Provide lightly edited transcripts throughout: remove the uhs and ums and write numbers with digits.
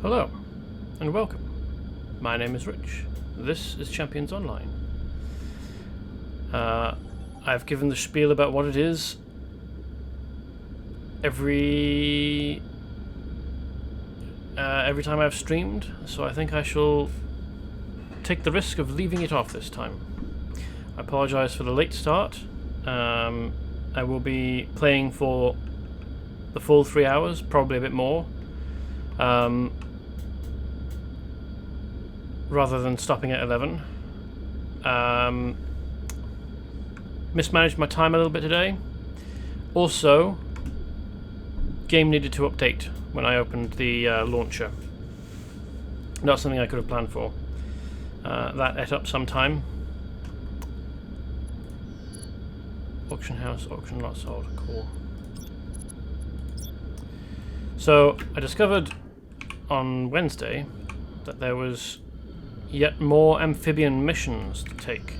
Hello, and welcome. My name is Rich. This is Champions Online. I've given the spiel about what it is every time I've streamed, so I think I shall take the risk of leaving it off this time. I apologise for the late start. I will be playing for the full 3 hours, probably a bit more, rather than stopping at 11. Mismanaged my time a little bit today. Also, game needed to update when I opened the launcher. Not something I could have planned for. That ate up some time. Auction house, auction lot sold. Cool. So, I discovered on Wednesday that there was yet more amphibian missions to take.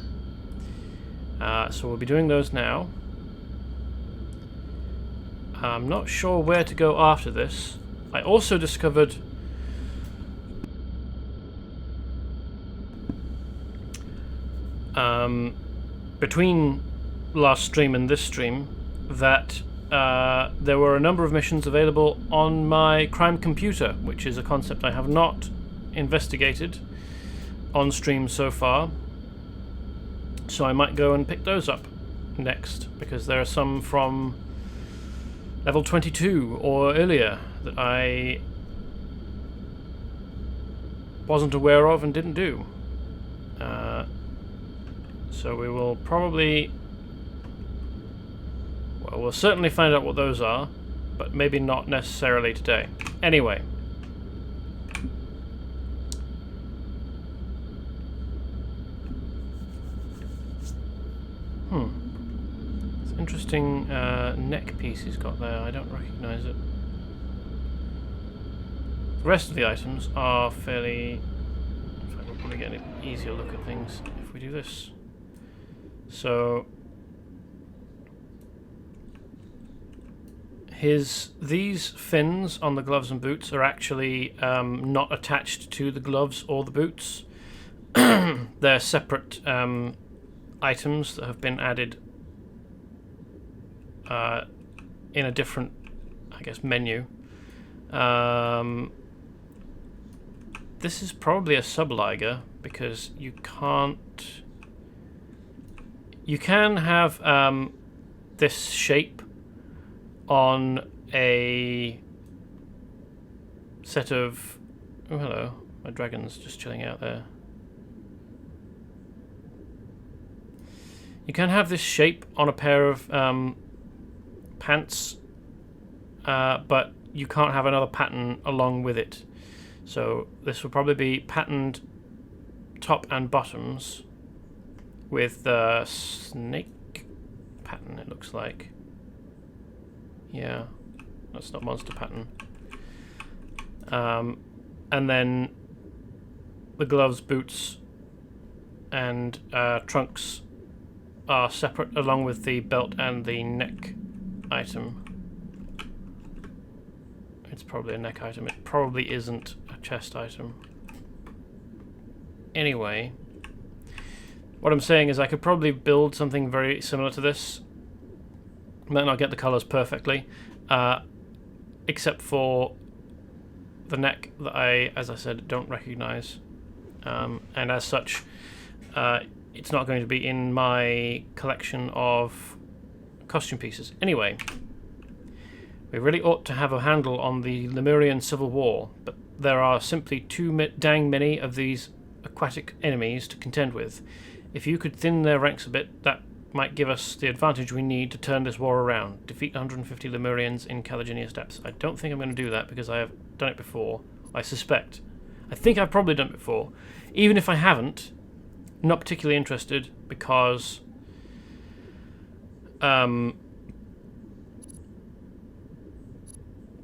So we'll be doing those now. I'm not sure where to go after this. I also discovered between last stream and this stream that there were a number of missions available on my crime computer, which is a concept I have not investigated on stream so far. So I might go and pick those up next, because there are some from level 22 or earlier that I wasn't aware of and didn't do. So we will probably... well, we'll certainly find out what those are, but maybe not necessarily today. Anyway. It's an interesting neck piece he's got there. I don't recognise it. The rest of the items are fairly... in fact, we'll probably get an easier look at things if we do this. So... these fins on the gloves and boots are actually not attached to the gloves or the boots. They're separate items that have been added in a different, I guess, menu. This is probably a subliger, because you can't... you can have this shape on a set of... oh, hello. My dragon's just chilling out there. You can have this shape on a pair of pants, but you can't have another pattern along with it. So this will probably be patterned top and bottoms with the snake pattern, it looks like. Yeah, that's not monster pattern. And then the gloves, boots, and trunks are separate, along with the belt and the neck item. It's probably a neck item. It probably isn't a chest item. Anyway, what I'm saying is I could probably build something very similar to this. Might not get the colours perfectly, except for the neck that I, as I said, don't recognise. And as such, it's not going to be in my collection of costume pieces. Anyway, we really ought to have a handle on the Lemurian Civil War, but there are simply too dang many of these aquatic enemies to contend with. If you could thin their ranks a bit, that might give us the advantage we need to turn this war around. Defeat 150 Lemurians in Caligenia Steppes. I don't think I'm going to do that, because I have done it before. I suspect. I think I've probably done it before. Even if I haven't, not particularly interested, because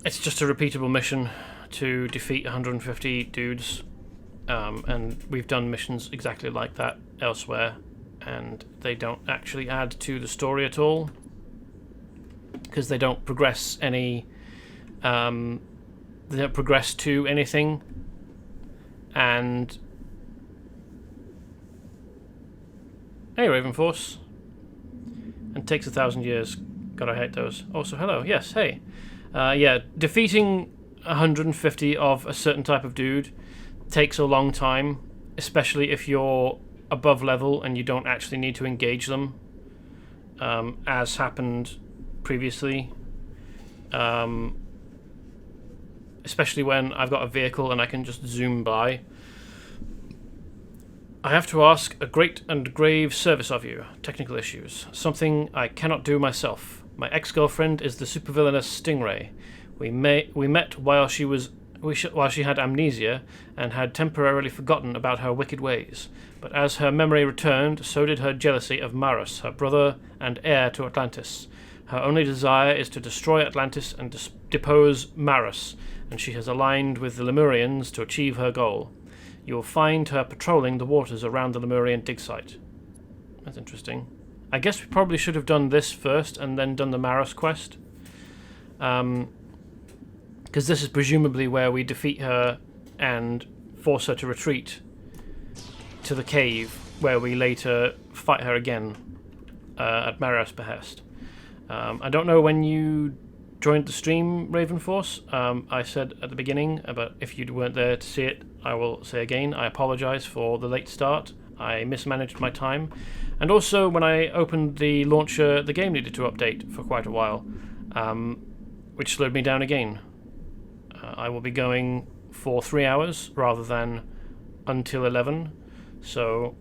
it's just a repeatable mission to defeat 150 dudes, and we've done missions exactly like that elsewhere, and they don't actually add to the story at all, because they don't progress any they don't progress to anything, and hey, Ravenforce, and takes 1,000 years. God, I hate those. Also, hello. Yes, hey. Yeah, defeating 150 of a certain type of dude takes a long time, especially if you're above level and you don't actually need to engage them, as happened previously. Especially when I've got a vehicle and I can just zoom by. I have to ask a great and grave service of you. Technical issues. Something I cannot do myself. My ex-girlfriend is the supervillainous Stingray. We met while she had amnesia and had temporarily forgotten about her wicked ways. But as her memory returned, so did her jealousy of Maris, her brother and heir to Atlantis. Her only desire is to destroy Atlantis and depose Maris, and she has aligned with the Lemurians to achieve her goal. You will find her patrolling the waters around the Lemurian dig site. That's interesting. I guess we probably should have done this first and then done the Maris quest. Because this is presumably where we defeat her and force her to retreat to the cave, where we later fight her again at Maris' behest. I don't know when you joined the stream, Ravenforce. I said at the beginning, but if you weren't there to see it, I will say again, I apologise for the late start. I mismanaged my time. And also, when I opened the launcher, the game needed to update for quite a while, which slowed me down again. I will be going for 3 hours rather than until 11, so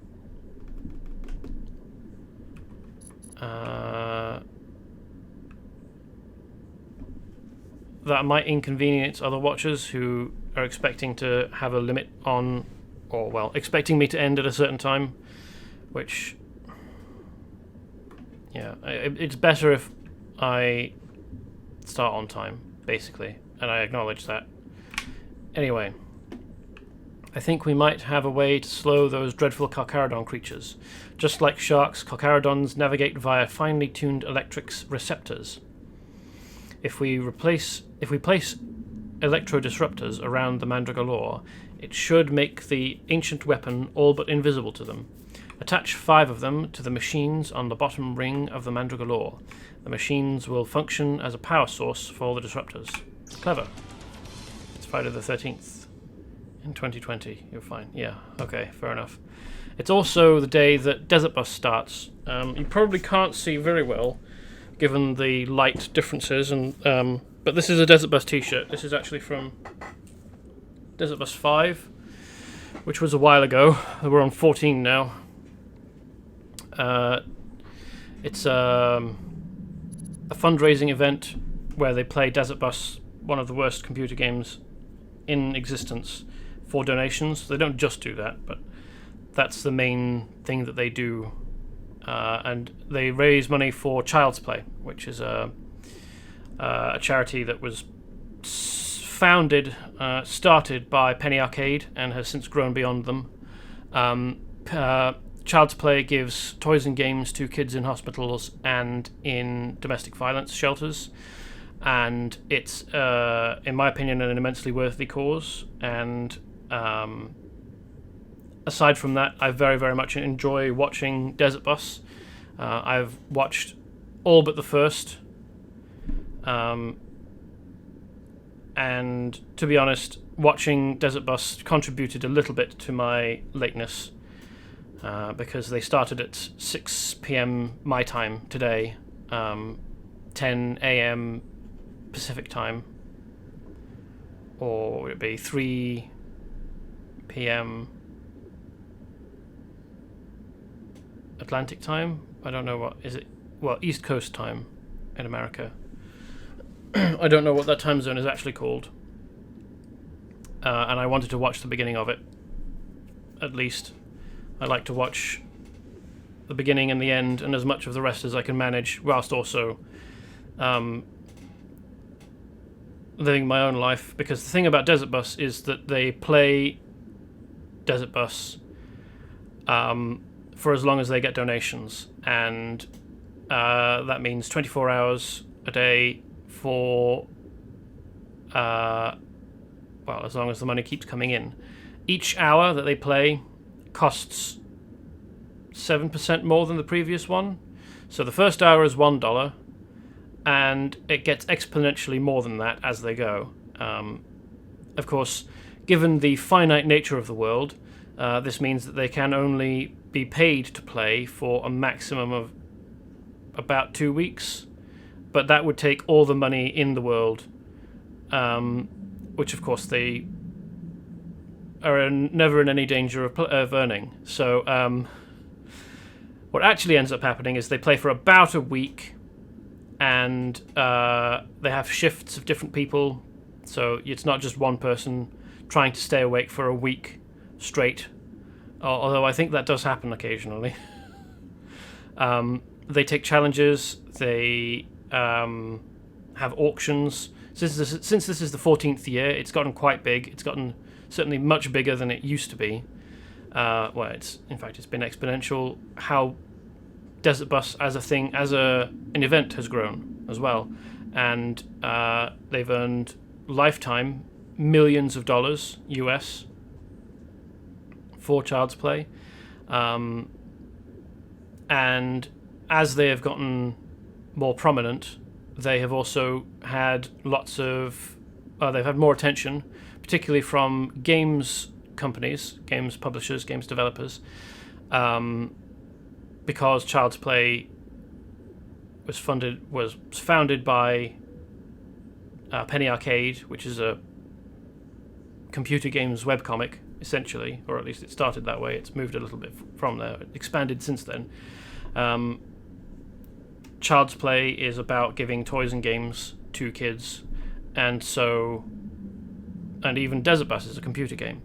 that might inconvenience other watchers who are expecting to have a limit on, or well, expecting me to end at a certain time, which, yeah, it's better if I start on time, basically, and I acknowledge that. Anyway, I think we might have a way to slow those dreadful Karkaradon creatures. Just like sharks, Karkaradons navigate via finely tuned electric receptors. If we place electro-disruptors around the Mandragora, it should make the ancient weapon all but invisible to them. Attach 5 of them to the machines on the bottom ring of the Mandragora. The machines will function as a power source for the disruptors. Clever. It's Friday the 13th in 2020. You're fine. Yeah, okay, fair enough. It's also the day that Desert Bus starts. You probably can't see very well, given the light differences, and but this is a Desert Bus t-shirt. This is actually from Desert Bus 5, which was a while ago. We're on 14 now. It's a fundraising event where they play Desert Bus, one of the worst computer games in existence, for donations. They don't just do that, but that's the main thing that they do. And they raise money for Child's Play, which is a charity that was started by Penny Arcade and has since grown beyond them. Child's Play gives toys and games to kids in hospitals and in domestic violence shelters, and it's, in my opinion, an immensely worthy cause. And aside from that, I very, very much enjoy watching Desert Bus. I've watched all but the first, and to be honest, watching Desert Bus contributed a little bit to my lateness, because they started at 6 p.m. my time today, 10 a.m. Pacific time, or would it be 3 p.m. Atlantic time? I don't know what is it. Well, East Coast time in America. I don't know what that time zone is actually called. And I wanted to watch the beginning of it. At least. I like to watch the beginning and the end and as much of the rest as I can manage, whilst also living my own life. Because the thing about Desert Bus is that they play Desert Bus for as long as they get donations, and that means 24 hours a day for well, as long as the money keeps coming in. Each hour that they play costs 7% more than the previous one. So the first hour is $1, and it gets exponentially more than that as they go. Of course, given the finite nature of the world, this means that they can only be paid to play for a maximum of about 2 weeks, but that would take all the money in the world, which of course they are never in any danger of earning. So what actually ends up happening is they play for about a week, and they have shifts of different people, so it's not just one person trying to stay awake for a week straight, although I think that does happen occasionally. They take challenges, they have auctions. Since this is the 14th year, it's gotten quite big. It's gotten certainly much bigger than it used to be. Well, it's been exponential. How Desert Bus as a thing, as an event, has grown as well, and they've earned lifetime millions of dollars US for Child's Play, and as they have gotten more prominent, they have also had they've had more attention, particularly from games companies, games publishers, games developers, because Child's Play was founded by Penny Arcade, which is a computer games webcomic, essentially, or at least it started that way. It's moved a little bit from there, expanded since then. Child's Play is about giving toys and games to kids, and even Desert Bus is a computer game.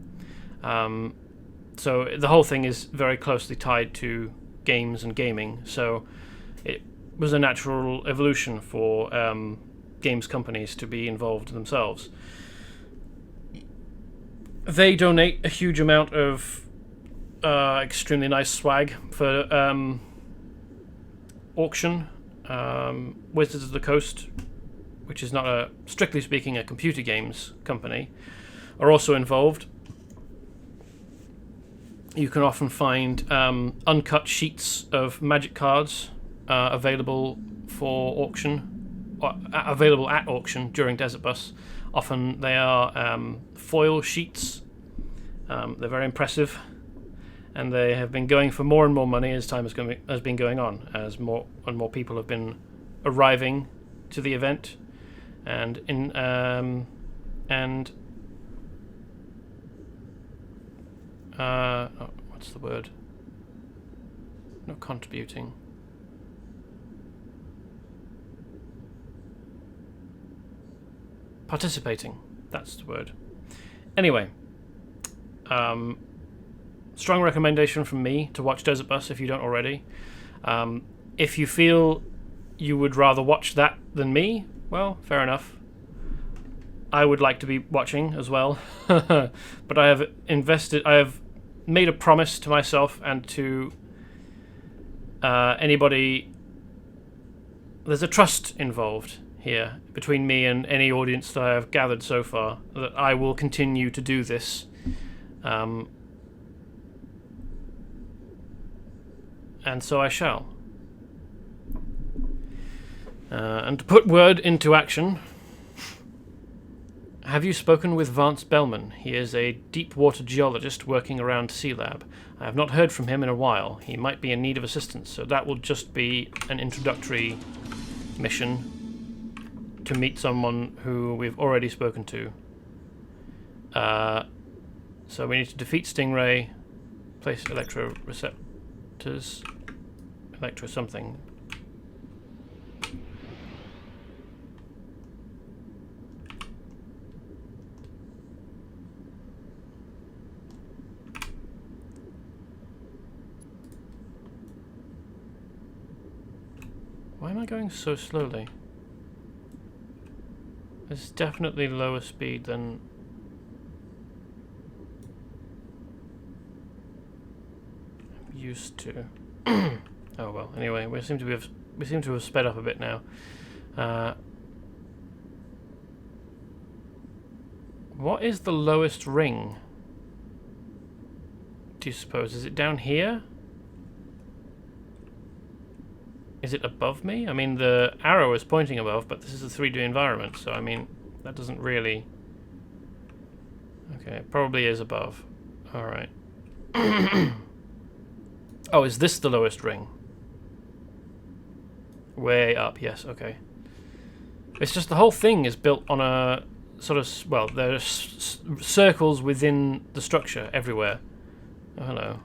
So the whole thing is very closely tied to games and gaming, so it was a natural evolution for games companies to be involved themselves. They donate a huge amount of extremely nice swag for auction. Wizards of the Coast, which is not strictly speaking a computer games company, are also involved. You can often find uncut sheets of Magic cards available for auction, or available at auction during Desert Bus. Often they are foil sheets. They're very impressive, and they have been going for more and more money as time has been going on, as more and more people have been arriving to the event, and what's the word? Not contributing. Participating. That's the word. Anyway, strong recommendation from me to watch Desert Bus if you don't already. If you feel you would rather watch that than me, well, fair enough. I would like to be watching as well, but I have made a promise to myself and to anybody. There's a trust involved here between me and any audience that I have gathered so far, that I will continue to do this. And so I shall. And to put word into action, have you spoken with Vance Bellman? He is a deep water geologist working around Sea Lab. I have not heard from him in a while. He might be in need of assistance, so that will just be an introductory mission to meet someone who we've already spoken to. So we need to defeat Stingray, place electro-receptors, electro-something. Why am I going so slowly? It's definitely lower speed than I'm used to. Oh well. Anyway, we seem to have sped up a bit now. What is the lowest ring? Do you suppose? Is it down here? Is it above me? I mean, the arrow is pointing above, but this is a 3D environment, so I mean, that doesn't really... Okay, it probably is above. Alright. Oh, is this the lowest ring? Way up, yes, okay. It's just the whole thing is built on a sort of... Well, there's circles within the structure everywhere. Oh, hello.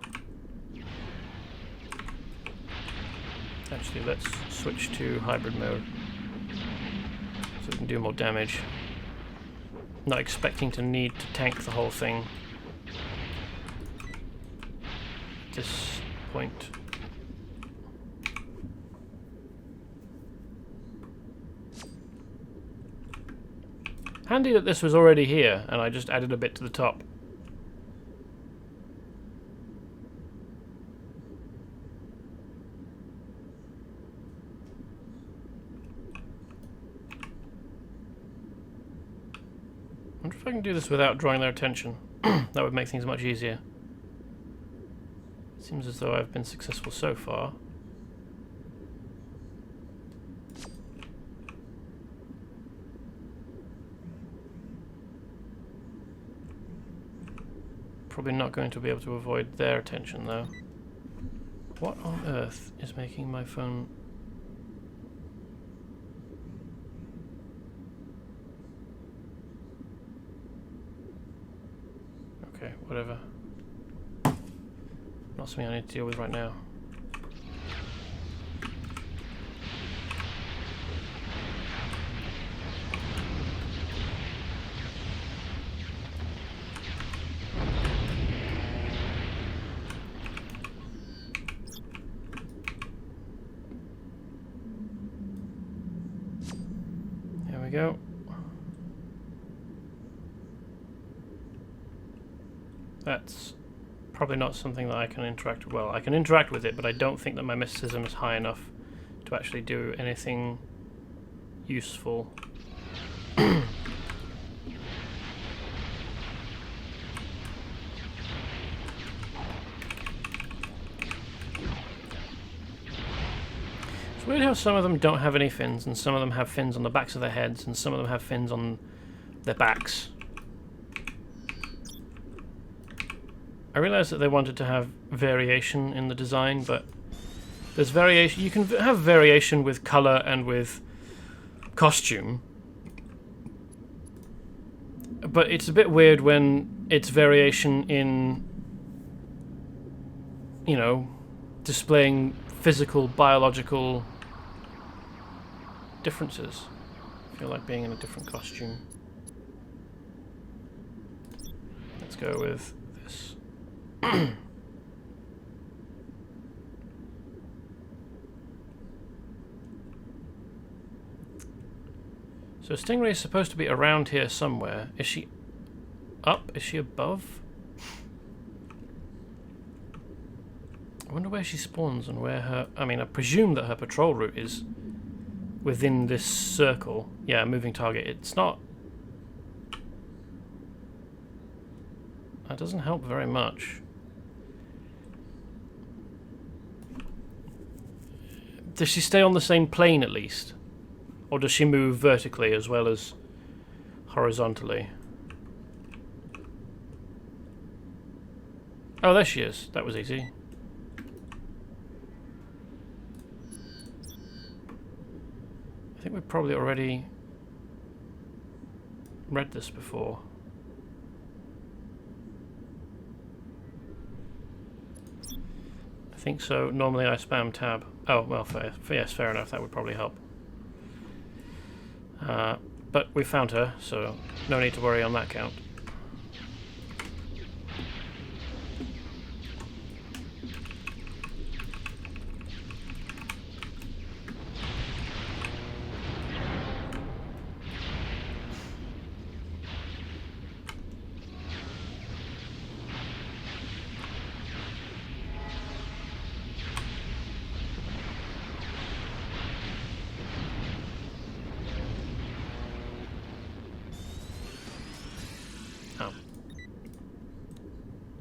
Actually, let's switch to hybrid mode so we can do more damage. Not expecting to need to tank the whole thing at this point. Handy that this was already here and I just added a bit to the top. I wonder if I can do this without drawing their attention. That would make things much easier. Seems as though I've been successful so far. Probably not going to be able to avoid their attention though. What on earth is making my phone... Okay, whatever. Not something I need to deal with right now. There we go. That's probably not something that I can interact with. Well, I can interact with it, but I don't think that my mysticism is high enough to actually do anything useful. It's weird how some of them don't have any fins, and some of them have fins on the backs of their heads, and some of them have fins on their backs. I realised that they wanted to have variation in the design, but there's variation. You can have variation with colour and with costume, but it's a bit weird when it's variation in, you know, displaying physical, biological differences. I feel like being in a different costume. Let's go with this. So Stingray is supposed to be around here somewhere. Is she up? Is she above? I wonder where she spawns and where her... I mean, I presume that her patrol route is within this circle. Yeah, moving target. It's not... That doesn't help very much. Does she stay on the same plane at least? Or does she move vertically as well as horizontally? Oh, there she is. That was easy. I think we've probably already read this before. I think so. Normally I spam tab. Oh, well, yes, fair enough. That would probably help. But we found her, so no need to worry on that count.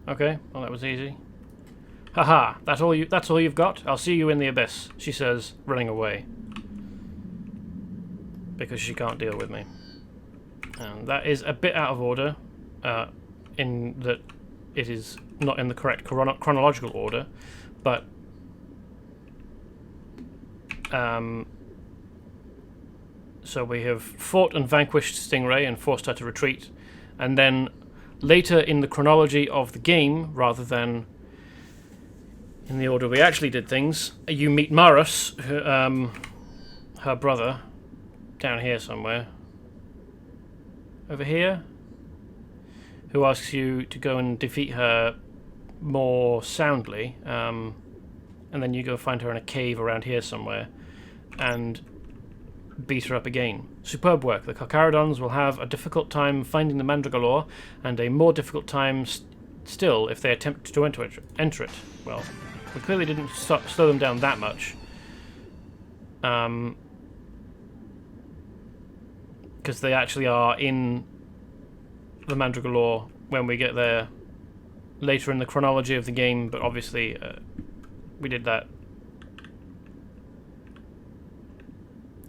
Okay, well that was easy. Haha, that's all you've got? I'll see you in the abyss, she says, running away. Because she can't deal with me. And that is a bit out of order, in that it is not in the correct chronological order, but so we have fought and vanquished Stingray and forced her to retreat, and then later in the chronology of the game, rather than in the order we actually did things, you meet Marus, her brother, down here somewhere. Over here, who asks you to go and defeat her more soundly, and then you go find her in a cave around here somewhere, and beat her up again. Superb work. The Karkaradons will have a difficult time finding the Mandragora, and a more difficult time still if they attempt to enter it. Well, we clearly didn't slow them down that much. Because they actually are in the Mandragora when we get there later in the chronology of the game, but obviously we did that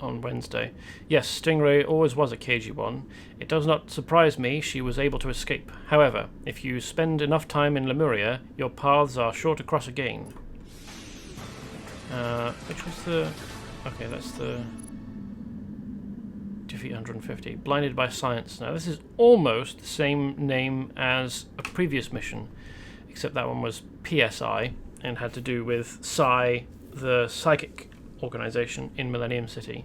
on Wednesday. Yes, Stingray always was a cagey one. It does not surprise me she was able to escape. However, if you spend enough time in Lemuria, your paths are sure to cross again. Which was the... Okay, that's the... Defeat 150. Blinded by Science. Now, this is almost the same name as a previous mission, except that one was PSI, and had to do with Psi, the psychic organization in Millenuim City.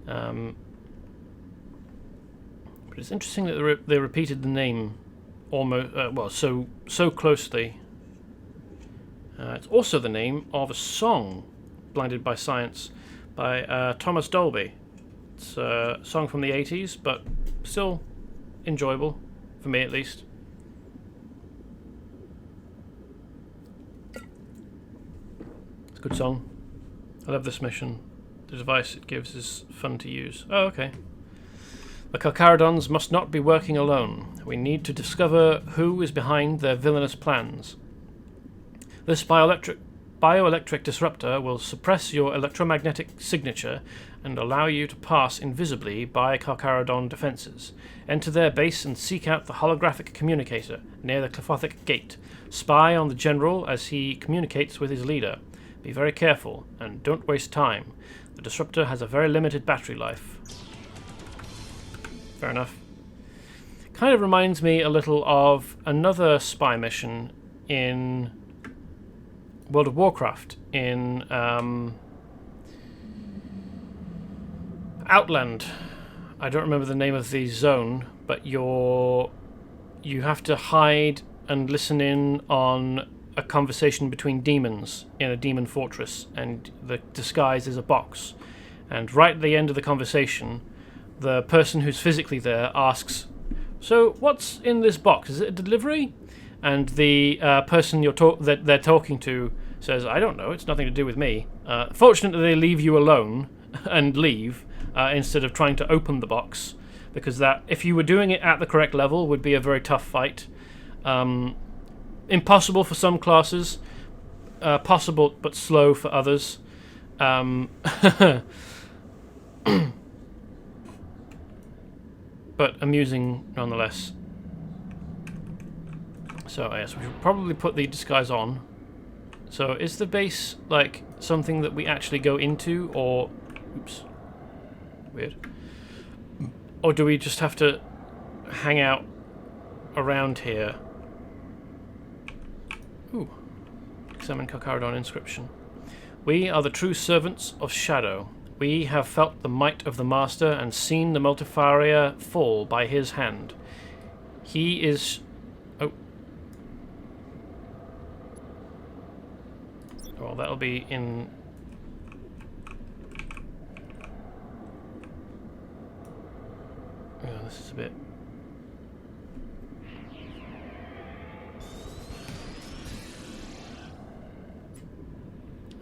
But it's interesting that they repeated the name almost so closely. It's also the name of a song, Blinded by Science, by Thomas Dolby. It's a song from the 80s, but still enjoyable, for me at least. It's a good song. I love this mission. The device it gives is fun to use. Oh, okay. The Karkaradons must not be working alone. We need to discover who is behind their villainous plans. This bioelectric disruptor will suppress your electromagnetic signature and allow you to pass invisibly by Karkaradon defenses. Enter their base and seek out the holographic communicator near the Clyphothic Gate. Spy on the general as he communicates with his leader. Be very careful, and don't waste time. The disruptor has a very limited battery life. Fair enough. Kind of reminds me a little of another spy mission in World of Warcraft, in Outland. I don't remember the name of the zone, but you have to hide and listen in on a conversation between demons in a demon fortress, and the disguise is a box. And right at the end of the conversation, the person who's physically there asks, "So what's in this box? Is it a delivery?" And the person that they're talking to says, "I don't know. It's nothing to do with me." Fortunately, they leave you alone and leave instead of trying to open the box, because that, if you were doing it at the correct level, would be a very tough fight. Impossible for some classes, possible but slow for others. But amusing nonetheless. So yes, we should probably put the disguise on. So is the base like something that we actually go into, or oops, weird, or do we just have to hang out around here? Ooh, examine Karkaradon inscription. We are the true servants of Shadow. We have felt the might of the Master and seen the Multifaria fall by his hand. He is... Oh. Well, that'll be in... Oh, this is a bit...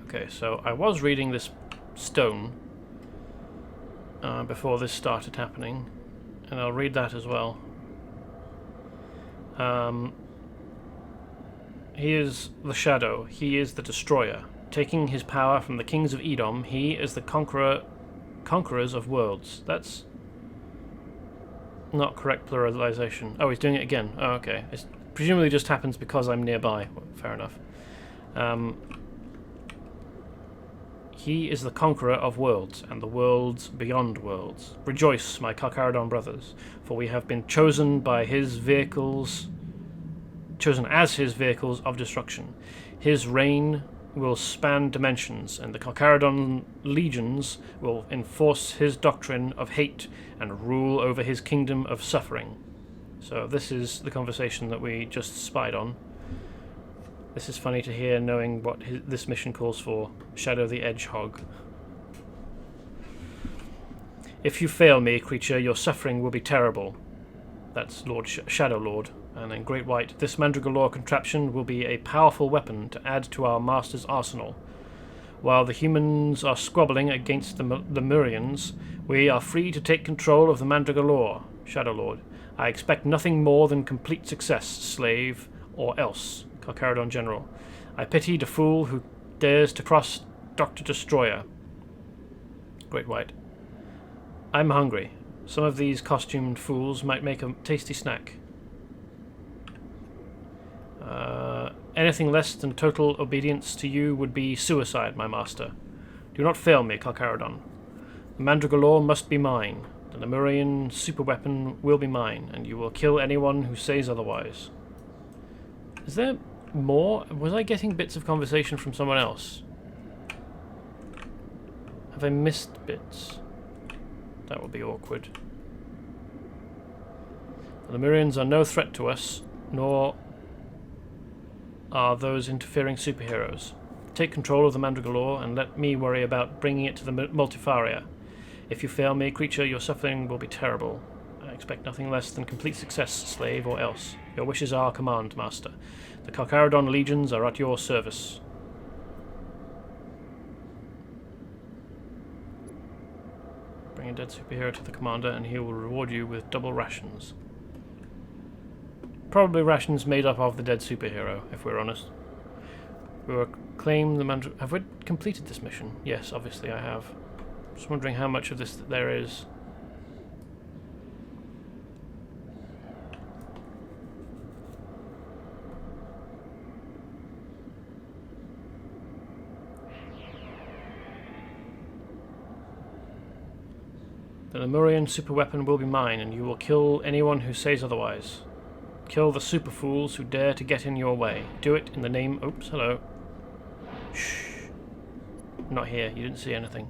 Okay, so I was reading this stone before this started happening, and I'll read that as well. He is the Shadow. He is the Destroyer. Taking his power from the kings of Edom, he is the conquerors of worlds. That's not correct pluralization. Oh, he's doing it again. Oh, okay. It presumably just happens because I'm nearby. Well, fair enough. He is the conqueror of worlds, and the worlds beyond worlds. Rejoice, my Karkaradon brothers, for we have been chosen as his vehicles of destruction. His reign will span dimensions, and the Karkaradon legions will enforce his doctrine of hate and rule over his kingdom of suffering. So this is the conversation that we just spied on. This is funny to hear, knowing what this mission calls for. Shadow the Edgehog. If you fail me, creature, your suffering will be terrible. That's Lord Shadow Lord. And in Great White, this Mandragora contraption will be a powerful weapon to add to our master's arsenal. While the humans are squabbling against the Lemurians, we are free to take control of the Mandragora, Shadow Lord. I expect nothing more than complete success, slave or else. Karkaradon General. I pity the fool who dares to cross Dr. Destroyer. Great White. I'm hungry. Some of these costumed fools might make a tasty snack. Anything less than total obedience to you would be suicide, my master. Do not fail me, Karkaradon. The Mandragora must be mine. The Lemurian superweapon will be mine, and you will kill anyone who says otherwise. Is there more? Was I getting bits of conversation from someone else? Have I missed bits? That would be awkward. The Lemurians are no threat to us, nor are those interfering superheroes. Take control of the Mandragora and let me worry about bringing it to the Multifaria. If you fail me, creature, your suffering will be terrible. I expect nothing less than complete success, slave or else. Your wishes are our command, master. The Karkaradon legions are at your service. Bring a dead superhero to the commander and he will reward you with double rations. Probably rations made up of the dead superhero, if we're honest. We will claim the Mandragora. Have we completed this mission? Yes, obviously I have. Just wondering how much of this there is. The Lemurian superweapon will be mine, and you will kill anyone who says otherwise. Kill the super fools who dare to get in your way. Do it in the name... Oops, hello. Shh. I'm not here. You didn't see anything.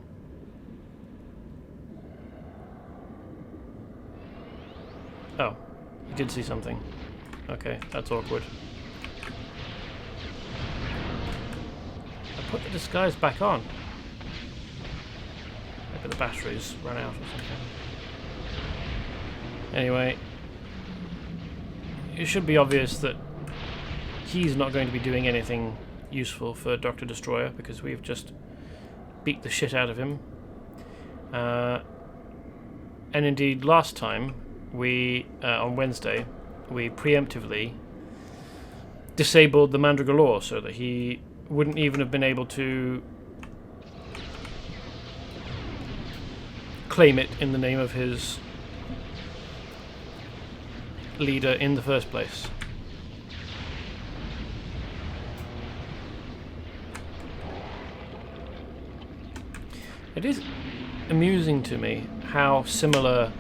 Oh. You did see something. Okay, that's awkward. I put the disguise back on. Maybe the batteries ran out or something. Anyway... It should be obvious that he's not going to be doing anything useful for Dr. Destroyer because we've just beat the shit out of him. And indeed, last time, on Wednesday, we preemptively disabled the Mandragora so that he wouldn't even have been able to claim it in the name of his leader in the first place. It is amusing to me how similar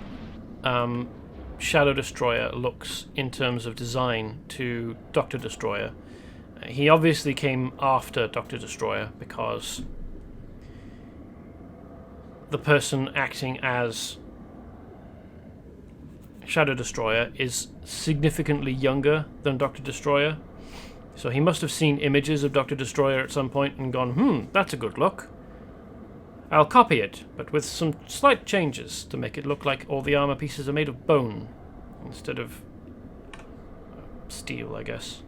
Shadow Destroyer looks in terms of design to Dr. Destroyer. He obviously came after Dr. Destroyer because the person acting as Shadow Destroyer is significantly younger than Dr. Destroyer. So he must have seen images of Dr. Destroyer at some point and gone, that's a good look. I'll copy it, but with some slight changes to make it look like all the armor pieces are made of bone instead of steel, I guess.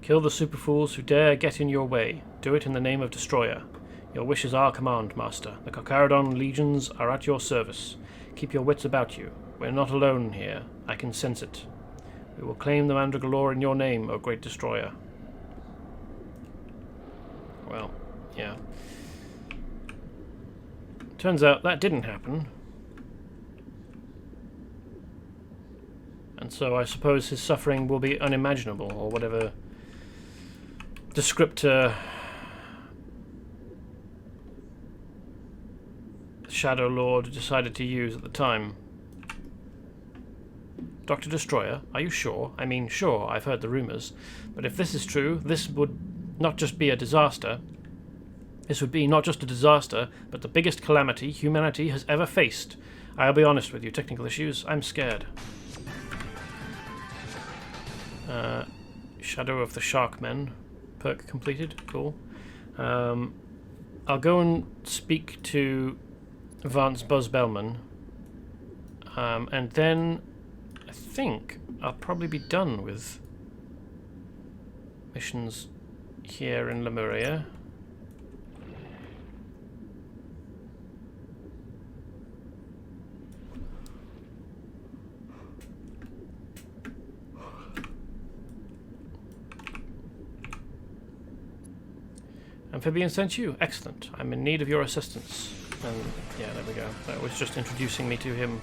Kill the super fools who dare get in your way. Do it in the name of Destroyer. Your wish is our command, Master. The Karkaradon legions are at your service. Keep your wits about you. We're not alone here. I can sense it. We will claim the Mandragora in your name, O Great Destroyer. Well, yeah. Turns out that didn't happen. And so I suppose his suffering will be unimaginable, or whatever descriptor Shadow Lord decided to use at the time. Dr. Destroyer, are you sure? I mean, sure, I've heard the rumours. But if this is true, this would not just be a disaster. This would be not just a disaster, but the biggest calamity humanity has ever faced. I'll be honest with you, technical issues, I'm scared. Shadow of the Sharkmen. Perk completed, cool. I'll go and speak to Vance Bellman. And then I think I'll probably be done with missions here in Lemuria. Amphibian sent you? Excellent. I'm in need of your assistance. And yeah, there we go. That was just introducing me to him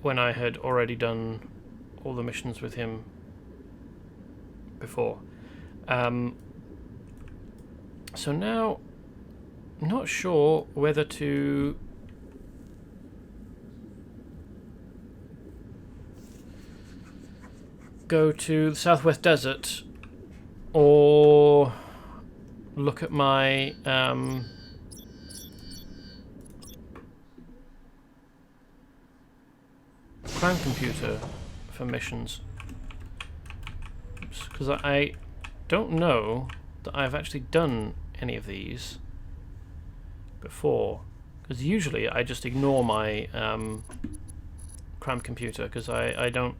when I had already done all the missions with him before. So now, I'm not sure whether to go to the Southwest Desert or look at my clan computer for missions, because I don't know that I've actually done any of these before, because usually I just ignore my cram computer because I don't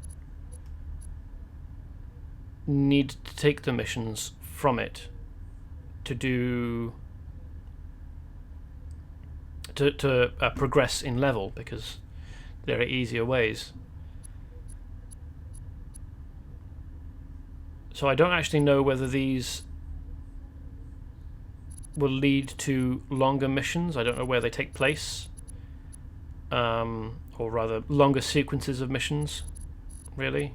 need to take the missions from it to do to progress in level, because there are easier ways. So I don't actually know whether these will lead to longer missions. I don't know where they take place, or rather longer sequences of missions, really.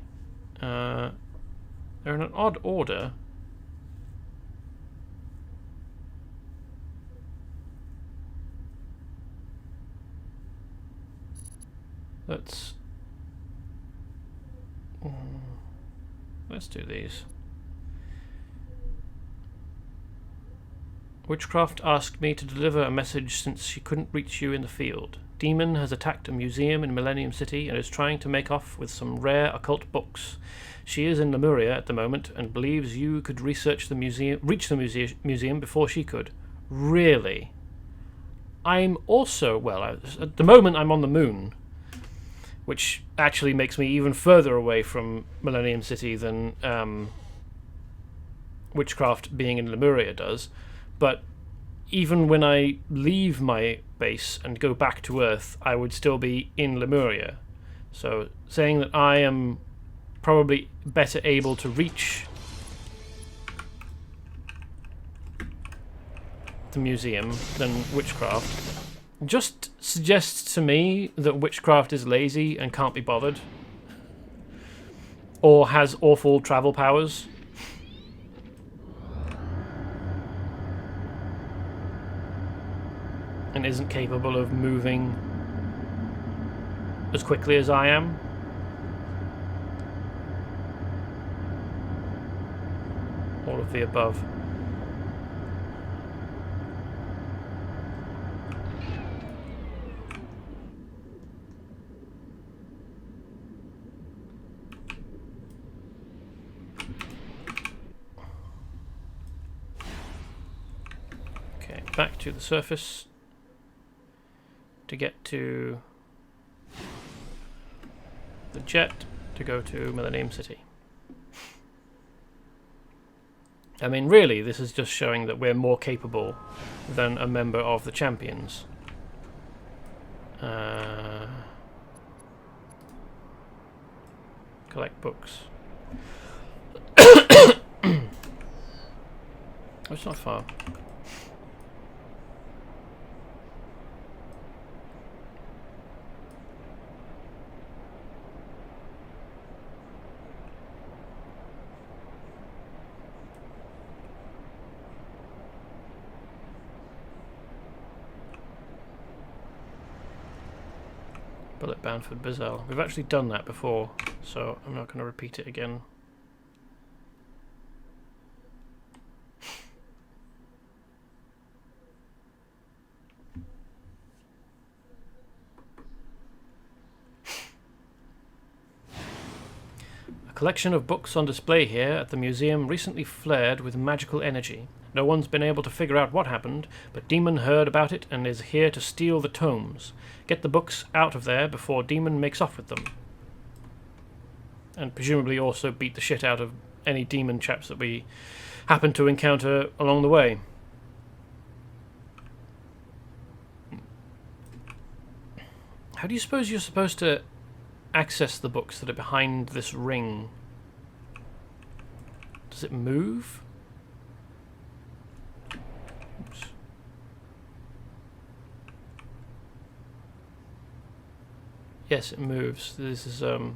They're in an odd order. Let's do these. Witchcraft asked me to deliver a message since she couldn't reach you in the field. Demon has attacked a museum in Millenuim City and is trying to make off with some rare occult books. She is in Lemuria at the moment and believes you could reach the museum before she could. Really? I'm also, well, at the moment I'm on the moon, which actually makes me even further away from Millenuim City than Witchcraft being in Lemuria does. But even when I leave my base and go back to Earth, I would still be in Lemuria. So saying that I am probably better able to reach the museum than Witchcraft just suggests to me that Witchcraft is lazy and can't be bothered, or has awful travel powers. And isn't capable of moving as quickly as I am. All of the above. Okay, back to the surface to get to the jet to go to Millenuim City. I mean, really, this is just showing that we're more capable than a member of the Champions. Collect books. Oh, it's not far. Bullet Bamford Bizzell. We've actually done that before, so I'm not going to repeat it again. A collection of books on display here at the museum recently flared with magical energy. No one's been able to figure out what happened, but Demon heard about it and is here to steal the tomes. Get the books out of there before Demon makes off with them. And presumably also beat the shit out of any demon chaps that we happen to encounter along the way. How do you suppose you're supposed to access the books that are behind this ring? Does it move? Oops. Yes, it moves. This is oh,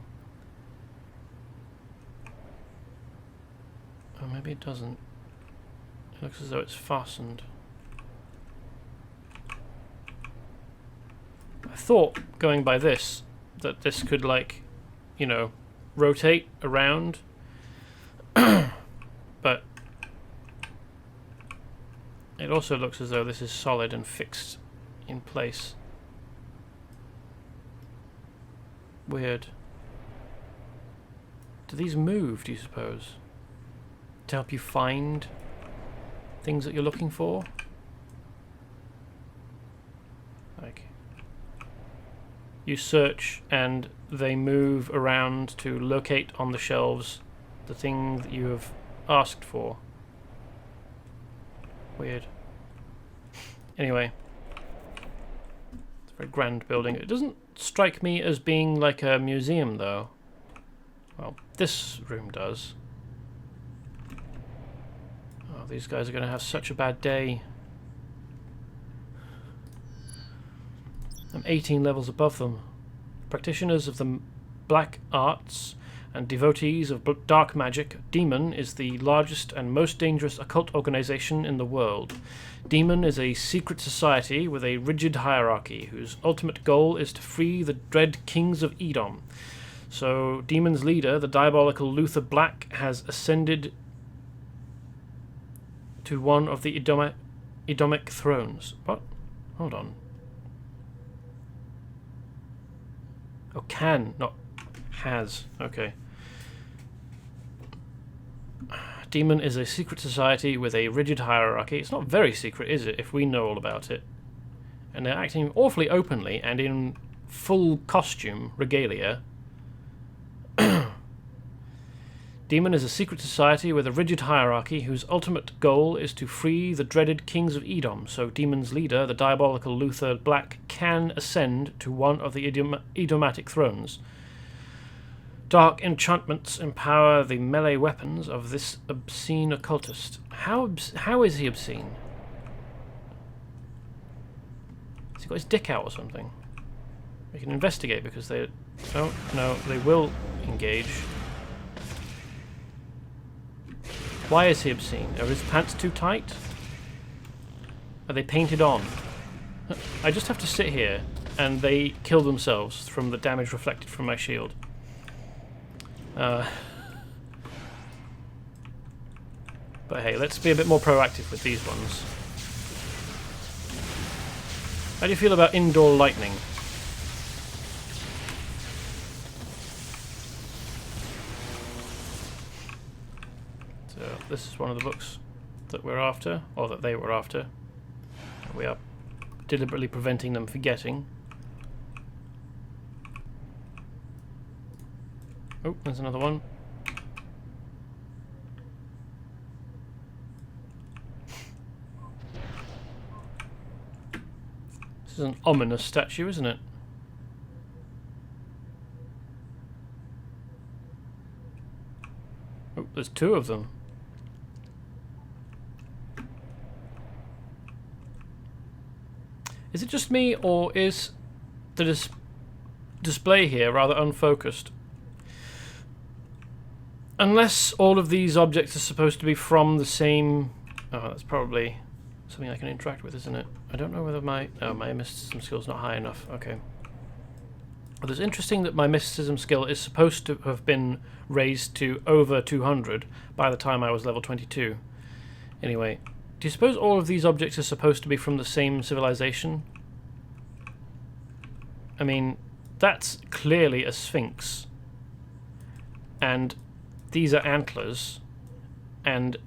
maybe it doesn't. It looks as though it's fastened. I thought, going by this, that this could, like, you know, rotate around. But it also looks as though this is solid and fixed in place. Weird. Do these move, do you suppose? To help you find things that you're looking for? Like, you search and they move around to locate on the shelves the thing that you have asked for. Weird. Anyway. It's a very grand building. It doesn't strike me as being like a museum, though. Well, this room does. Oh, these guys are going to have such a bad day. I'm 18 levels above them. Practitioners of the black arts and devotees of dark magic, Demon is the largest and most dangerous occult organization in the world. Demon is a secret society with a rigid hierarchy whose ultimate goal is to free the dread kings of Edom. So, Demon's leader, the diabolical Luther Black, has ascended to one of the Edomic thrones. What? Hold on. Oh, can, not has. Okay. Demon is a secret society with a rigid hierarchy. It's not very secret, is it, if we know all about it? And they're acting awfully openly and in full costume regalia. Demon is a secret society with a rigid hierarchy whose ultimate goal is to free the dreaded kings of Edom, so Demon's leader, the diabolical Luther Black, can ascend to one of the Edomatic thrones. Dark enchantments empower the melee weapons of this obscene occultist. How is he obscene? Has he got his dick out or something? We can investigate because they... Oh, no, they will engage. Why is he obscene? Are his pants too tight? Are they painted on? I just have to sit here and they kill themselves from the damage reflected from my shield. But hey, let's be a bit more proactive with these ones. How do you feel about indoor lightning? So this is one of the books that we're after, or that they were after. We are deliberately preventing them from getting. Oh, there's another one. This is an ominous statue, isn't it? Oh, there's two of them. Is it just me, or is the display here rather unfocused? Unless all of these objects are supposed to be from the same... Oh, that's probably something I can interact with, isn't it? I don't know whether my... Oh, my mysticism skill's not high enough. Okay. Well, it's interesting that my mysticism skill is supposed to have been raised to over 200 by the time I was level 22. Anyway, do you suppose all of these objects are supposed to be from the same civilization? I mean, that's clearly a sphinx. And these are antlers. And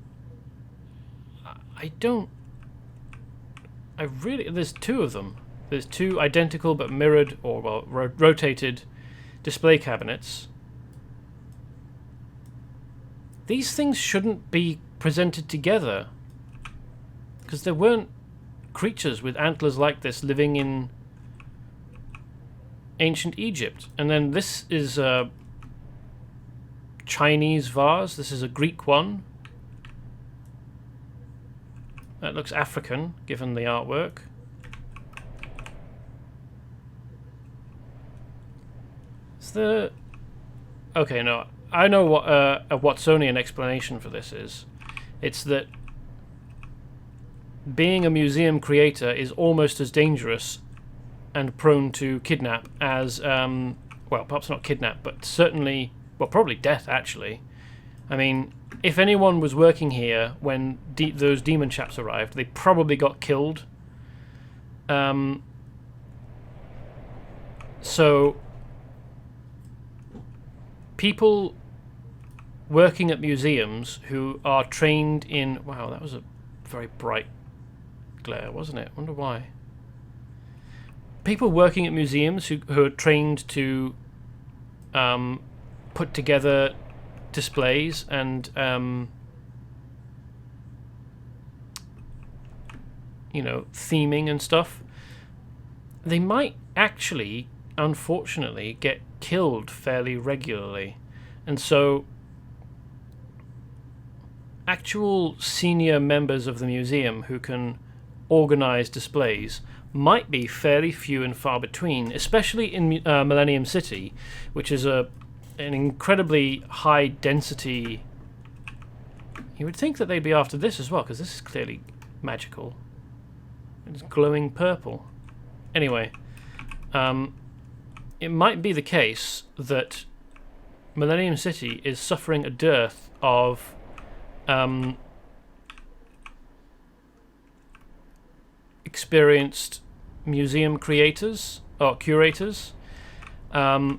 I really... There's two of them. There's two identical but mirrored, or well, rotated display cabinets. These things shouldn't be presented together, because there weren't creatures with antlers like this living in ancient Egypt. And then this is a Chinese vase. This is a Greek one. That looks African, given the artwork. Okay, no, I know what a Watsonian explanation for this is. It's that being a museum creator is almost as dangerous and prone to kidnap as, well, perhaps not kidnap, but certainly, well, probably death, actually. I mean, if anyone was working here when those demon chaps arrived, they probably got killed. So... people working at museums who are trained in... Wow, that was a very bright glare, wasn't it? I wonder why. People working at museums who are trained to put together displays and, you know, theming and stuff, they might actually, unfortunately, get killed fairly regularly. And so actual senior members of the museum who can organize displays might be fairly few and far between, especially in Millenuim City, which is an incredibly high density. You would think that they'd be after this as well, because this is clearly magical. It's glowing purple. Anyway, it might be the case that Millenuim City is suffering a dearth of experienced museum creators or curators. It's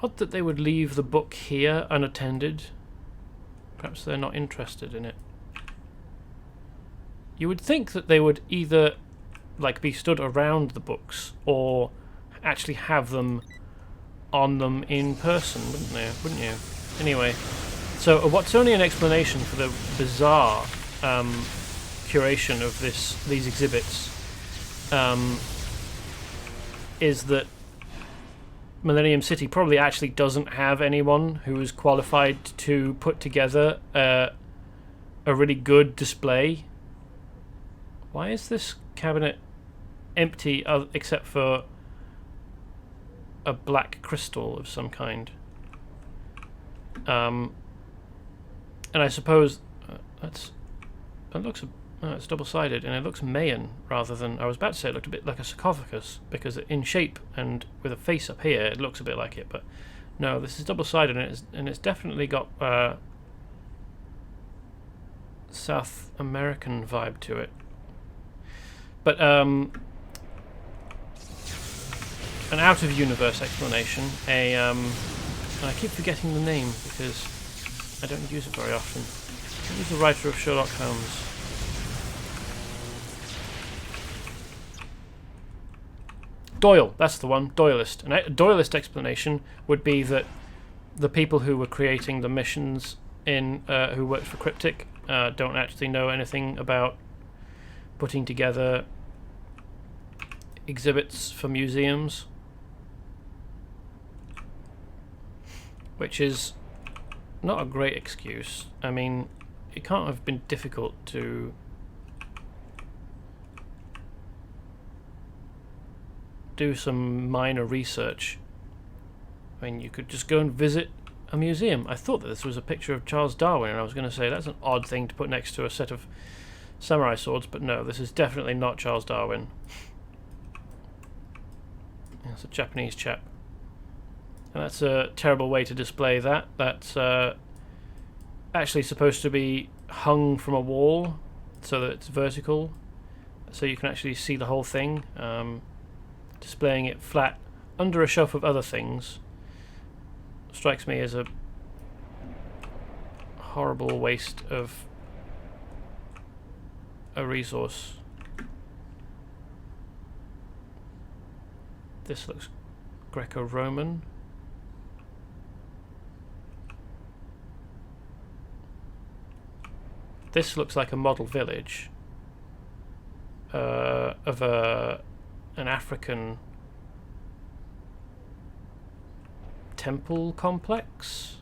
odd that they would leave the book here unattended. Perhaps they're not interested in it. You would think that they would either like be stood around the books or actually have them on them in person, wouldn't you? Anyway, so a Watsonian explanation for the bizarre curation of these exhibits is that Millenuim City probably actually doesn't have anyone who is qualified to put together a really good display. Why is this cabinet empty except for a black crystal of some kind? And I suppose it's double-sided, and it looks Mayan rather than... I was about to say it looked a bit like a sarcophagus, because in shape and with a face up here it looks a bit like it, but no, this is double-sided, and it's definitely got South American vibe to it. But an out-of-universe explanation, and I keep forgetting the name because I don't use it very often. Who's the writer of Sherlock Holmes? Doyle, that's the one, Doyleist. A Doyleist explanation would be that the people who were creating the missions who worked for Cryptic don't actually know anything about putting together exhibits for museums, which is not a great excuse. I mean, it can't have been difficult to do some minor research. I mean, you could just go and visit a museum. I thought that this was a picture of Charles Darwin, and I was going to say that's an odd thing to put next to a set of samurai swords, but no, this is definitely not Charles Darwin. It's a Japanese chap. And that's a terrible way to display that. That's actually supposed to be hung from a wall so that it's vertical, so you can actually see the whole thing. Displaying it flat under a shelf of other things strikes me as a horrible waste of a resource. This looks Greco-Roman. This looks like a model village of an African temple complex,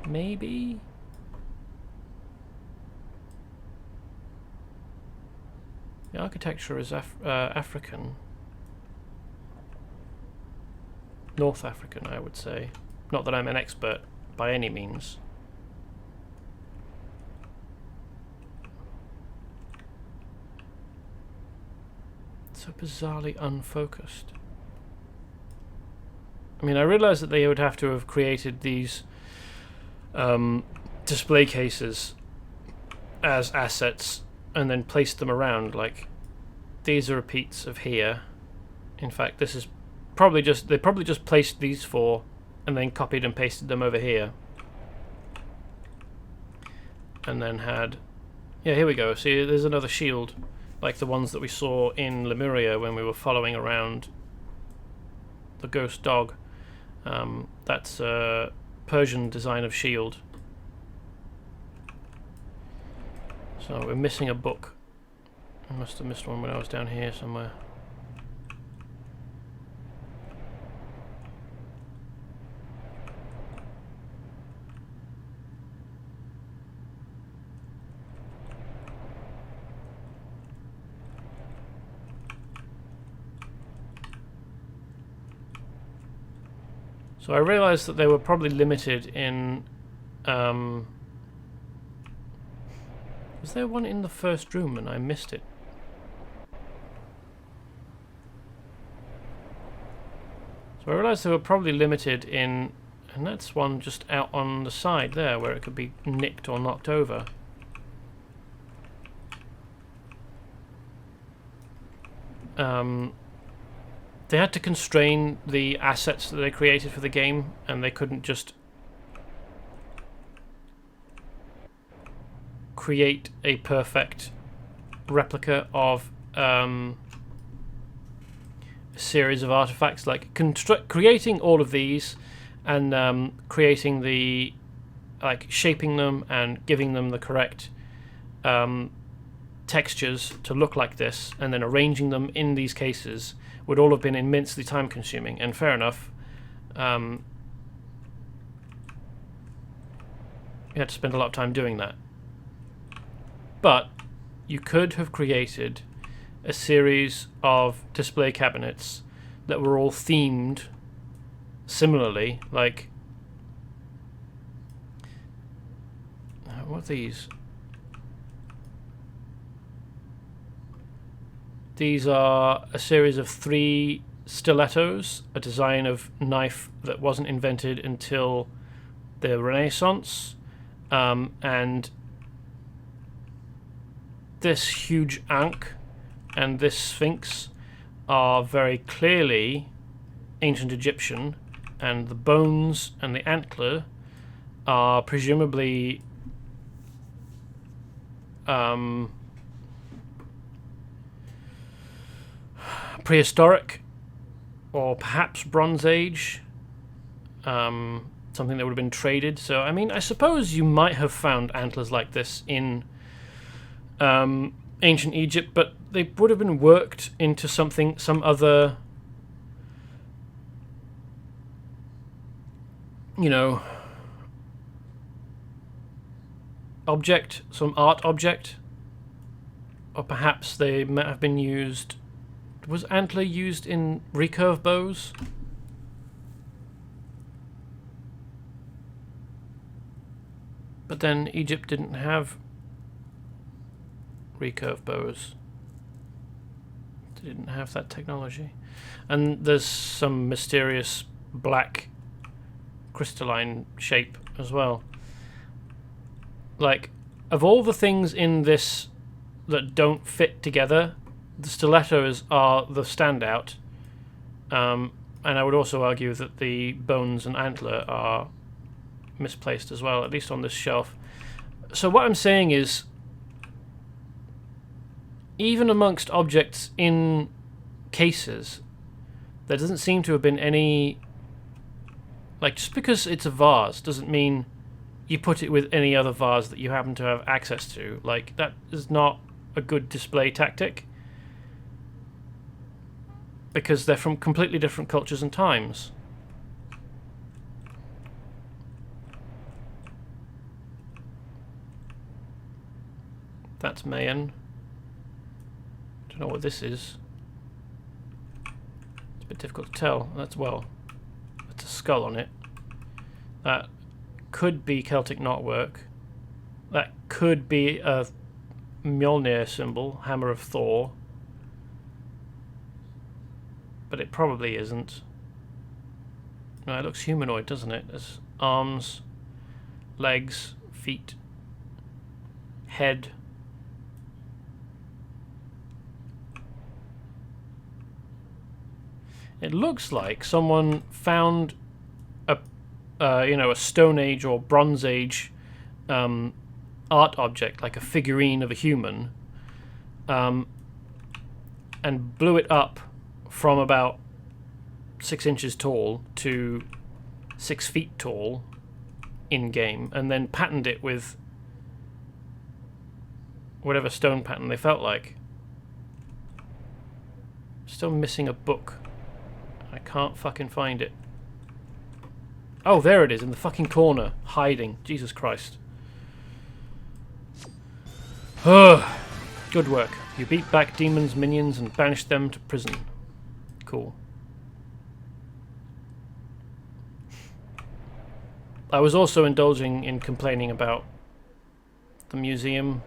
maybe? The architecture is African. North African, I would say. Not that I'm an expert by any means. So bizarrely unfocused. I mean, I realised that they would have to have created these display cases as assets and then placed them around. Like, these are repeats of here. In fact, this is probably just, they probably just placed these four and then copied and pasted them over here. And then had, yeah, here we go. See, there's another shield, like the ones that we saw in Lemuria when we were following around the ghost dog. That's a Persian design of shield. So we're missing a book. I must have missed one when I was down here somewhere. So I realised that they were probably limited in... was there one in the first room and I missed it? So I realised they were probably limited in... And that's one just out on the side there where it could be nicked or knocked over. They had to constrain the assets that they created for the game, and they couldn't just create a perfect replica of a series of artifacts. Like creating all of these and creating the, like, shaping them and giving them the correct textures to look like this, and then arranging them in these cases would all have been immensely time consuming, and fair enough. You had to spend a lot of time doing that. But you could have created a series of display cabinets that were all themed similarly, like... what are these? These are a series of 3 stilettos, a design of knife that wasn't invented until the Renaissance, and this huge ankh and this sphinx are very clearly ancient Egyptian, and the bones and the antler are presumably prehistoric, or perhaps Bronze Age, something that would have been traded. So, I mean, I suppose you might have found antlers like this in ancient Egypt, but they would have been worked into something, some other, you know, object, some art object. Or perhaps they might have been used... Was antler used in recurve bows? But then Egypt didn't have recurve bows. They didn't have that technology. And there's some mysterious black crystalline shape as well. Like, of all the things in this that don't fit together, the stilettos are the standout. And I would also argue that the bones and antler are misplaced as well, at least on this shelf. So what I'm saying is, even amongst objects in cases, there doesn't seem to have been any... Like, just because it's a vase doesn't mean you put it with any other vase that you happen to have access to. Like, that is not a good display tactic, because they're from completely different cultures and times. That's Mayan. Don't know what this is. It's a bit difficult to tell. That's, well, that's a skull on it. That could be Celtic knotwork. That could be a Mjolnir symbol, Hammer of Thor. But it probably isn't. No, it looks humanoid, doesn't it? There's arms, legs, feet, head. It looks like someone found a, you know, a Stone Age or Bronze Age art object, like a figurine of a human, and blew it up from about 6 inches tall to 6 feet tall in game, and then patterned it with whatever stone pattern they felt like. Still missing a book. I can't fucking find it. Oh, there it is, in the fucking corner, hiding. Jesus Christ. Good work. You beat back demons' minions and banished them to prison. Cool. I was also indulging in complaining about the museum,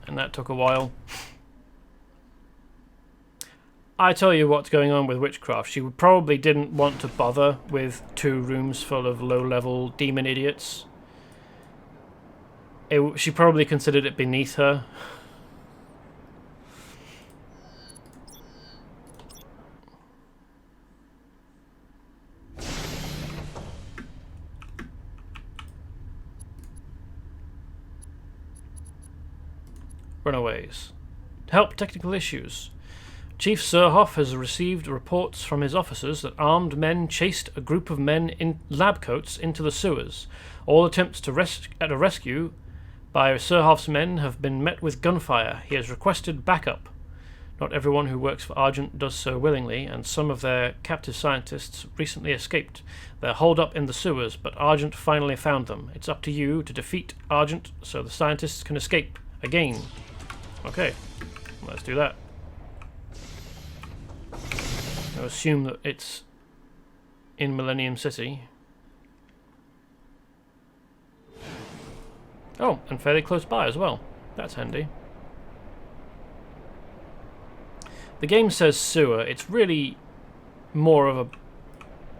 and that took a while. I tell you what's going on with witchcraft. She probably didn't want to bother with 2 rooms full of low-level demon idiots. She probably considered it beneath her. Runaways. To help technical issues. Chief Surhoff has received reports from his officers that armed men chased a group of men in lab coats into the sewers. All attempts at a rescue by Surhoff's men have been met with gunfire. He has requested backup. Not everyone who works for Argent does so willingly, and some of their captive scientists recently escaped. They're holed up in the sewers, but Argent finally found them. It's up to you to defeat Argent so the scientists can escape again. Okay, let's do that. I assume that it's in Millenuim City. Oh, and fairly close by as well. That's handy. The game says sewer. It's really more of a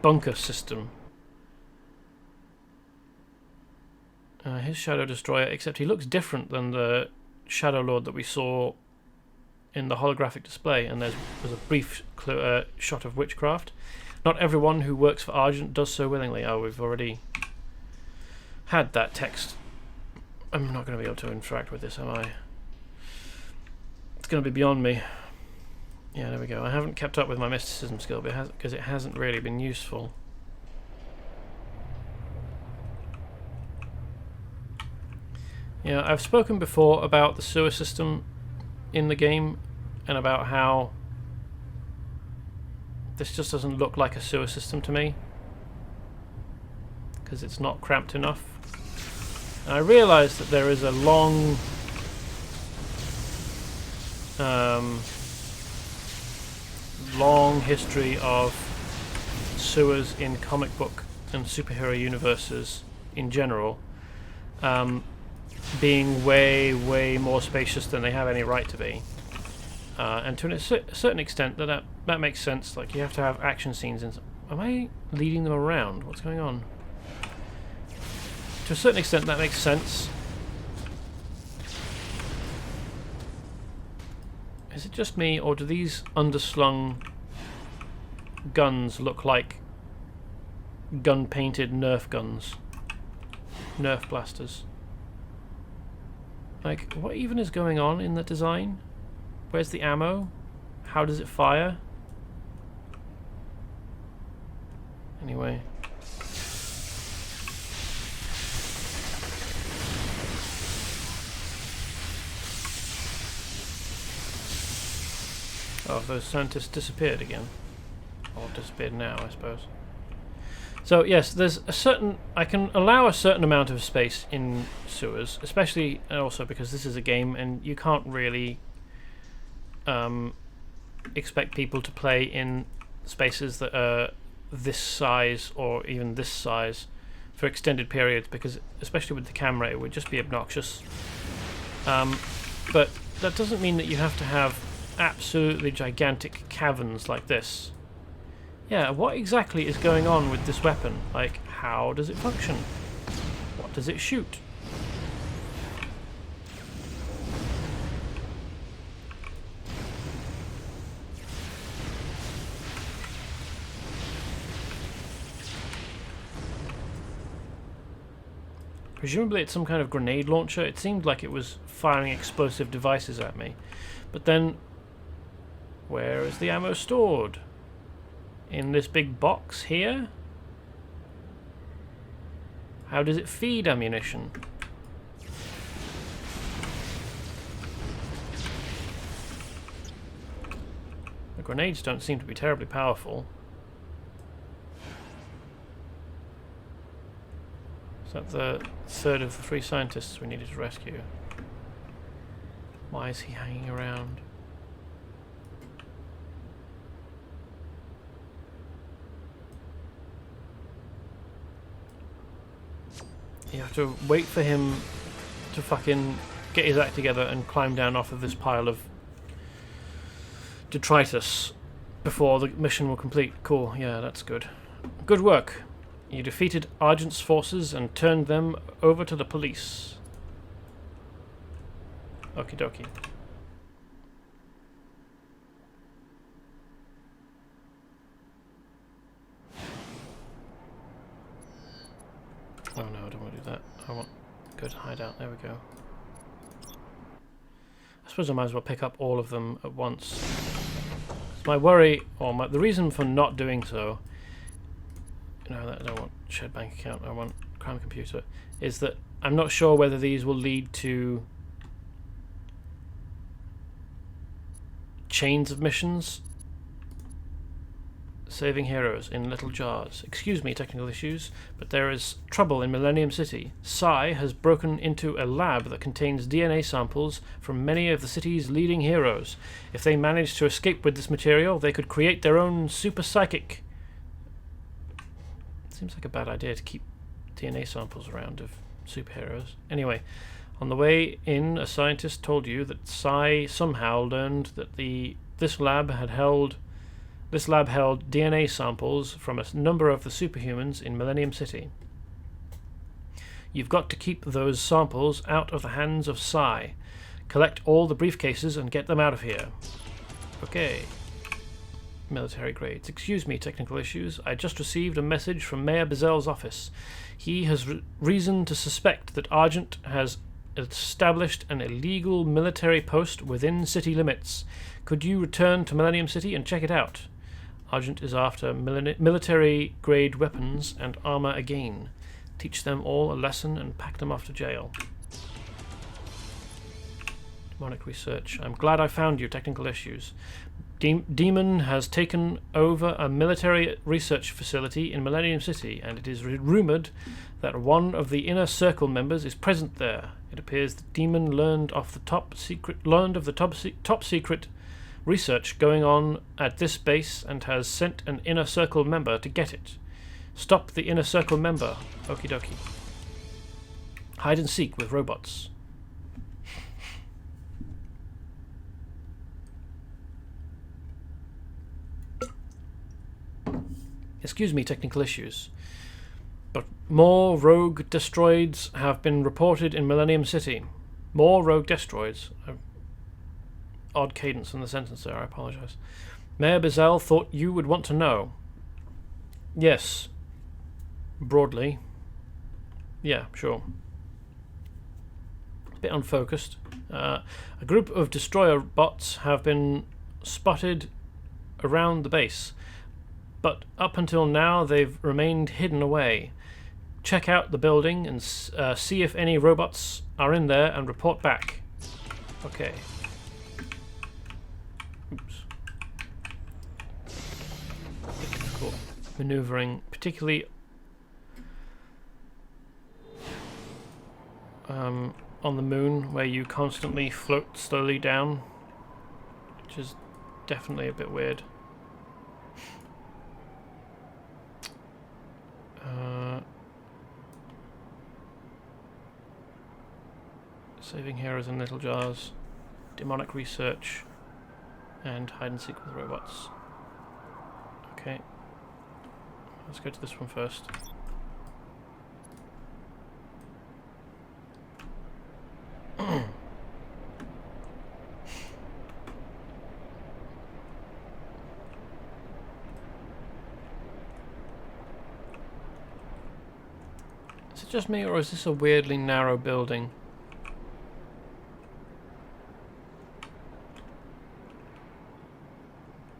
bunker system. His Shadow Destroyer, except he looks different than the Shadow Lord that we saw in the holographic display, and there's a brief shot of witchcraft. Not everyone who works for Argent does so willingly. Oh, we've already had that text. I'm not going to be able to interact with this, am I? It's going to be beyond me. Yeah, there we go. I haven't kept up with my mysticism skill because it hasn't really been useful. Yeah, I've spoken before about the sewer system in the game and about how this just doesn't look like a sewer system to me because it's not cramped enough. And I realise that there is a long long history of sewers in comic book and superhero universes in general being way more spacious than they have any right to be, and to a certain extent that makes sense. Like, you have to have action scenes in. Am I leading them around? What's going on? To a certain extent that makes sense. Is it just me, or do these underslung guns look like gun-painted Nerf guns? Nerf blasters. Like, what even is going on in the design? Where's the ammo? How does it fire? Anyway. Oh, those scientists disappeared again. Or disappeared now, I suppose. So yes, there's a certain... I can allow a certain amount of space in sewers, especially also because this is a game and you can't really expect people to play in spaces that are this size or even this size for extended periods, because especially with the camera it would just be obnoxious. But that doesn't mean that you have to have absolutely gigantic caverns like this. Yeah, what exactly is going on with this weapon? Like, how does it function? What does it shoot? Presumably it's some kind of grenade launcher. It seemed like it was firing explosive devices at me. But then, where is the ammo stored? In this big box here? How does it feed ammunition? The grenades don't seem to be terribly powerful. Is that the third of the 3 scientists we needed to rescue? Why is he hanging around? You have to wait for him to fucking get his act together and climb down off of this pile of detritus before the mission will complete. Cool, yeah, that's good. Good work. You defeated Argent's forces and turned them over to the police. Okie dokie. Oh no, I don't want to do that. I want to go to hideout. There we go. I suppose I might as well pick up all of them at once. My worry, or the reason for not doing so, no, I don't want shared bank account, I want crime computer, is that I'm not sure whether these will lead to chains of missions. Saving heroes in little jars. Excuse me, technical issues, but there is trouble in Millenuim City. Psy has broken into a lab that contains DNA samples from many of the city's leading heroes. If they manage to escape with this material, they could create their own super psychic. Seems like a bad idea to keep DNA samples around of superheroes. Anyway, on the way in, a scientist told you that Psy somehow learned that this lab held DNA samples from a number of the superhumans in Millenuim City. You've got to keep those samples out of the hands of Psy. Collect all the briefcases and get them out of here. Okay. Military grades. Excuse me, technical issues. I just received a message from Mayor Bizel's office. He has reason to suspect that Argent has established an illegal military post within city limits. Could you return to Millenuim City and check it out? Argent is after military-grade weapons and armor again. Teach them all a lesson and pack them off to jail. Demonic research. I'm glad I found you. Technical issues. Demon has taken over a military research facility in Millenuim City, and it is rumored that one of the inner circle members is present there. It appears the demon learned of the top secret research going on at this base and has sent an inner circle member to get it. Stop the inner circle member. Okie dokie. Hide and seek with robots. Excuse me, technical issues. But more rogue destroids have been reported in Millenuim City. More rogue destroids. Odd cadence in the sentence there, I apologize. Mayor Bizel thought you would want to know. Yes. Broadly. Yeah, sure. A bit unfocused. A group of destroyer bots have been spotted around the base, but up until now they've remained hidden away. Check out the building and see if any robots are in there and report back. Okay. Oops. Difficult maneuvering, particularly on the moon, where you constantly float slowly down, which is definitely a bit weird. Saving heroes in little jars, demonic research, and hide and seek with robots. Okay, let's go to this one first. Is it just me, or is this a weirdly narrow building?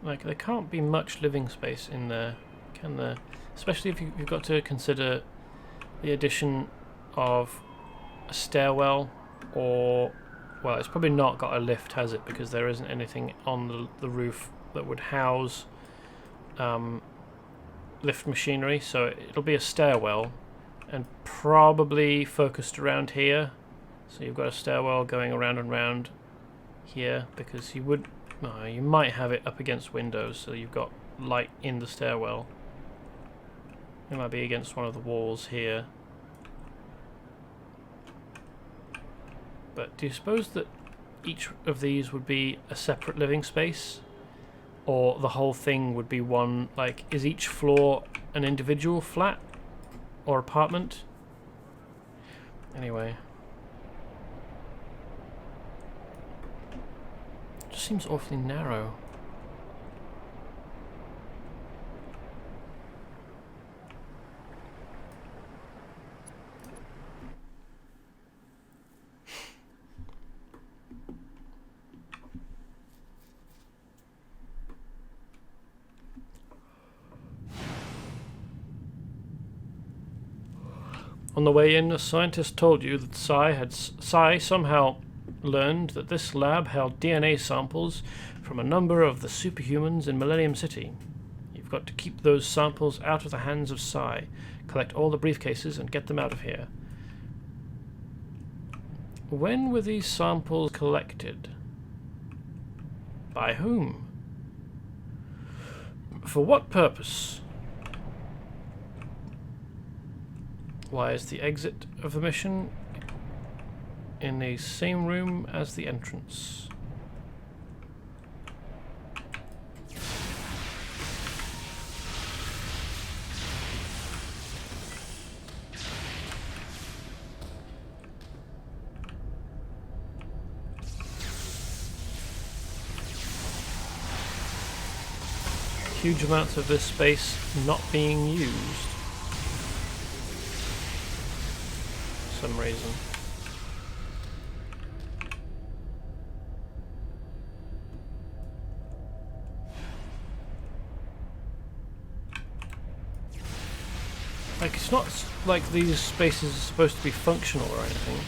Like, there can't be much living space in there, can there? Especially if you've got to consider the addition of a stairwell, or, well, it's probably not got a lift, has it? Because there isn't anything on the roof that would house lift machinery, so it'll be a stairwell, and probably focused around here. So you've got a stairwell going around and round here, because you would... you might have it up against windows, so you've got light in the stairwell. It might be against one of the walls here. But do you suppose that each of these would be a separate living space? Or the whole thing would be one, like, is each floor an individual flat? Or apartment? Anyway. It just seems awfully narrow. On the way in, a scientist told you that Psi somehow learned that this lab held DNA samples from a number of the superhumans in Millenuim City. You've got to keep those samples out of the hands of Psi, collect all the briefcases and get them out of here. When were these samples collected? By whom? For what purpose? Why is the exit of the mission in the same room as the entrance? Huge amounts of this space not being used. For some reason. Like, it's not like these spaces are supposed to be functional or anything.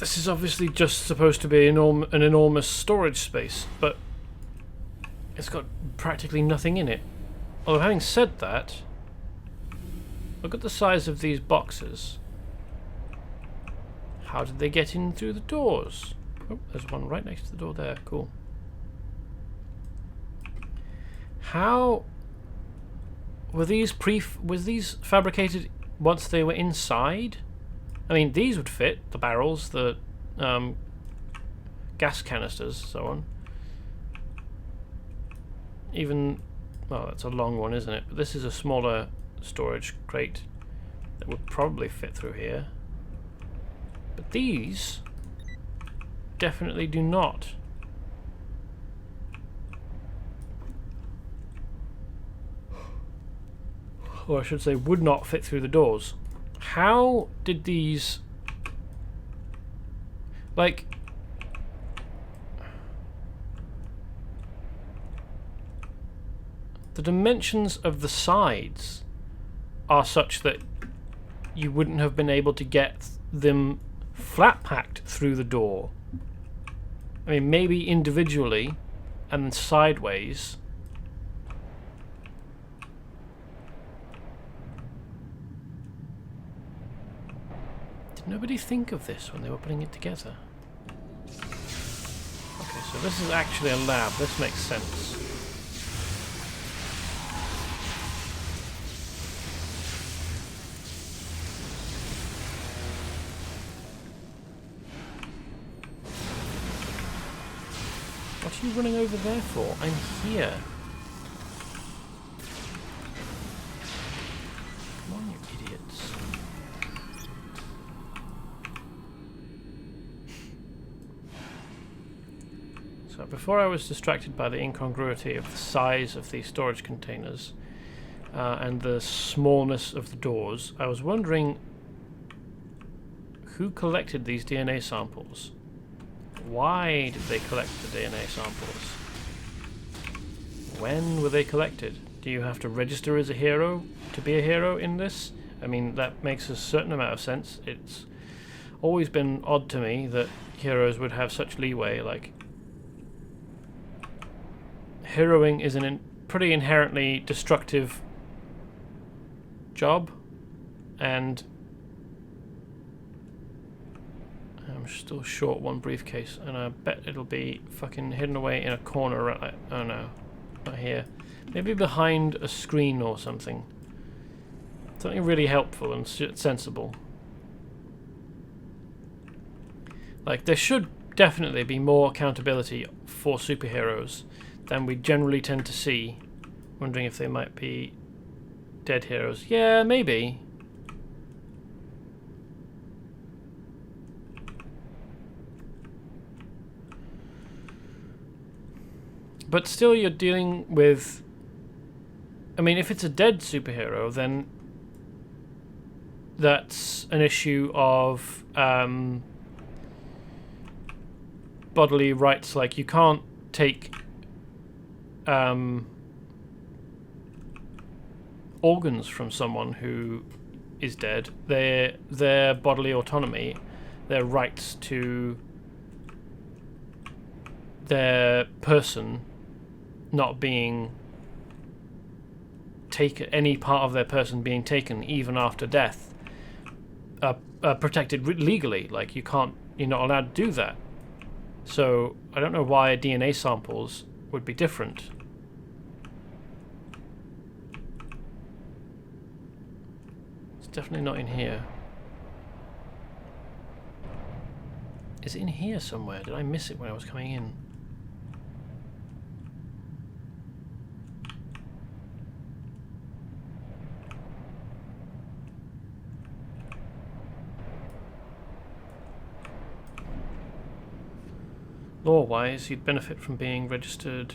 This is obviously just supposed to be an enormous storage space, but it's got practically nothing in it. Although having said that, look at the size of these boxes. How did they get in through the doors? Oh, there's one right next to the door there. Cool. How were these fabricated once they were inside? I mean, these would fit, the barrels, the gas canisters, so on. Even, well, that's a long one, isn't it? But this is a smaller storage crate that would probably fit through here. But these definitely do not. Or I should say, would not fit through the doors. How did these... like... the dimensions of the sides are such that you wouldn't have been able to get them flat packed through the door. I mean, maybe individually and then sideways. Did nobody think of this when they were putting it together? Okay, so this is actually a lab. This makes sense. What are you running over there for? I'm here. Come on, you idiots. So before I was distracted by the incongruity of the size of these storage containers and the smallness of the doors, I was wondering who collected these DNA samples? Why did they collect the DNA samples? When were they collected? Do you have to register as a hero to be a hero in this? I mean, that makes a certain amount of sense. It's always been odd to me that heroes would have such leeway. Like, heroing is a pretty inherently destructive job, and I'm still short one briefcase, and I bet it'll be fucking hidden away in a corner right like, oh no, not here. Maybe behind a screen or something. Something really helpful and sensible. Like, there should definitely be more accountability for superheroes than we generally tend to see. Wondering if they might be dead heroes. Yeah, maybe. But still, you're dealing with... I mean, if it's a dead superhero, then that's an issue of bodily rights. Like, you can't take organs from someone who is dead. Their bodily autonomy, their rights to their person not being taken, any part of their person being taken even after death, are protected legally. Like, you're not allowed to do that. So I don't know why DNA samples would be different. It's definitely not in here. Is it in here somewhere? Did I miss it when I was coming in? Law-wise, you'd benefit from being registered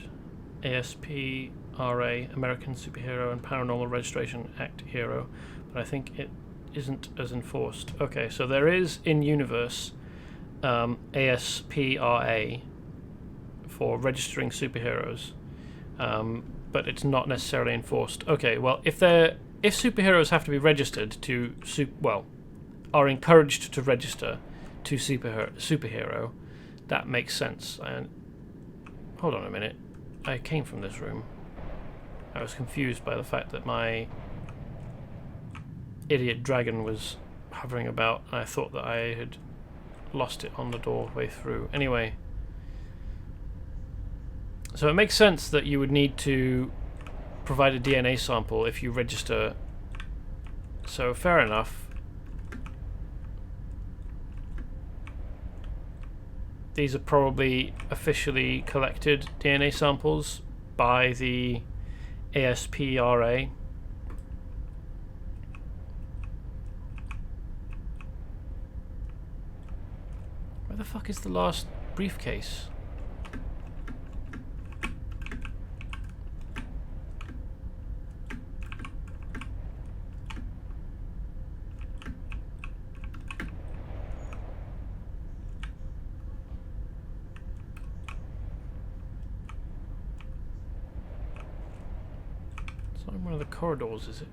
ASPRA, American Superhero and Paranormal Registration Act hero, but I think it isn't as enforced. Okay, so there is in-universe ASPRA for registering superheroes, but it's not necessarily enforced. Okay, well, if superheroes have to be registered to are encouraged to register to superhero, that makes sense. And hold on a minute, I came from this room. I was confused by the fact that my idiot dragon was hovering about, and I thought that I had lost it on the doorway through. Anyway, so it makes sense that you would need to provide a DNA sample if you register. So fair enough. These are probably officially collected DNA samples by the ASPRA. Where the fuck is the last briefcase? It's not in one of the corridors, is it?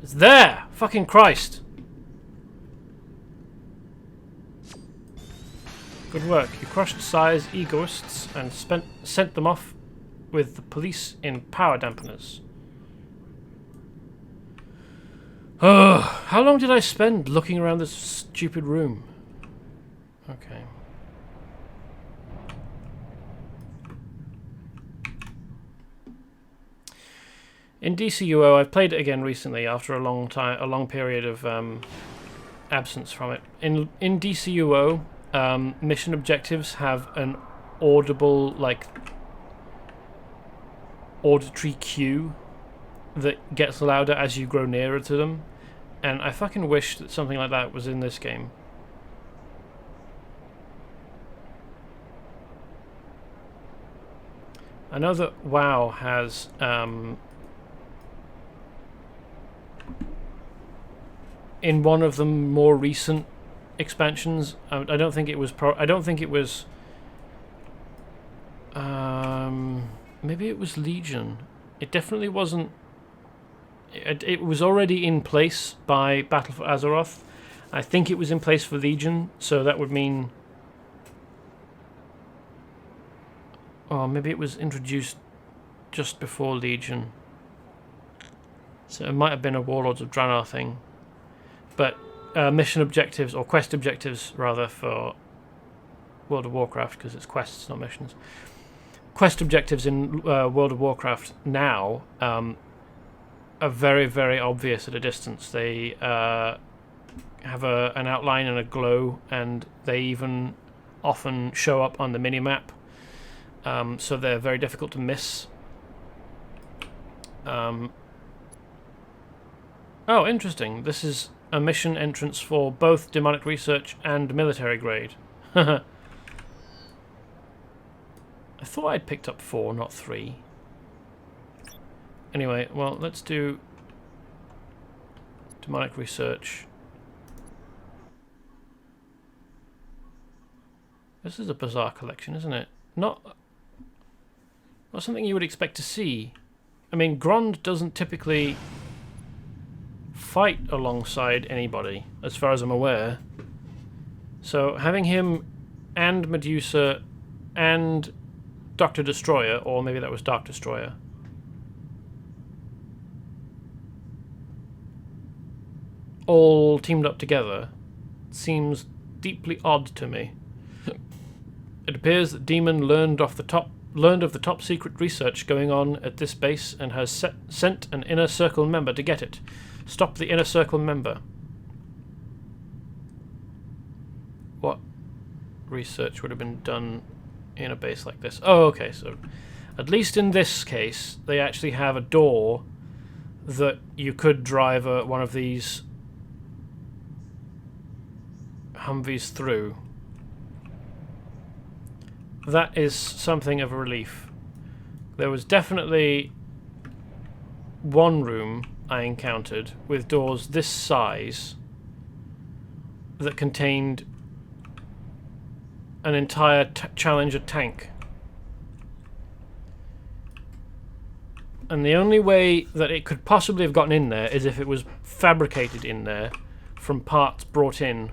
It's there! Fucking Christ! Good work. You crushed Sire's egoists and sent them off with the police in power dampeners. Oh, how long did I spend looking around this stupid room? Okay. In DCUO, I've played it again recently after a long period of absence from it. In DCUO, mission objectives have an audible, like, auditory cue that gets louder as you grow nearer to them, and I fucking wish that something like that was in this game. I know that WoW has in one of the more recent expansions, I don't think it was maybe it was Legion. It definitely wasn't. It was already in place by Battle for Azeroth. I think it was in place for Legion, so that would mean, oh, maybe it was introduced just before Legion. So it might have been a Warlords of Draenor thing. But mission objectives, or quest objectives rather, for World of Warcraft, because it's quests, not missions. Quest objectives in World of Warcraft now are very, very obvious at a distance. They have an outline and a glow, and they even often show up on the minimap. So they're very difficult to miss. Oh, interesting. This is a mission entrance for both demonic research and military grade. I thought I'd picked up 4, not 3. Anyway, well, let's do demonic research. This is a bizarre collection, isn't it? Not something you would expect to see. I mean, Grond doesn't typically fight alongside anybody, as far as I'm aware. So having him and Medusa and Dr. Destroyer, or maybe that was Dark Destroyer, all teamed up together seems deeply odd to me. It appears that Demon learned of the top secret research going on at this base and has sent an Inner Circle member to get it. Stop the Inner Circle member. What research would have been done in a base like this? Oh, okay, so at least in this case, they actually have a door that you could drive one of these Humvees through. that is something of a relief. There was definitely one room I encountered with doors this size that contained an entire Challenger tank. And the only way that it could possibly have gotten in there is if it was fabricated in there from parts brought in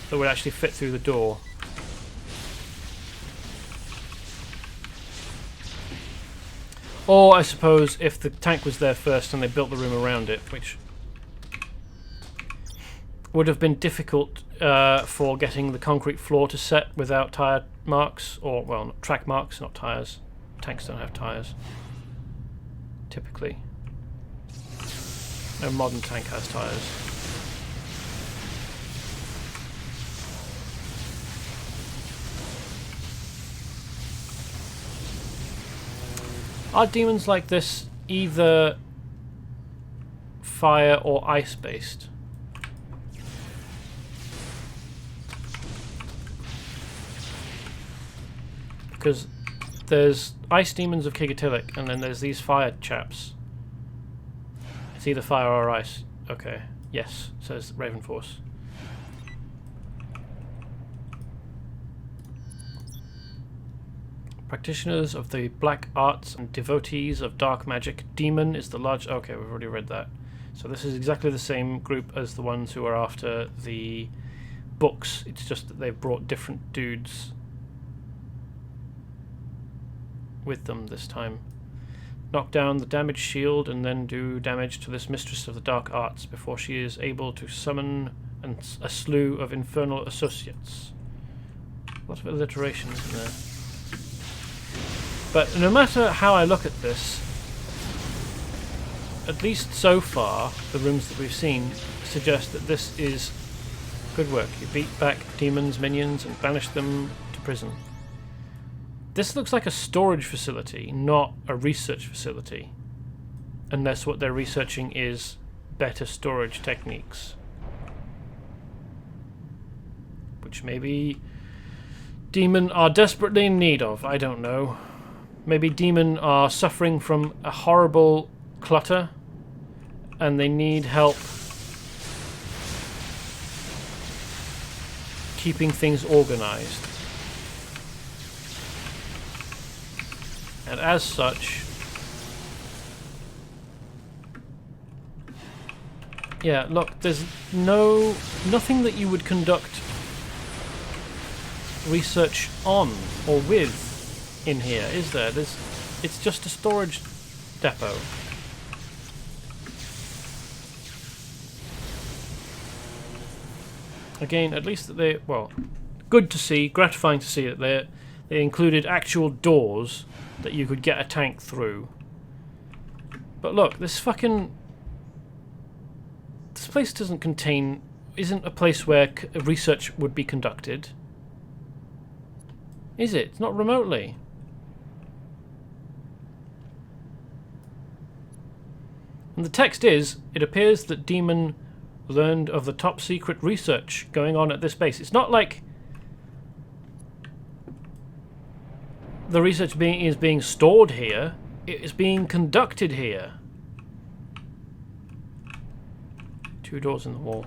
that would actually fit through the door. Or, I suppose, if the tank was there first and they built the room around it, which would have been difficult for getting the concrete floor to set without tyre marks, or, well, track marks, not tyres. Tanks don't have tyres, typically. No modern tank has tyres. Are demons like this either fire or ice based? Because there's ice demons of Kigatilic and then there's these fire chaps. It's either fire or ice. Okay. Yes, says Ravenforce. Practitioners of the black arts and devotees of dark magic. Demon is the large... Okay, we've already read that. So this is exactly the same group as the ones who are after the books. It's just that they've brought different dudes with them this time. Knock down the damaged shield and then do damage to this mistress of the dark arts before she is able to summon a slew of infernal associates. A lot of alliteration in there. But no matter how I look at this, at least so far, the rooms that we've seen suggest that this is good work. You beat back demons, minions, and banish them to prison. This looks like a storage facility, not a research facility. Unless what they're researching is better storage techniques. Which maybe Demon are desperately in need of, I don't know. Maybe Demon are suffering from a horrible clutter and they need help keeping things organized. And as such, yeah, look, there's nothing that you would conduct research on or with in here, is there? It's just a storage depot. Again, at least that they, well, good to see, gratifying to see that they included actual doors that you could get a tank through. But look, this place isn't a place where research would be conducted. Is it? It's not remotely. And the text is, it appears that Demon learned of the top secret research going on at this base. It's not like the research is being stored here. It is being conducted here. 2 doors in the wall.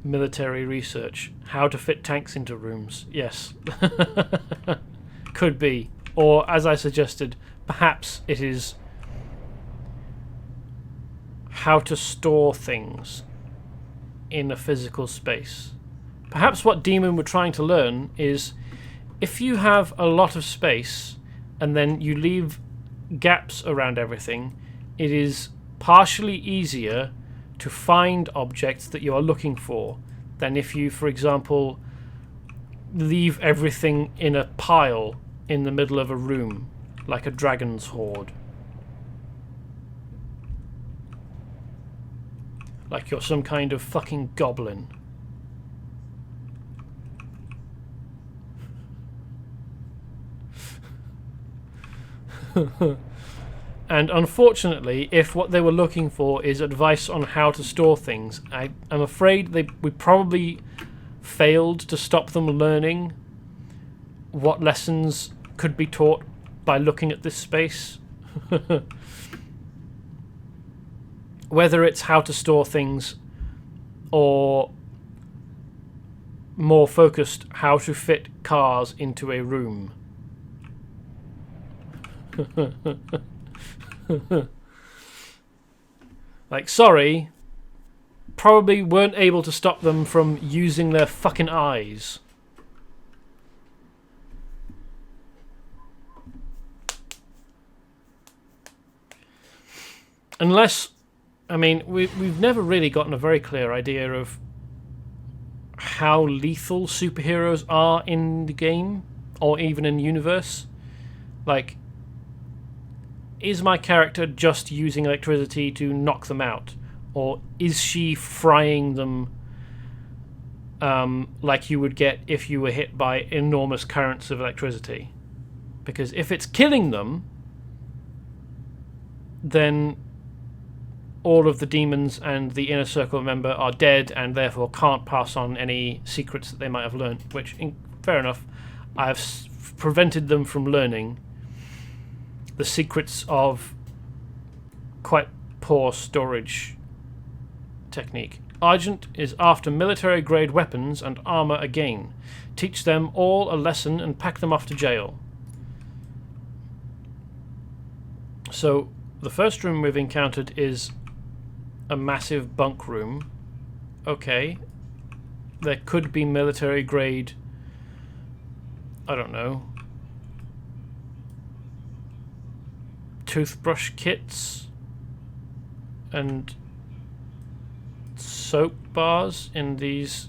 Military research. How to fit tanks into rooms. Yes. Could be. Or, as I suggested, perhaps it is how to store things in a physical space. Perhaps what Demon were trying to learn is if you have a lot of space and then you leave gaps around everything, it is partially easier to find objects that you are looking for than if you, for example, leave everything in a pile in the middle of a room, like a dragon's hoard. Like you're some kind of fucking goblin. And unfortunately, if what they were looking for is advice on how to store things, I'm afraid we probably failed to stop them learning what lessons could be taught by looking at this space. Whether it's how to store things or more focused how to fit cars into a room. Like, sorry, probably weren't able to stop them from using their fucking eyes. Unless, I mean, we've never really gotten a very clear idea of how lethal superheroes are in the game, or even in universe. Like, is my character just using electricity to knock them out? Or is she frying them like you would get if you were hit by enormous currents of electricity? Because if it's killing them, then all of the demons and the inner circle member are dead and therefore can't pass on any secrets that they might have learned, which, fair enough, I have prevented them from learning the secrets of quite poor storage technique. Argent is after military-grade weapons and armor again. Teach them all a lesson and pack them off to jail. So, the first room we've encountered is a massive bunk room. Okay. There could be military-grade, I don't know, toothbrush kits and soap bars in these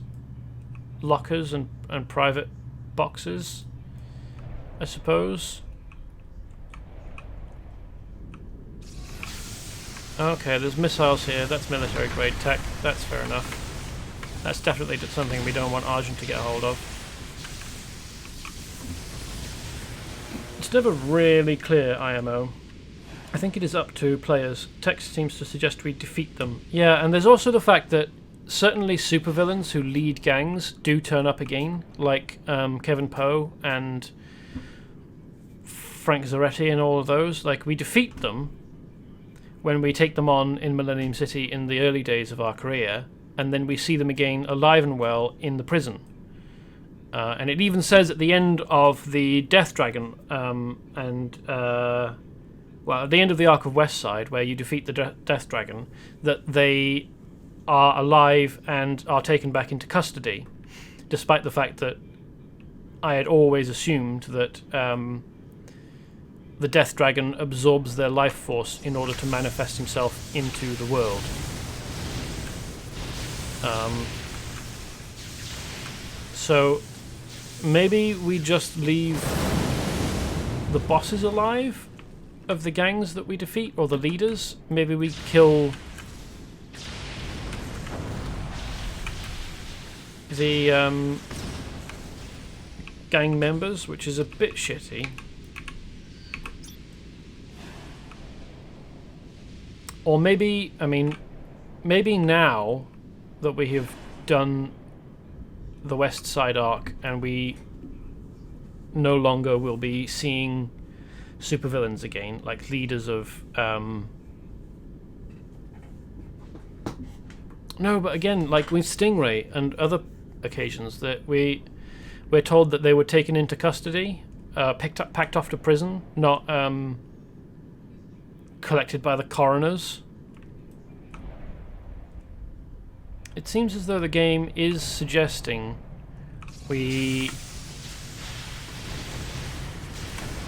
lockers and private boxes, I suppose. Okay, there's missiles here. That's military grade tech. That's fair enough. That's definitely something we don't want Argent to get a hold of. It's never really clear, IMO. I think it is up to players. Text seems to suggest we defeat them. Yeah, and there's also the fact that certainly supervillains who lead gangs do turn up again, like Kevin Poe and Frank Zaretti and all of those. Like, we defeat them when we take them on in Millenuim City in the early days of our career, and then we see them again alive and well in the prison. And it even says at the end of the Death Dragon, well, at the end of the Ark of Westside, where you defeat the Death Dragon, that they are alive and are taken back into custody, despite the fact that I had always assumed that the Death Dragon absorbs their life force in order to manifest himself into the world. So maybe we just leave the bosses alive of the gangs that we defeat, or the leaders. Maybe we kill the gang members, which is a bit shitty. Or maybe, I mean, maybe now that we have done the West Side arc and we no longer will be seeing supervillains again, like leaders of no, but again, like with Stingray and other occasions, that we're told that they were taken into custody, packed off to prison, not collected by the coroners. It seems as though the game is suggesting we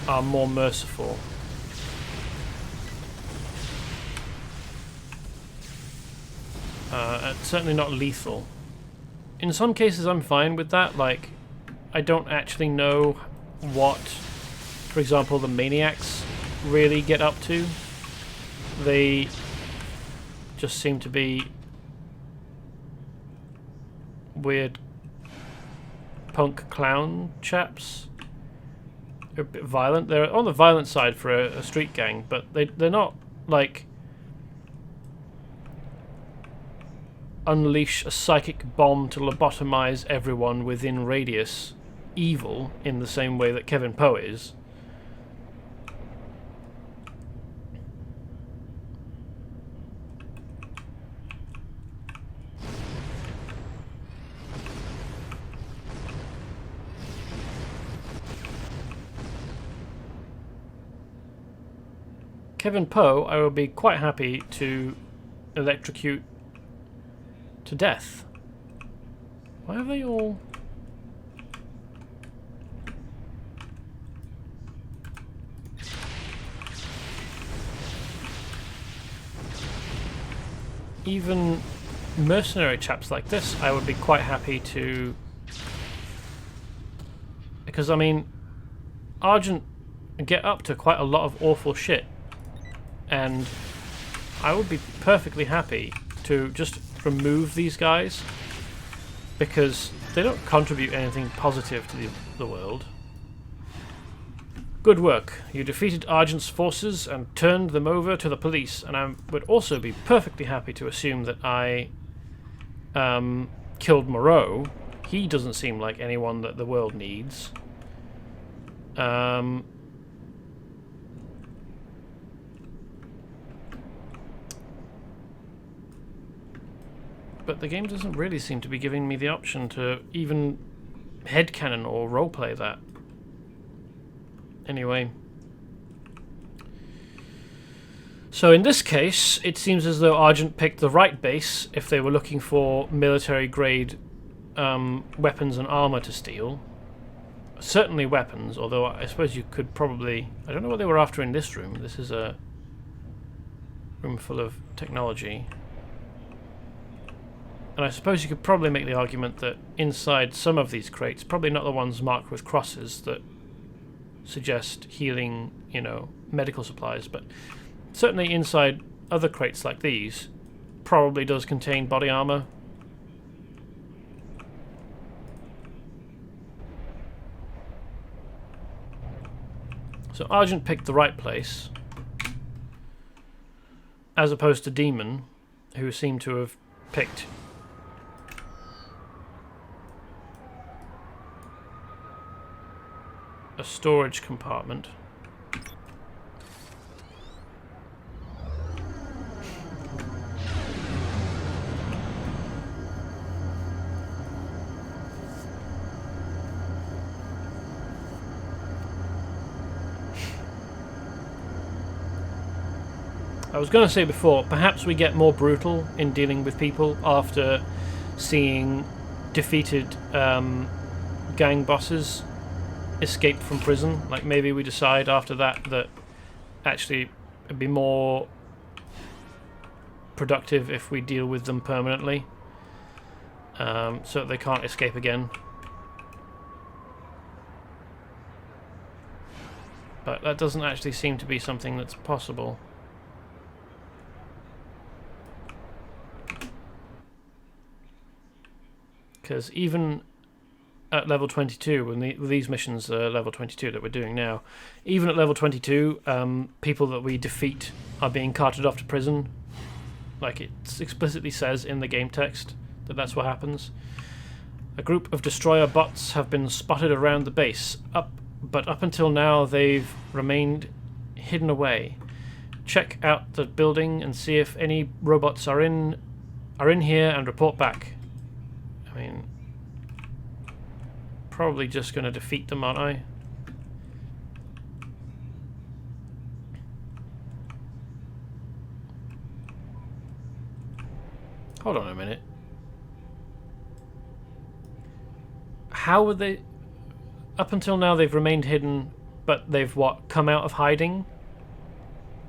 are more merciful. Certainly not lethal. In some cases I'm fine with that, like, I don't actually know what, for example, the Maniacs really get up to. They just seem to be weird punk clown chaps a bit violent. They're on the violent side for a street gang, but they're not like unleash a psychic bomb to lobotomize everyone within radius evil in the same way that Kevin Poe is. Kevin Poe, I will be quite happy to electrocute to death. Why are they all... Even mercenary chaps like this, I would be quite happy to... Because, I mean, Argent get up to quite a lot of awful shit. And I would be perfectly happy to just remove these guys, because they don't contribute anything positive to the world. Good work. You defeated Argent's forces and turned them over to the police, and I would also be perfectly happy to assume that I killed Moreau. He doesn't seem like anyone that the world needs. But the game doesn't really seem to be giving me the option to even headcanon or roleplay that. Anyway. So in this case, it seems as though Argent picked the right base if they were looking for military-grade weapons and armor to steal. Certainly weapons, although I suppose you could probably... I don't know what they were after in this room. This is a room full of technology. And I suppose you could probably make the argument that inside some of these crates, probably not the ones marked with crosses that suggest healing, you know, medical supplies, but certainly inside other crates like these, probably does contain body armor. So Argent picked the right place, as opposed to Demon, who seemed to have picked a storage compartment. I was going to say before, perhaps we get more brutal in dealing with people after seeing defeated gang bosses escape from prison. Like maybe we decide after that that actually it'd be more productive if we deal with them permanently, so that they can't escape again. But that doesn't actually seem to be something that's possible. Because even at level 22, when these missions are level 22 that we're doing now, even at level 22, people that we defeat are being carted off to prison. Like it explicitly says in the game text that that's what happens. A group of destroyer bots have been spotted around the base, but up until now they've remained hidden away. Check out the building and see if any robots are in here and report back. I mean, probably just going to defeat them, aren't I? Hold on a minute. How would they... Up until now they've remained hidden, but they've what? Come out of hiding?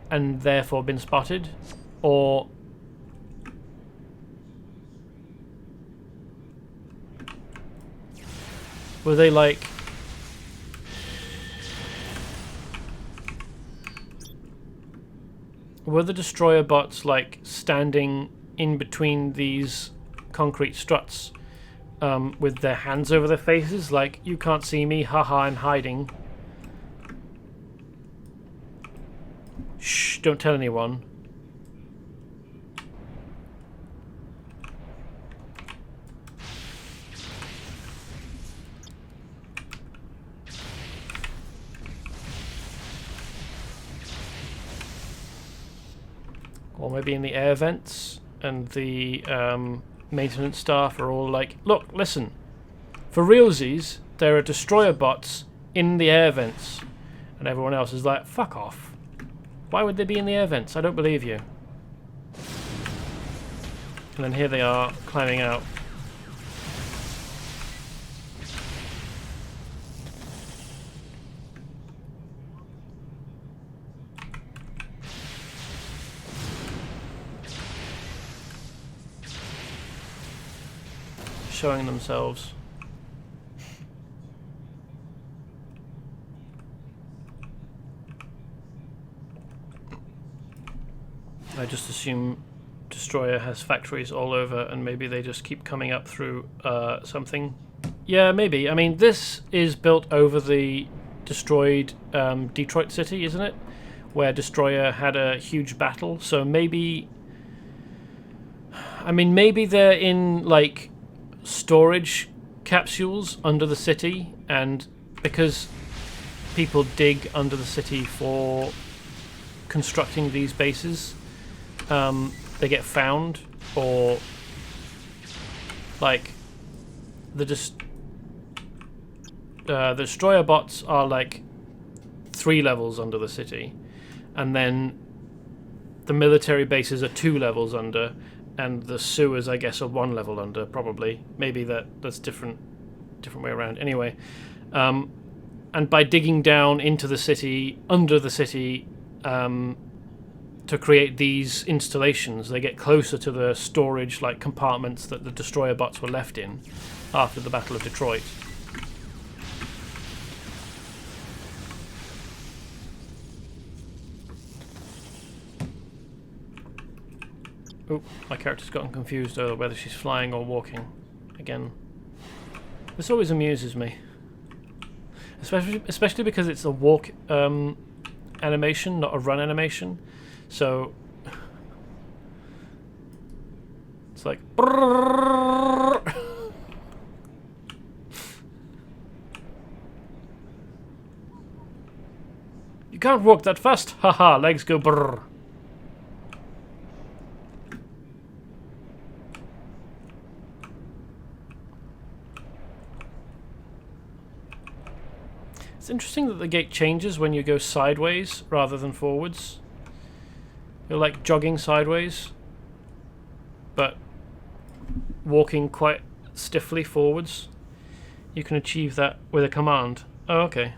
And therefore been spotted? Or... were they like... were the destroyer bots like standing in between these concrete struts with their hands over their faces, like, you can't see me, haha, I'm hiding, Shh, don't tell anyone. Or maybe in the air vents, and the maintenance staff are all like, look, listen, for realsies, there are destroyer bots in the air vents. And everyone else is like, fuck off. Why would they be in the air vents? I don't believe you. And then here they are, climbing out. Showing themselves. I just assume Destroyer has factories all over, and maybe they just keep coming up through something. Yeah, maybe. I mean, this is built over the destroyed Detroit City, isn't it? Where Destroyer had a huge battle. So maybe... I mean, maybe they're in, like, storage capsules under the city, and because people dig under the city for constructing these bases, they get found, or like the destroyer bots are like 3 levels under the city, and then the military bases are 2 levels under, and the sewers, I guess, are 1 level under, probably. Maybe that's different way around. Anyway, and by digging down into the city, under the city, to create these installations, they get closer to the storage like compartments that the destroyer bots were left in after the Battle of Detroit. Oh, my character's gotten confused over whether she's flying or walking again. This always amuses me, especially because it's a walk animation, not a run animation. So it's like brrrr. You can't walk that fast. Haha, legs go brrr. It's interesting that the gate changes when you go sideways rather than forwards. You're like jogging sideways, but walking quite stiffly forwards. You can achieve that with a command. Oh, okay.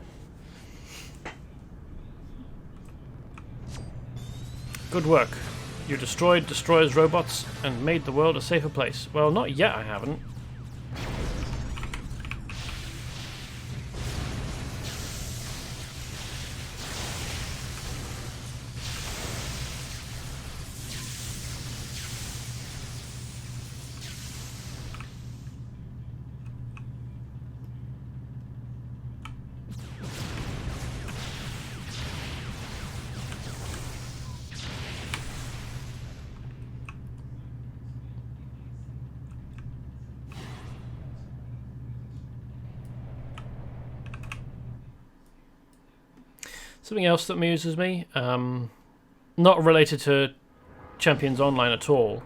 Good work. You destroyed Destroyer's robots and made the world a safer place. Well, not yet, I haven't. Something else that amuses me, not related to Champions Online at all,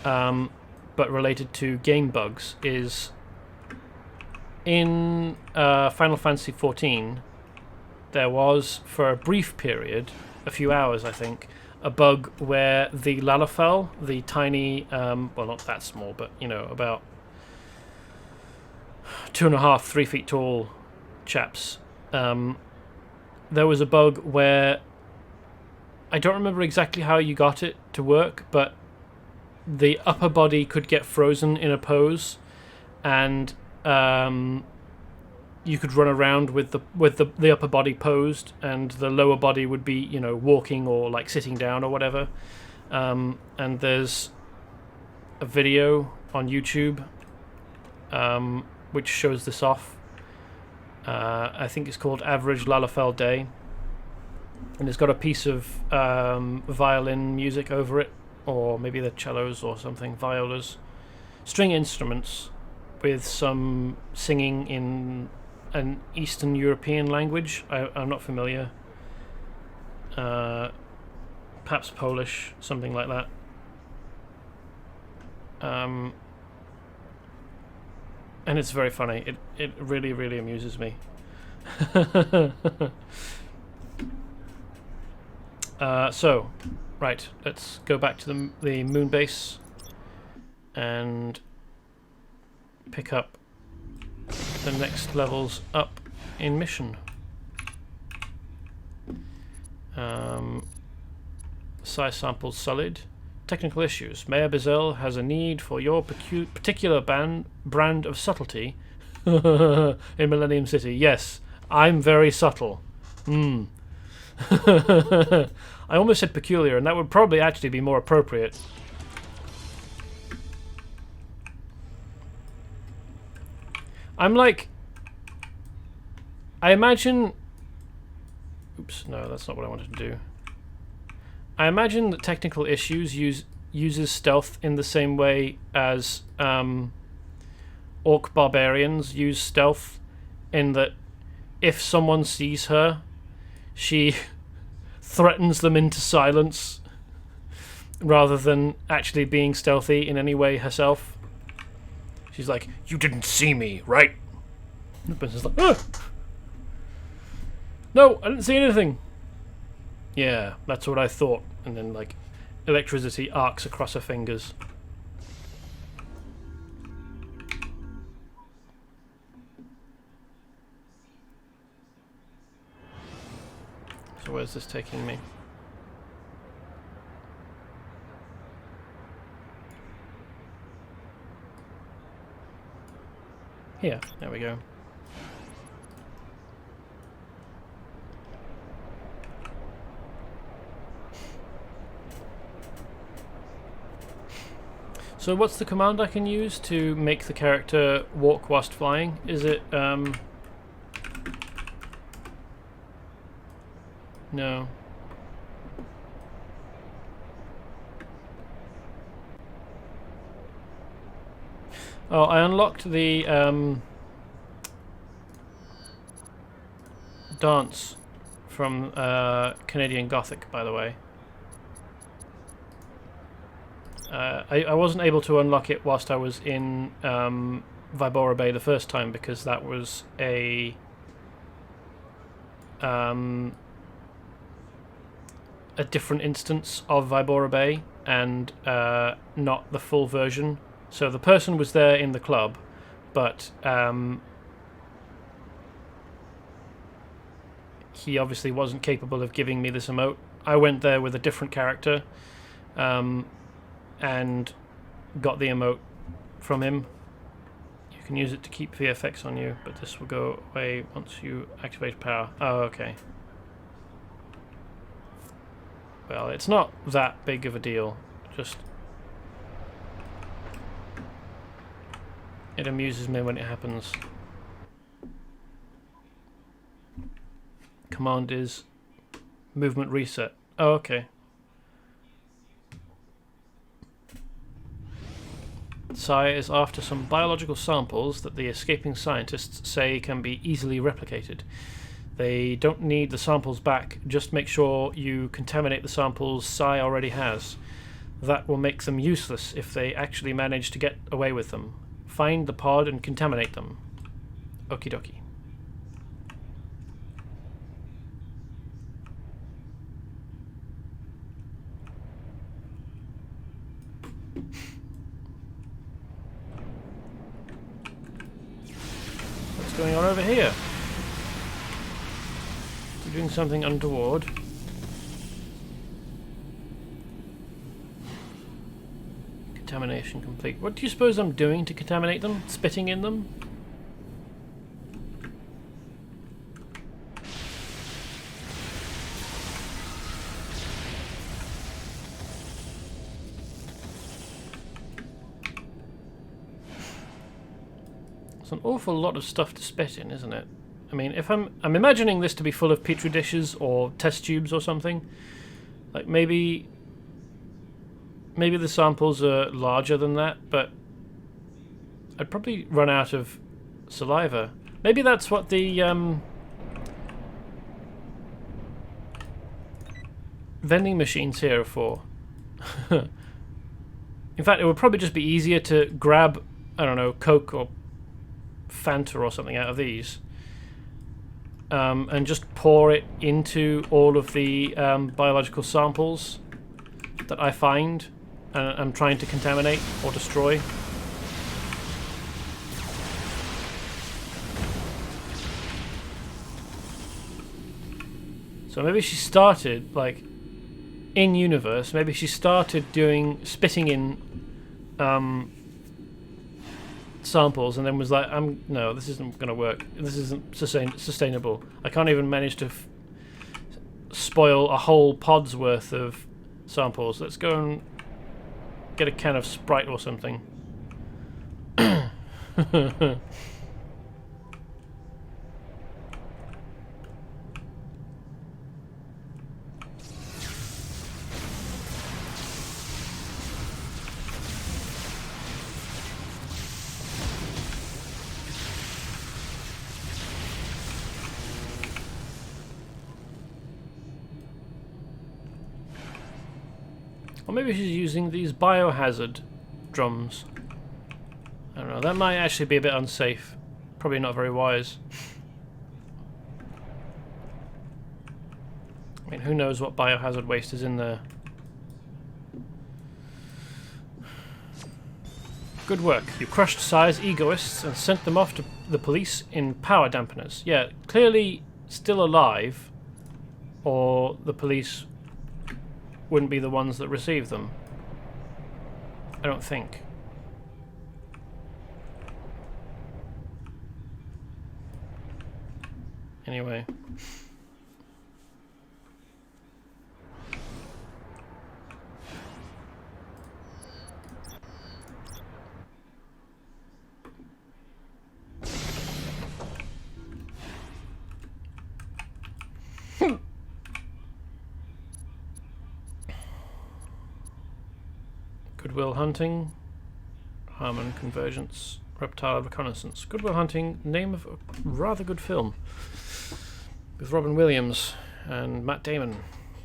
but related to game bugs, is in Final Fantasy XIV, there was, for a brief period, a few hours I think, a bug where the Lalafell, the tiny, well, not that small, but, you know, about 2.5, 3 feet tall chaps, there was a bug where I don't remember exactly how you got it to work, but the upper body could get frozen in a pose, and you could run around with the upper body posed, and the lower body would be, you know, walking or like sitting down or whatever. And there's a video on YouTube which shows this off. I think it's called Average Lalafell Day. And it's got a piece of violin music over it, or maybe the cellos or something, violas, string instruments with some singing in an Eastern European language. I'm not familiar. Perhaps Polish, something like that. And it's very funny. It really, really amuses me. So, right, let's go back to the moon base and pick up the next levels up in mission. Size samples solid. Technical issues. Mayor Bizel has a need for your particular brand of subtlety in Millenuim City. Yes, I'm very subtle. I almost said peculiar, and that would probably actually be more appropriate. I'm like... I imagine... Oops, no, that's not what I wanted to do. I imagine that technical issues uses stealth in the same way as orc barbarians use stealth, in that if someone sees her, she threatens them into silence rather than actually being stealthy in any way herself. She's like, "You didn't see me, right?" And the person's like, "Ah! No, I didn't see anything." "Yeah, that's what I thought." And then, like, electricity arcs across her fingers. So where's this taking me? Here, there we go. So what's the command I can use to make the character walk whilst flying? Is it, no. Oh, I unlocked the, dance from, Canadian Gothic, by the way. I wasn't able to unlock it whilst I was in Vibora Bay the first time, because that was a different instance of Vibora Bay and not the full version. So the person was there in the club, but he obviously wasn't capable of giving me this emote. I went there with a different character. And got the emote from him. You can use it to keep VFX on you, but this will go away once you activate power. Oh, okay. Well, it's not that big of a deal. Just... it amuses me when it happens. Command is movement reset. Oh, okay. Sai is after some biological samples that the escaping scientists say can be easily replicated. They don't need the samples back, just make sure you contaminate the samples Sai already has. That will make them useless if they actually manage to get away with them. Find the pod and contaminate them. Okie dokie. What's going on over here? You're doing something untoward. Contamination complete. What do you suppose I'm doing to contaminate them? Spitting in them? It's an awful lot of stuff to spit in, isn't it? I mean, if I'm imagining this to be full of petri dishes or test tubes or something. Like maybe the samples are larger than that, but I'd probably run out of saliva. Maybe that's what the vending machines here are for. In fact, it would probably just be easier to grab, I don't know, Coke or Fanta or something out of these, and just pour it into all of the biological samples that I find and I'm trying to contaminate or destroy. So maybe she started, like, in universe, maybe she started spitting in samples and then was like, no, this isn't going to work. This isn't sustainable. I can't even manage to spoil a whole pod's worth of samples. Let's go and get a can of Sprite or something. Or maybe she's using these biohazard drums. I don't know, that might actually be a bit unsafe. Probably not very wise. I mean, who knows what biohazard waste is in there. Good work. You crushed Sire's egoists and sent them off to the police in power dampeners. Yeah, clearly still alive, or the police wouldn't be the ones that receive them. I don't think. Anyway. Goodwill Hunting, Harmon Convergence, Reptile Reconnaissance. Goodwill Hunting, name of a rather good film, with Robin Williams and Matt Damon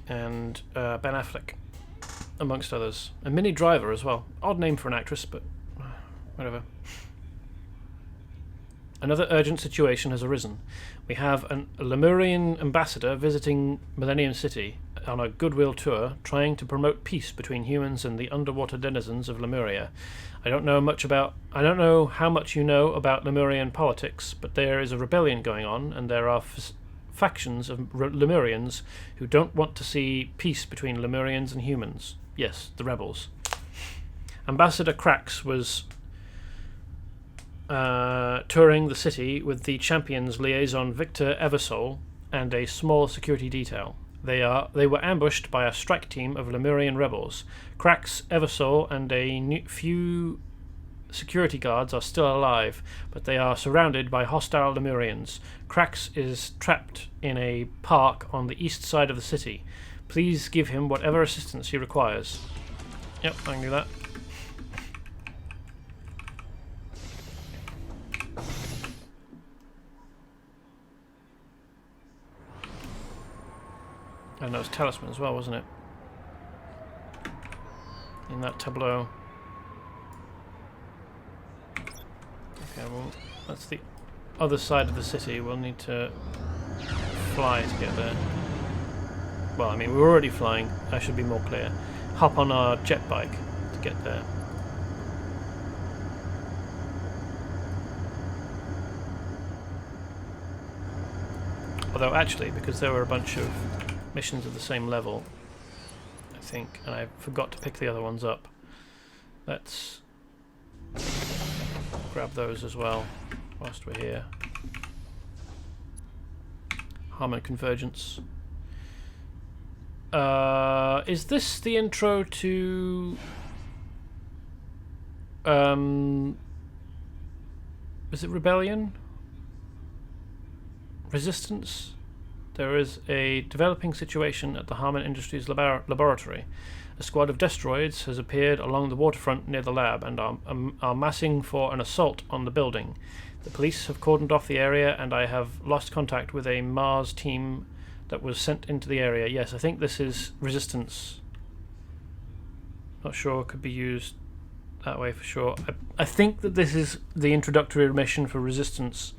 and Ben Affleck, amongst others. And Minnie Driver as well. Odd name for an actress, but whatever. Another urgent situation has arisen. We have a Lemurian ambassador visiting Millenuim City on a goodwill tour, trying to promote peace between humans and the underwater denizens of Lemuria. I don't know how much you know about Lemurian politics, but there is a rebellion going on, and there are factions of Lemurians who don't want to see peace between Lemurians and humans. Yes, the rebels. Ambassador Krax was touring the city with the Champions liaison Victor Eversole and a small security detail. They were ambushed by a strike team of Lemurian rebels. Krax, Eversole, and a few security guards are still alive, but they are surrounded by hostile Lemurians. Krax is trapped in a park on the east side of the city. Please give him whatever assistance he requires. Yep, I can do that. And that was Talisman as well, wasn't it? In that tableau. Okay, well, that's the other side of the city. We'll need to fly to get there. Well, I mean, we're already flying. I should be more clear. Hop on our jet bike to get there. Although, actually, because there were a bunch of missions at the same level, I think, and I forgot to pick the other ones up. Let's grab those as well whilst we're here. Harmon Convergence. Is this the intro to is it Rebellion? Resistance? There is a developing situation at the Harman Industries laboratory. A squad of destroids has appeared along the waterfront near the lab and are massing for an assault on the building. The police have cordoned off the area, and I have lost contact with a Mars team that was sent into the area. Yes, I think this is Resistance. Not sure, could be used that way for sure. I think that this is the introductory mission for Resistance,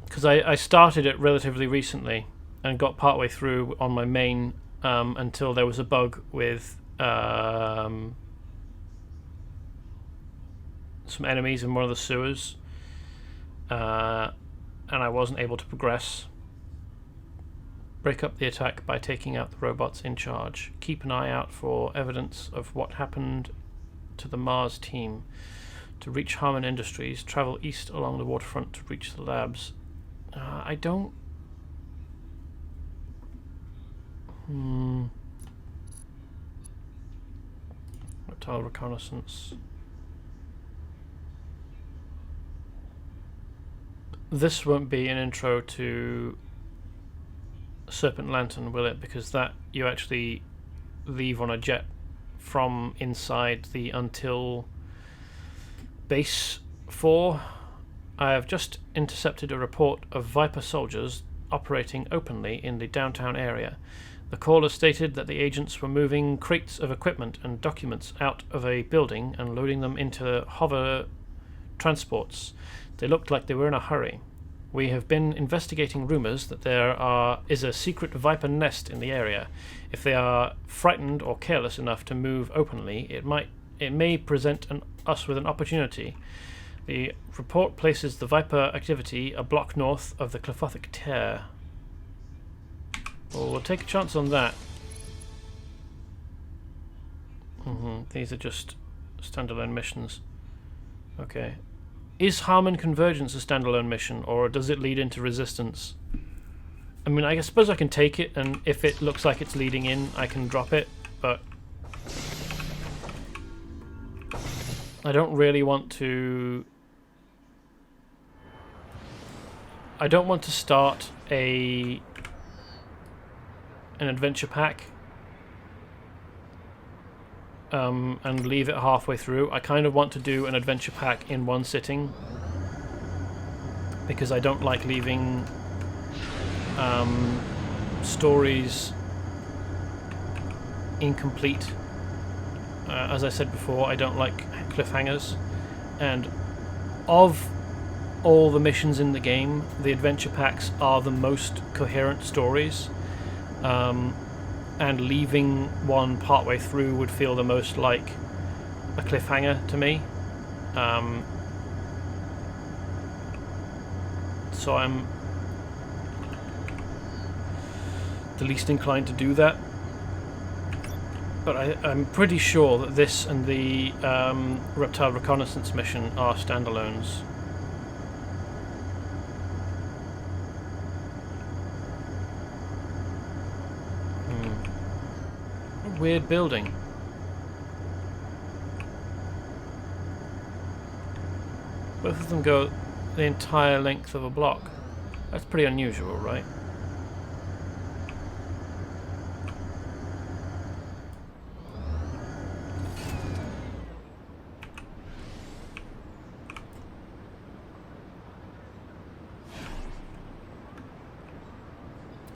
because I started it relatively recently and got partway through on my main until there was a bug with some enemies in one of the sewers, and I wasn't able to progress. Break up the attack by taking out the robots in charge. Keep an eye out for evidence of what happened to the Mars team. To reach Harman Industries, travel east along the waterfront to reach the labs. I don't... Reptile reconnaissance. This won't be an intro to Serpent Lantern, will it? Because that you actually leave on a jet from inside the Until base 4. I have just intercepted a report of Viper soldiers operating openly in the downtown area. The caller stated that the agents were moving crates of equipment and documents out of a building and loading them into hover transports. They looked like they were in a hurry. We have been investigating rumors that there is a secret Viper nest in the area. If they are frightened or careless enough to move openly, it may present us with an opportunity. The report places the Viper activity a block north of the Clyphothic Tear. Well, we'll take a chance on that. These are just standalone missions. Okay. Is Harman Convergence a standalone mission, or does it lead into Resistance? I mean, I suppose I can take it, and if it looks like it's leading in, I can drop it, but I don't really want to... I don't want to start an adventure pack and leave it halfway through. I kind of want to do an adventure pack in one sitting, because I don't like leaving stories incomplete. As I said before, I don't like cliffhangers, and of all the missions in the game, the adventure packs are the most coherent stories, and leaving one partway through would feel the most like a cliffhanger to me. So I'm the least inclined to do that. But I'm pretty sure that this and the Reptile Reconnaissance mission are standalones. Weird building. Both of them go the entire length of a block. That's pretty unusual, right?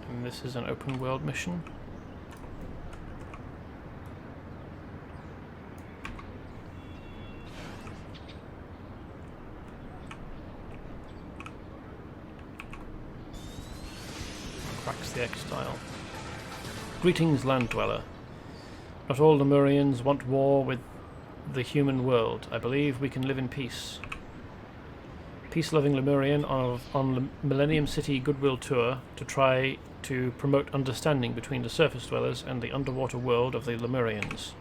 And this is an open world mission. The X-Style. Greetings, Land Dweller. Not all Lemurians want war with the human world. I believe we can live in peace. Peace-loving Lemurian on Millenuim City Goodwill Tour to try to promote understanding between the surface dwellers and the underwater world of the Lemurians.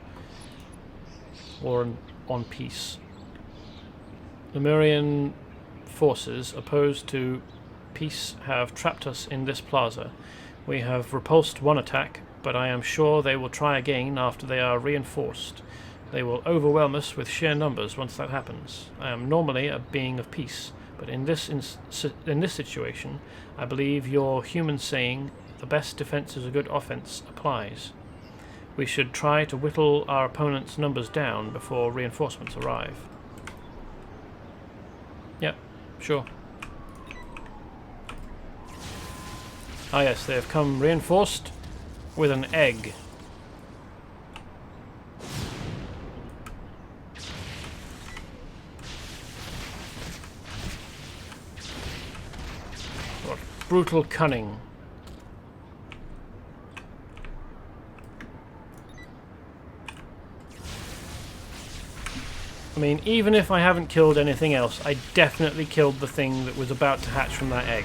War on peace. Lemurian forces opposed to peace have trapped us in this plaza. We have repulsed one attack, but I am sure they will try again after they are reinforced. They will overwhelm us with sheer numbers once that happens. I am normally a being of peace, But in this situation, I believe your human saying, the best defense is a good offense, applies. We should try to whittle our opponent's numbers down before reinforcements arrive. Yep, sure. Ah yes, they have come reinforced with an egg. What brutal cunning. I mean, even if I haven't killed anything else, I definitely killed the thing that was about to hatch from that egg.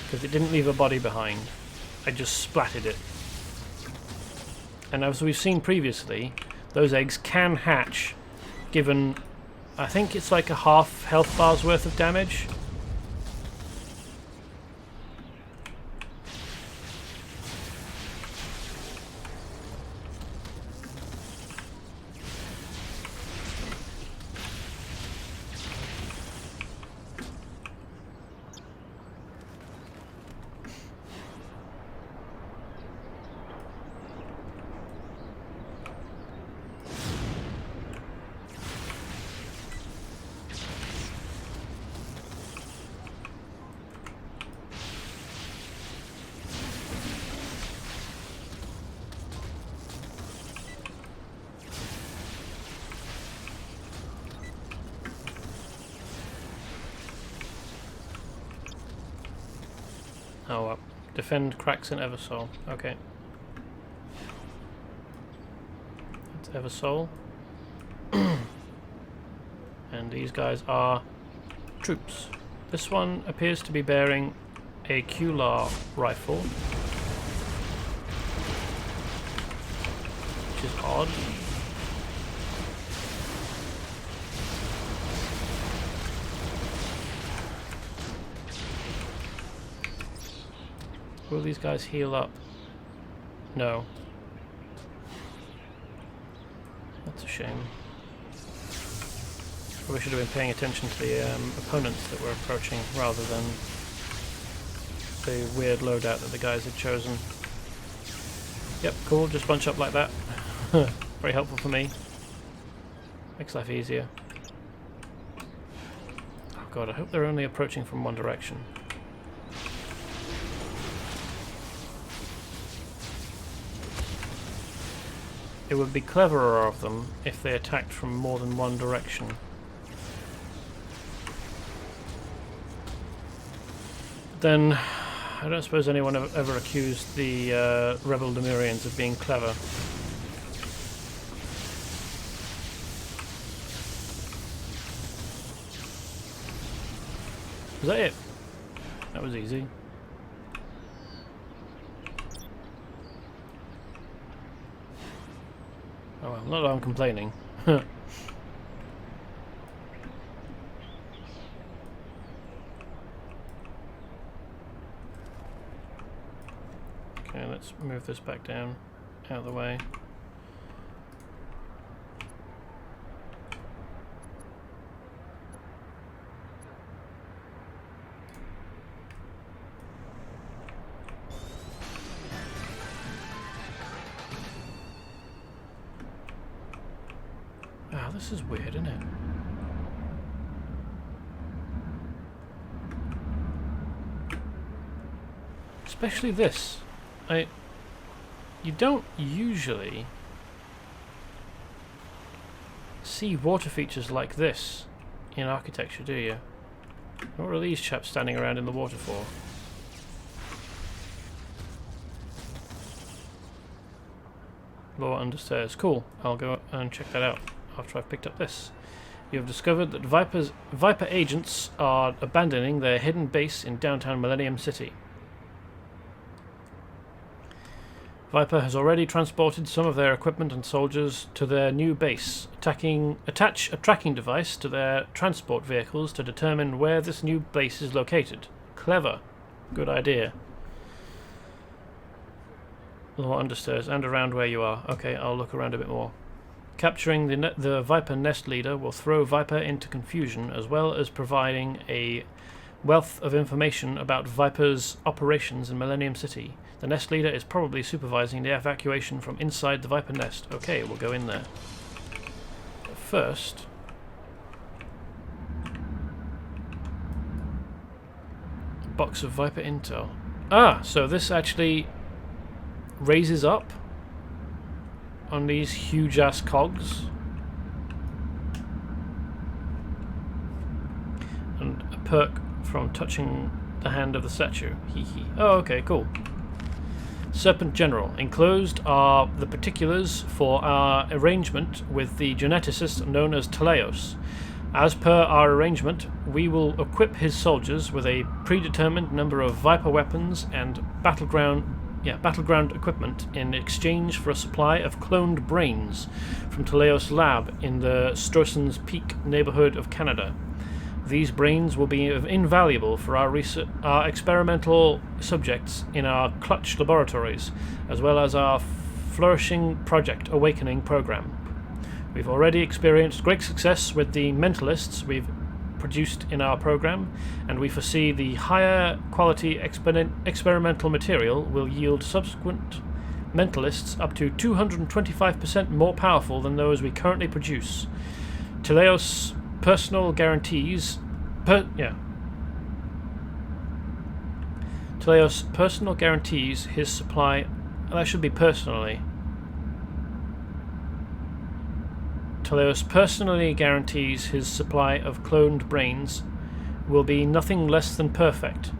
Because it didn't leave a body behind. I just splatted it. And as we've seen previously, those eggs can hatch given, I think it's like a half health bar's worth of damage. Oh well. Defend cracks in Eversoul. Okay. That's Eversoul. And these guys are troops. This one appears to be bearing a Kular rifle, which is odd. Will these guys heal up? No. That's a shame. Probably should have been paying attention to the opponents that were approaching rather than the weird loadout that the guys had chosen. Yep, cool, just bunch up like that. Very helpful for me. Makes life easier. Oh god, I hope they're only approaching from one direction. It would be cleverer of them if they attacked from more than one direction. Then, I don't suppose anyone ever accused the rebel Lemurians of being clever. Was that it? That was easy. Oh well, not that I'm complaining. Okay, let's move this back down, out of the way. Wow, this is weird, isn't it? Especially this. You don't usually see water features like this in architecture, do you? What are these chaps standing around in the water for? Law understairs. Cool. I'll go and check that out after I've picked up this. You have discovered that Viper agents are abandoning their hidden base in downtown Millenuim City. Viper has already transported some of their equipment and soldiers to their new base. Attach a tracking device to their transport vehicles to determine where this new base is located. Clever. Good idea. Or understairs and around where you are. Okay, I'll look around a bit more. Capturing the Viper nest leader will throw Viper into confusion, as well as providing a wealth of information about Viper's operations in Millenuim City. The nest leader is probably supervising the evacuation from inside the Viper nest. Okay, we'll go in there. But first... box of Viper intel. Ah, so this actually raises up on these huge ass cogs. And a perk from touching the hand of the statue. Hee hee. Oh, okay, cool. Serpent General. Enclosed are the particulars for our arrangement with the geneticist known as Teleos. As per our arrangement, we will equip his soldiers with a predetermined number of Viper weapons and battleground equipment in exchange for a supply of cloned brains from Teleos Lab in the Stroessens Peak neighborhood of Canada. These brains will be invaluable for our experimental subjects in our clutch laboratories, as well as our flourishing Project Awakening program. We've already experienced great success with the mentalists we've produced in our program, and we foresee the higher quality experimental material will yield subsequent mentalists up to 225% more powerful than those we currently produce. Teleos personal guarantees... Teleos personal guarantees his supply... That should be personally. Teleos personally guarantees his supply of cloned brains will be nothing less than perfect.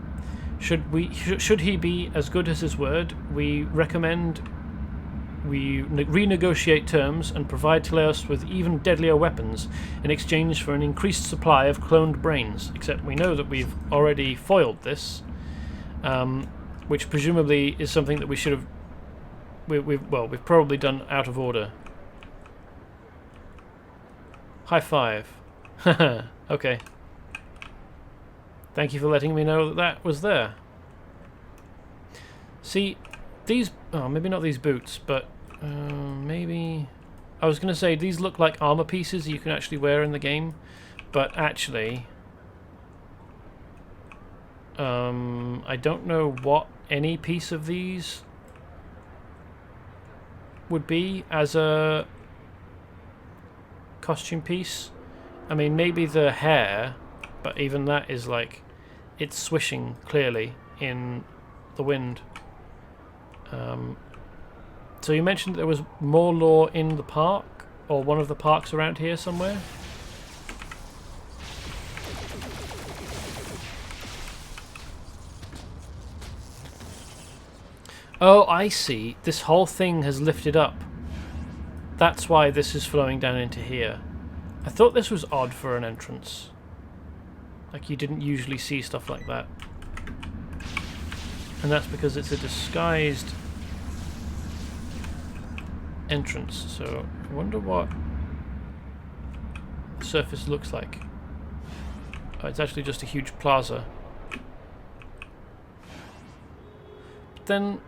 Should he be as good as his word, we recommend we renegotiate terms and provide Teleos with even deadlier weapons in exchange for an increased supply of cloned brains. Except we know that we've already foiled this, which presumably is something that we should have... We've probably done out of order. High five. Okay. Thank you for letting me know that that was there. See, these... Oh, maybe not these boots, but maybe... I was going to say, these look like armor pieces you can actually wear in the game, but actually... I don't know what any piece of these would be as a costume piece. I mean, maybe the hair, but even that is like, it's swishing clearly in the wind. So you mentioned there was more lore in the park, or one of the parks around here somewhere? Oh, I see. This whole thing has lifted up. That's why this is flowing down into here. I thought this was odd for an entrance. Like, you didn't usually see stuff like that. And that's because it's a disguised entrance, so I wonder what the surface looks like. Oh, it's actually just a huge plaza. But then...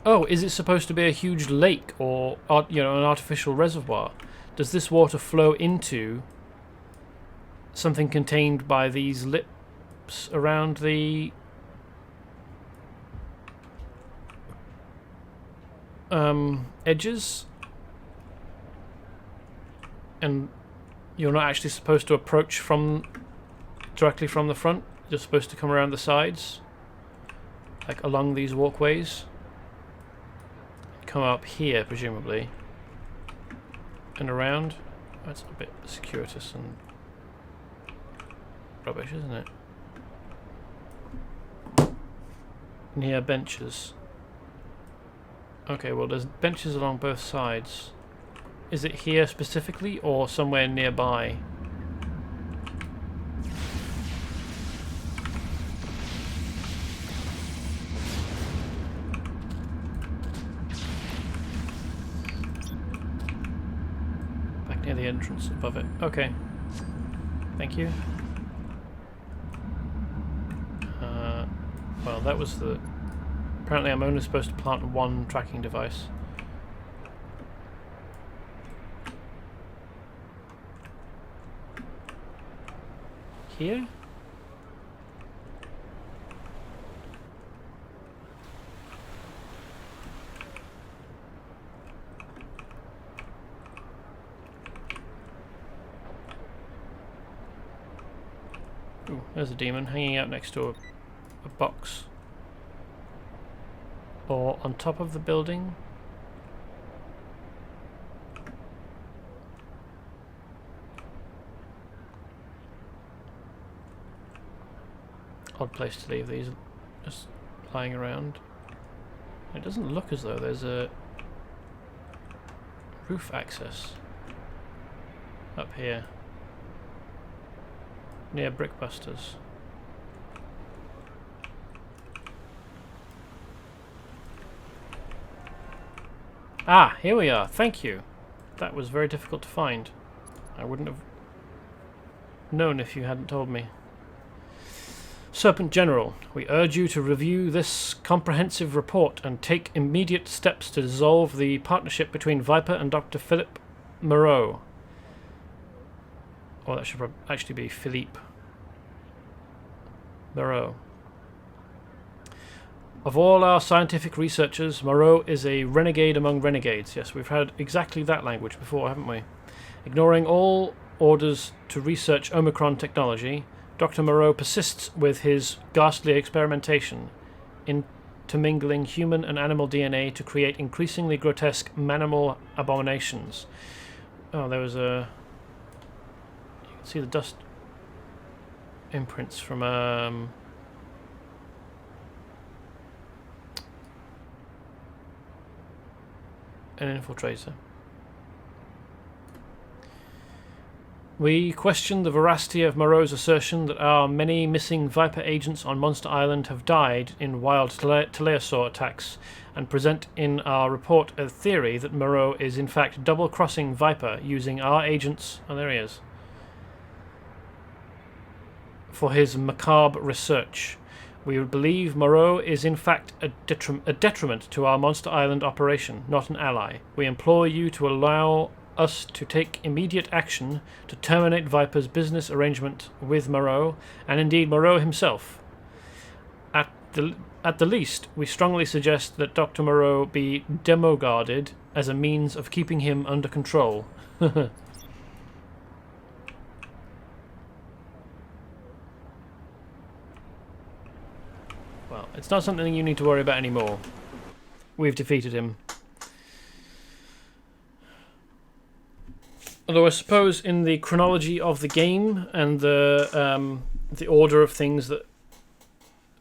Oh, is it supposed to be a huge lake or, you know, an artificial reservoir? Does this water flow into something contained by these lips around the edges? And you're not actually supposed to approach directly from the front. You're supposed to come around the sides, like along these walkways. Come up here, presumably, and around. That's a bit circuitous and rubbish, isn't it? Near benches. Okay, well, there's benches along both sides. Is it here specifically, or somewhere nearby? Near the entrance above it. Okay. Thank you. Well, that was the Apparently I'm only supposed to plant one tracking device. Here? Ooh, there's a demon hanging out next to a box. Or on top of the building. Odd place to leave these, just lying around. It doesn't look as though there's a roof access up here near Brickbusters. Ah, here we are. Thank you. That was very difficult to find. I wouldn't have known if you hadn't told me. Serpent General, we urge you to review this comprehensive report and take immediate steps to dissolve the partnership between Viper and Dr. Philip Moreau. Or that should actually be Philippe Moreau. Of all our scientific researchers, Moreau is a renegade among renegades. Yes, we've had exactly that language before, haven't we? Ignoring all orders to research Omicron technology, Dr. Moreau persists with his ghastly experimentation, intermingling human and animal DNA to create increasingly grotesque manimal abominations. Oh, there was a... You can see the dust imprints from an infiltrator. We question the veracity of Moreau's assertion that our many missing Viper agents on Monster Island have died in wild teleosaur attacks, and present in our report a theory that Moreau is in fact double-crossing Viper using our agents, oh there he is, for his macabre research. We believe Moreau is in fact a detriment to our Monster Island operation, not an ally. We implore you to allow us to take immediate action to terminate Viper's business arrangement with Moreau, and indeed Moreau himself. At the least, we strongly suggest that Dr. Moreau be demoguarded as a means of keeping him under control. Well, it's not something you need to worry about anymore. We've defeated him. Although I suppose in the chronology of the game and the order of things that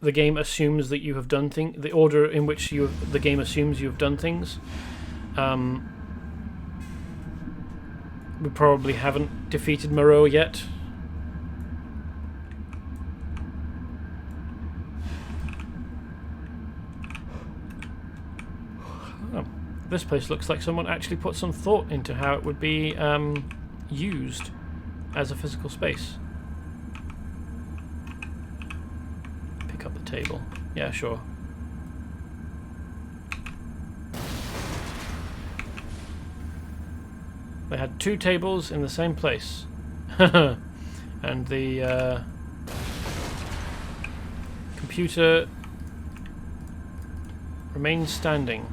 the game assumes that you have done the order in which the game assumes you have done things, we probably haven't defeated Moreau yet. This place looks like someone actually put some thought into how it would be used as a physical space. Pick up the table. Yeah, sure. They had two tables in the same place. And the computer remains standing.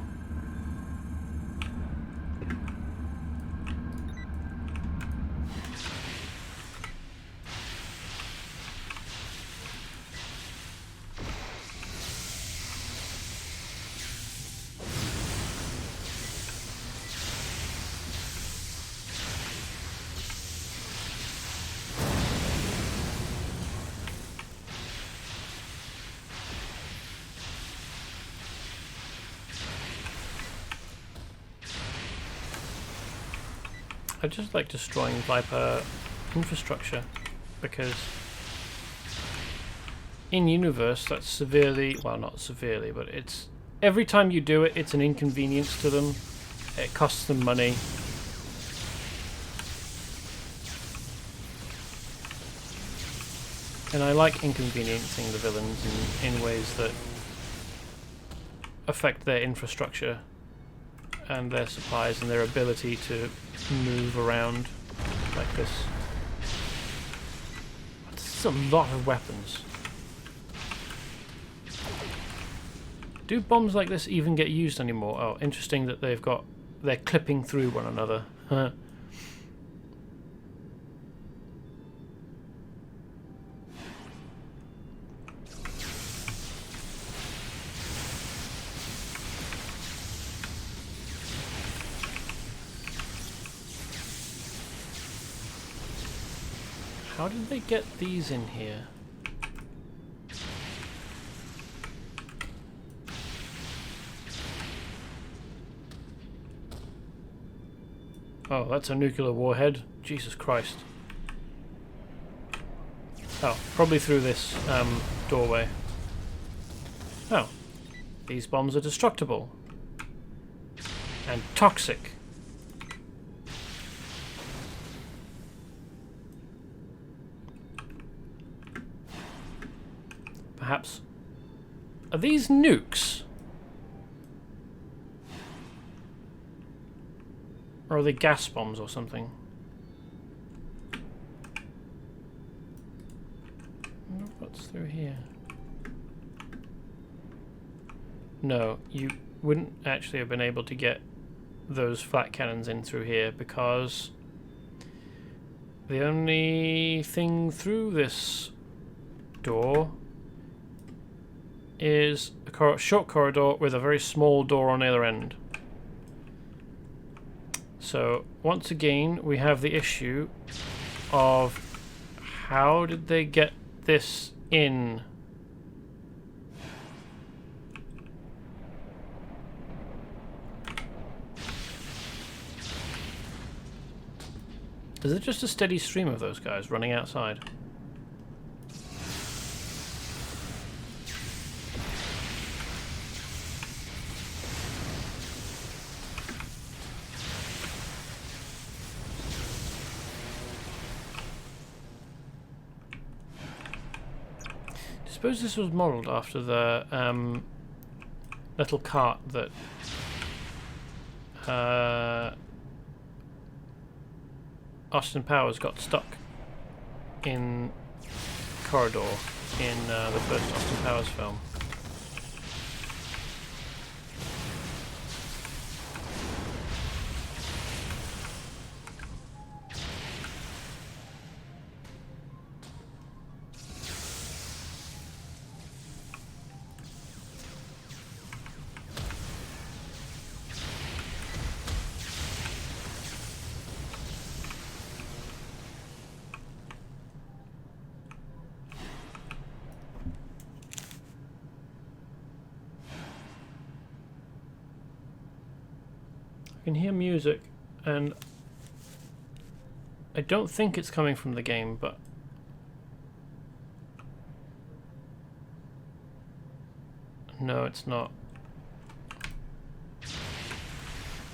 I just like destroying Viper infrastructure because in universe that's severely, well not severely, but it's every time you do it it's an inconvenience to them. It costs them money. And I like inconveniencing the villains in ways that affect their infrastructure and their supplies and their ability to move around like this. This is a lot of weapons. Do bombs like this even get used anymore? Oh, interesting that they're clipping through one another. How did they get these in here? Oh, that's a nuclear warhead. Jesus Christ. Oh, probably through this doorway. Oh, these bombs are destructible. And toxic. Perhaps... Are these nukes? Or are they gas bombs or something? What's through here? No, you wouldn't actually have been able to get those flat cannons in through here because the only thing through this door is a short corridor with a very small door on the other end. So once again we have the issue of how did they get this in? Is it just a steady stream of those guys running outside? I suppose this was modelled after the little cart that Austin Powers got stuck in corridor in the first Austin Powers film. I can hear music, and I don't think it's coming from the game, but no, it's not.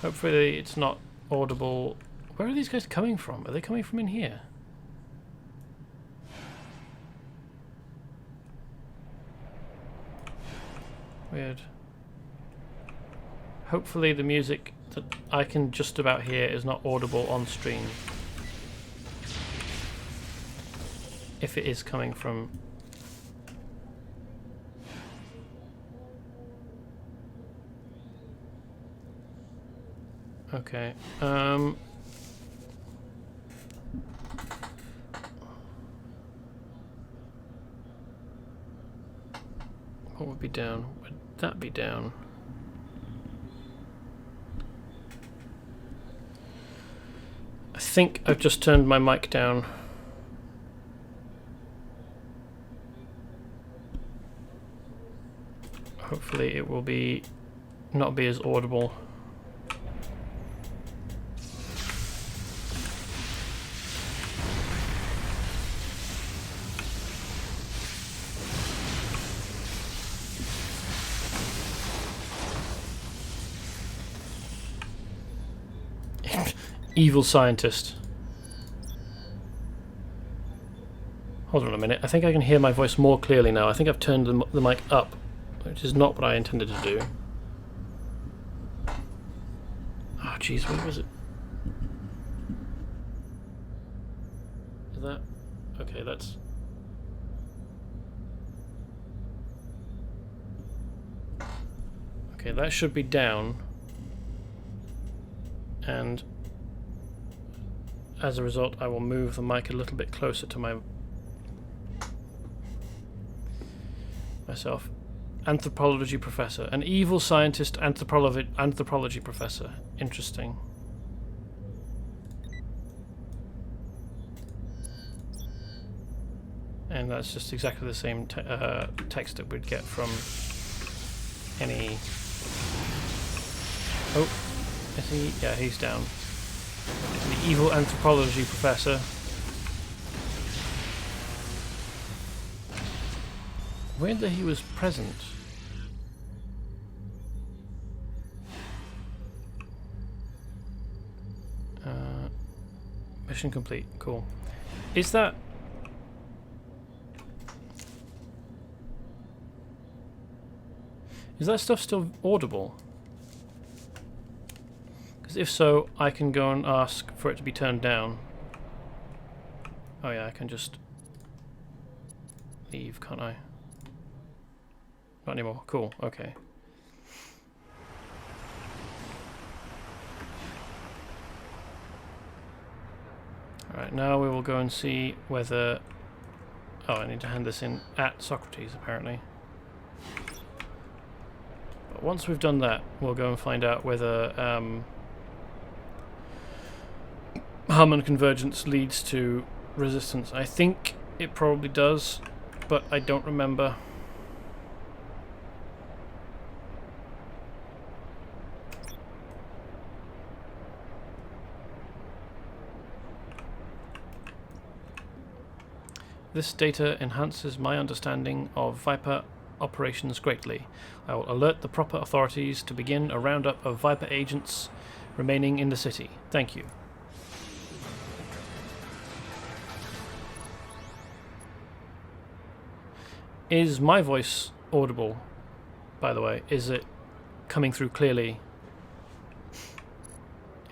Hopefully it's not audible. Where are these guys coming from? Are they coming from in here? Weird. Hopefully the music that I can just about hear is not audible on stream. If it is coming from... Okay. What would be down? Would that be down? I think I've just turned my mic down. Hopefully it will be not be as audible. Evil scientist. Hold on a minute. I think I can hear my voice more clearly now. I think I've turned the mic up, which is not what I intended to do. Oh, jeez, what was it? Is that... Okay, that's... Okay, that should be down. And as a result, I will move the mic a little bit closer to myself. Anthropology professor. An evil scientist anthropology professor. Interesting. And that's just exactly the same text that we'd get from any... Oh, is he? Yeah, he's down. The evil anthropology professor. Weird that he was present. Mission complete. Cool. Is that... Is that stuff still audible? Because if so, I can go and ask for it to be turned down. Oh yeah, I can just leave, can't I? Not anymore. Cool, okay. Alright, now we will go and see whether... Oh, I need to hand this in at Socrates, apparently. But once we've done that, we'll go and find out whether Harmon convergence leads to resistance. I think it probably does, but I don't remember. This data enhances my understanding of Viper operations greatly. I will alert the proper authorities to begin a roundup of Viper agents remaining in the city. Thank you. Is my voice audible, by the way? Is it coming through clearly?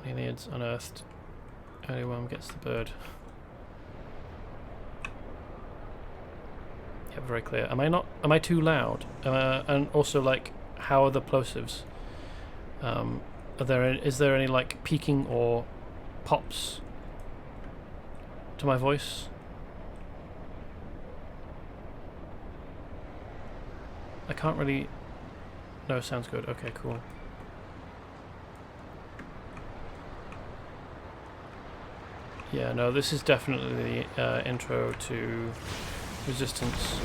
Aliens unearthed. Only one gets the bird. Yeah, very clear. Am I not? Am I too loud? And also, like, how are the plosives? Is there any like peaking or pops to my voice? I can't really... No, sounds good. Okay, cool. Yeah, no, this is definitely the intro to Resistance.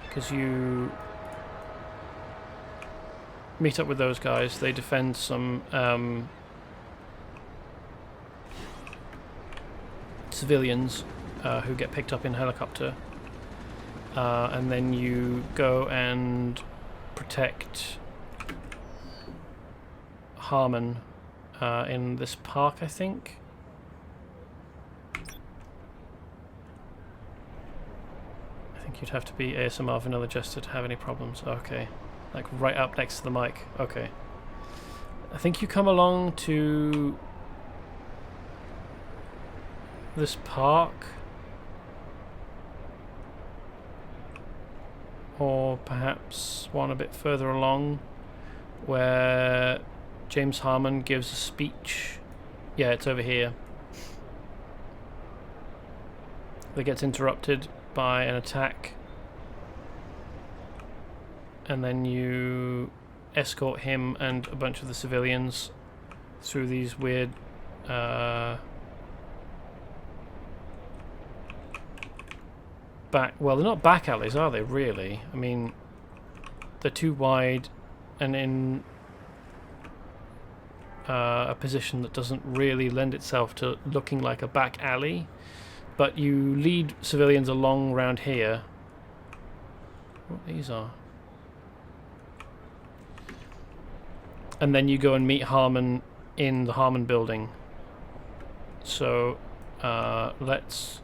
Because you meet up with those guys, they defend some civilians who get picked up in helicopter, and then you go and protect Harmon in this park, I think. I think you'd have to be ASMR Vanilla Jester to have any problems. Okay, like right up next to the mic. Okay, I think you come along to this park, or perhaps one a bit further along where James Harmon gives a speech. Yeah, it's over here. That gets interrupted by an attack, and then you escort him and a bunch of the civilians through these weird well, they're not back alleys, are they, really? I mean, they're too wide and in a position that doesn't really lend itself to looking like a back alley. But you lead civilians along around here. What these are. And then you go and meet Harmon in the Harmon building. So, let's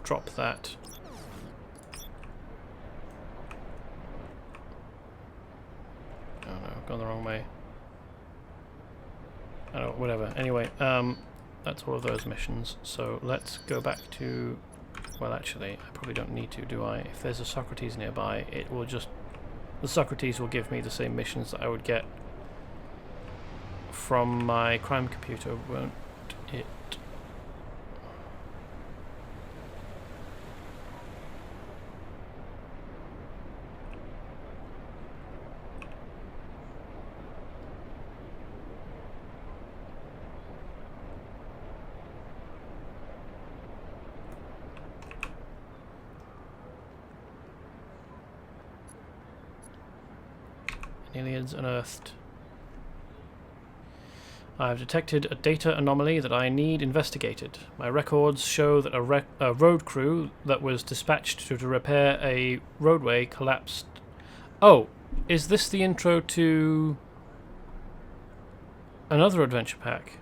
drop that. gone the wrong way. Oh, whatever. Anyway, that's all of those missions. So let's go back to... Well, actually, I probably don't need to, do I? If there's a Socrates nearby, it will just... The Socrates will give me the same missions that I would get from my crime computer, won't it? Aliens unearthed. I have detected a data anomaly that I need investigated. My records show that a road crew that was dispatched to repair a roadway collapsed. Oh, is this the intro to another adventure pack?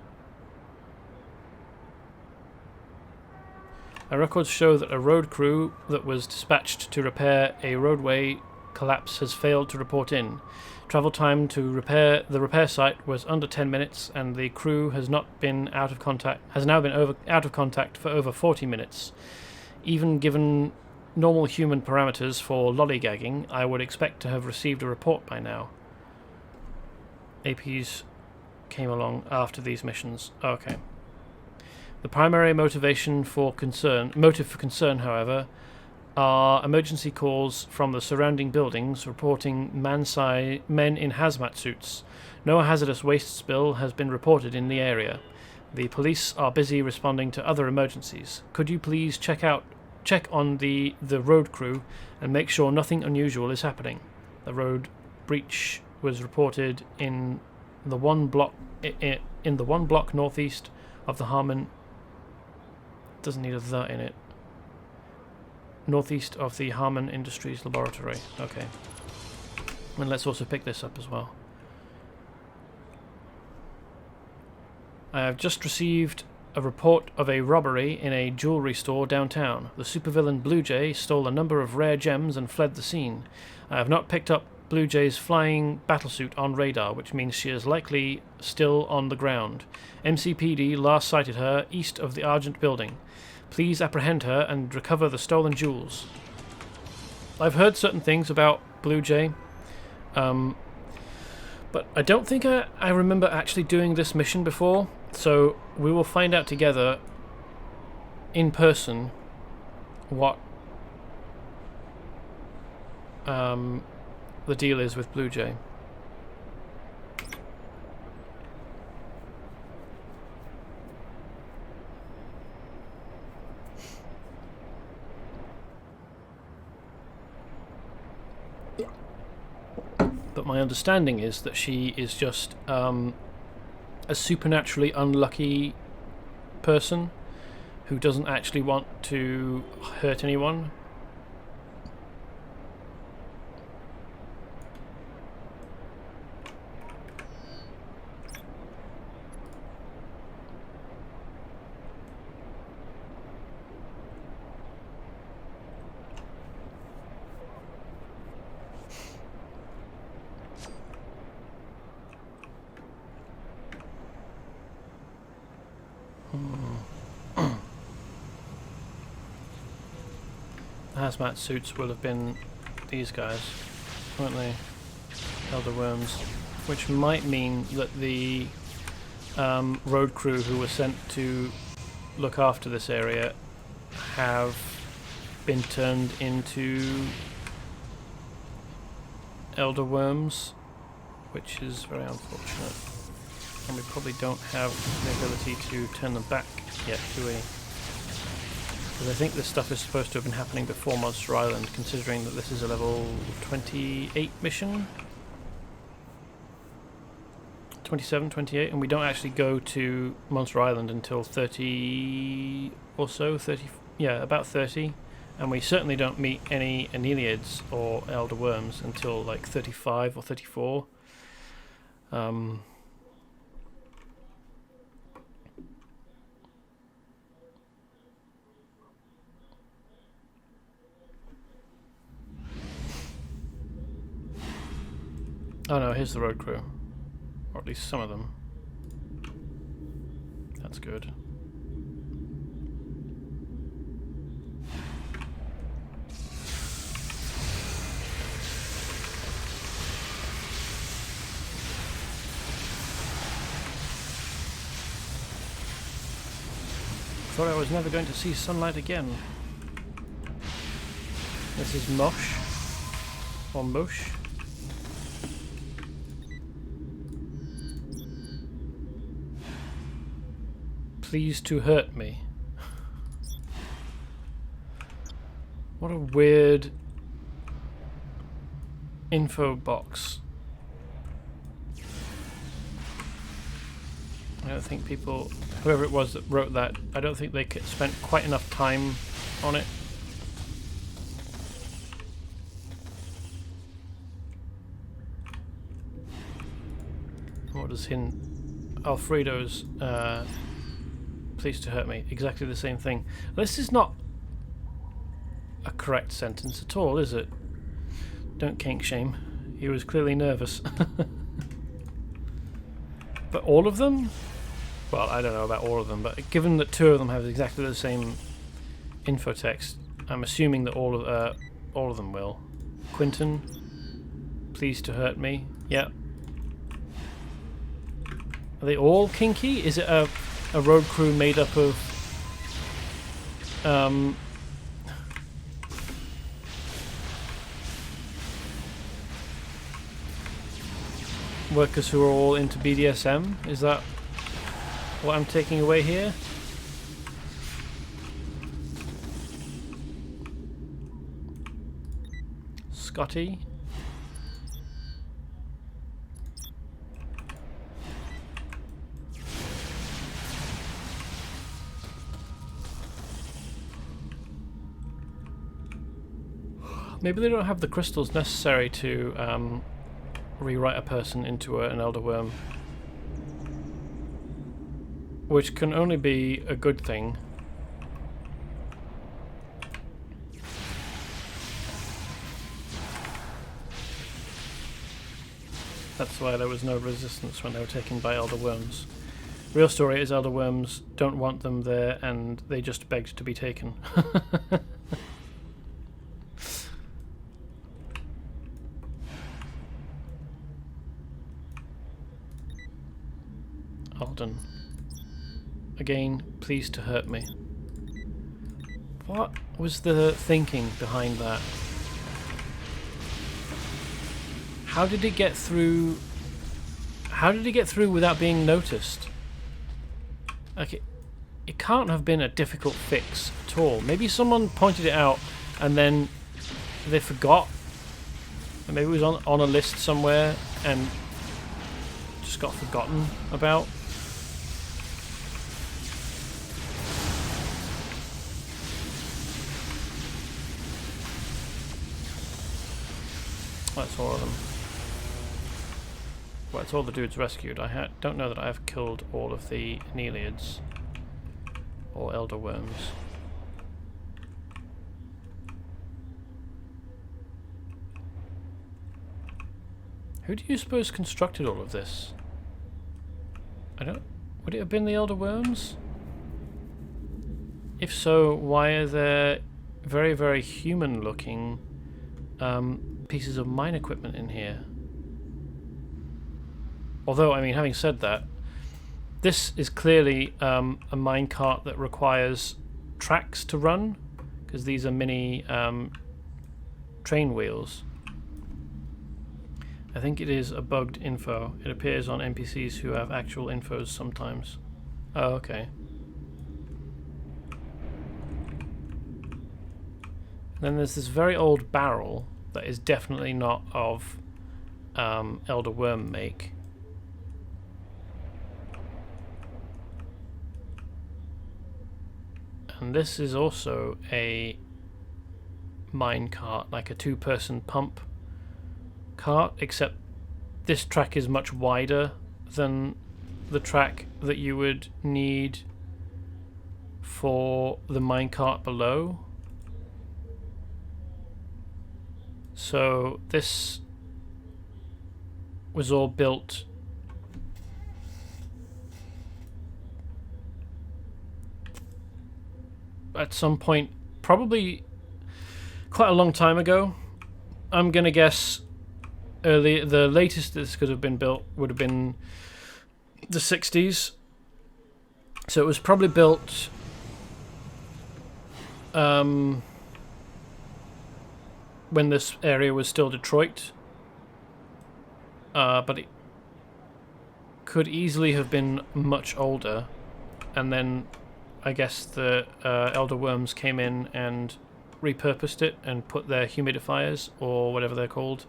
My records show that a road crew that was dispatched to repair a roadway collapse has failed to report in. Travel time to repair the repair site was under 10 minutes, and the crew has now been out of contact for over 40 minutes. Even given normal human parameters for lollygagging, I would expect to have received a report by now. APs came along after these missions. Okay. The primary motive for concern, however, are emergency calls from the surrounding buildings reporting men in hazmat suits. No hazardous waste spill has been reported in the area. The police are busy responding to other emergencies. Could you please check on the road crew and make sure nothing unusual is happening? The road breach was reported in the one block northeast of the Harmon. Doesn't need a "the" in it. Northeast of the Harmon Industries Laboratory. Okay. And let's also pick this up as well. I have just received a report of a robbery in a jewelry store downtown. The supervillain Blue Jay stole a number of rare gems and fled the scene. I have not picked up Blue Jay's flying battlesuit on radar, which means she is likely still on the ground. MCPD last sighted her east of the Argent Building. Please apprehend her and recover the stolen jewels. I've heard certain things about Blue Jay, but I don't think I remember actually doing this mission before, so we will find out together in person what the deal is with Blue Jay. But my understanding is that she is just a supernaturally unlucky person who doesn't actually want to hurt anyone. Hazmat suits will have been these guys, won't they? Elder Worms. Which might mean that the road crew who were sent to look after this area have been turned into Elder Worms, which is very unfortunate. And we probably don't have the ability to turn them back yet, do we? Because I think this stuff is supposed to have been happening before Monster Island, considering that this is a level 28 mission? 27, 28, and we don't actually go to Monster Island until 30 or so, 30, yeah, about 30. And we certainly don't meet any Aneliids or Elder Worms until like 35 or 34. Oh no, here's the road crew. Or at least some of them. That's good. Thought I was never going to see sunlight again. This is Mosh. Or Mush. Please to hurt me. What a weird info box. I don't think people, whoever it was that wrote that, I don't think they spent quite enough time on it. What does Alfredo's please to hurt me? Exactly the same thing. This is not a correct sentence at all, is it? Don't kink shame. He was clearly nervous. But all of them? Well, I don't know about all of them, but given that two of them have exactly the same info text, I'm assuming that all of them will. Quinton, please to hurt me. Yep. Are they all kinky? Is it a road crew made up of workers who are all into BDSM? Is that what I'm taking away here? Scotty? Maybe they don't have the crystals necessary to rewrite a person into an elder worm, which can only be a good thing. That's why there was no resistance when they were taken by elder worms. Real story is elder worms don't want them there and they just begged to be taken. Alden. Again, please to hurt me. What was the thinking behind that? How did it get through? How did it get through without being noticed? Like it can't have been a difficult fix at all. Maybe someone pointed it out and then they forgot. And maybe it was on a list somewhere and just got forgotten about. That's all of them. Well, it's all the dudes rescued. I don't know that I have killed all of the Neelids or elder worms. Who do you suppose constructed all of this? Would it have been the elder worms? If so, why are there very, very human-looking pieces of mine equipment in here? Although, I mean, having said that, this is clearly a minecart that requires tracks to run, because these are mini train wheels. I think it is a bugged info. It appears on NPCs who have actual infos sometimes. Oh, okay. Then there's this very old barrel that is definitely not of elder worm make. And this is also a mine cart, like a two-person pump cart, except this track is much wider than the track that you would need for the mine cart below. So this was all built at some point, probably quite a long time ago. I'm gonna guess the latest this could have been built would have been the 60s. So it was probably built when this area was still Detroit, but it could easily have been much older, and then I guess the Elder Worms came in and repurposed it and put their humidifiers, or whatever they're called,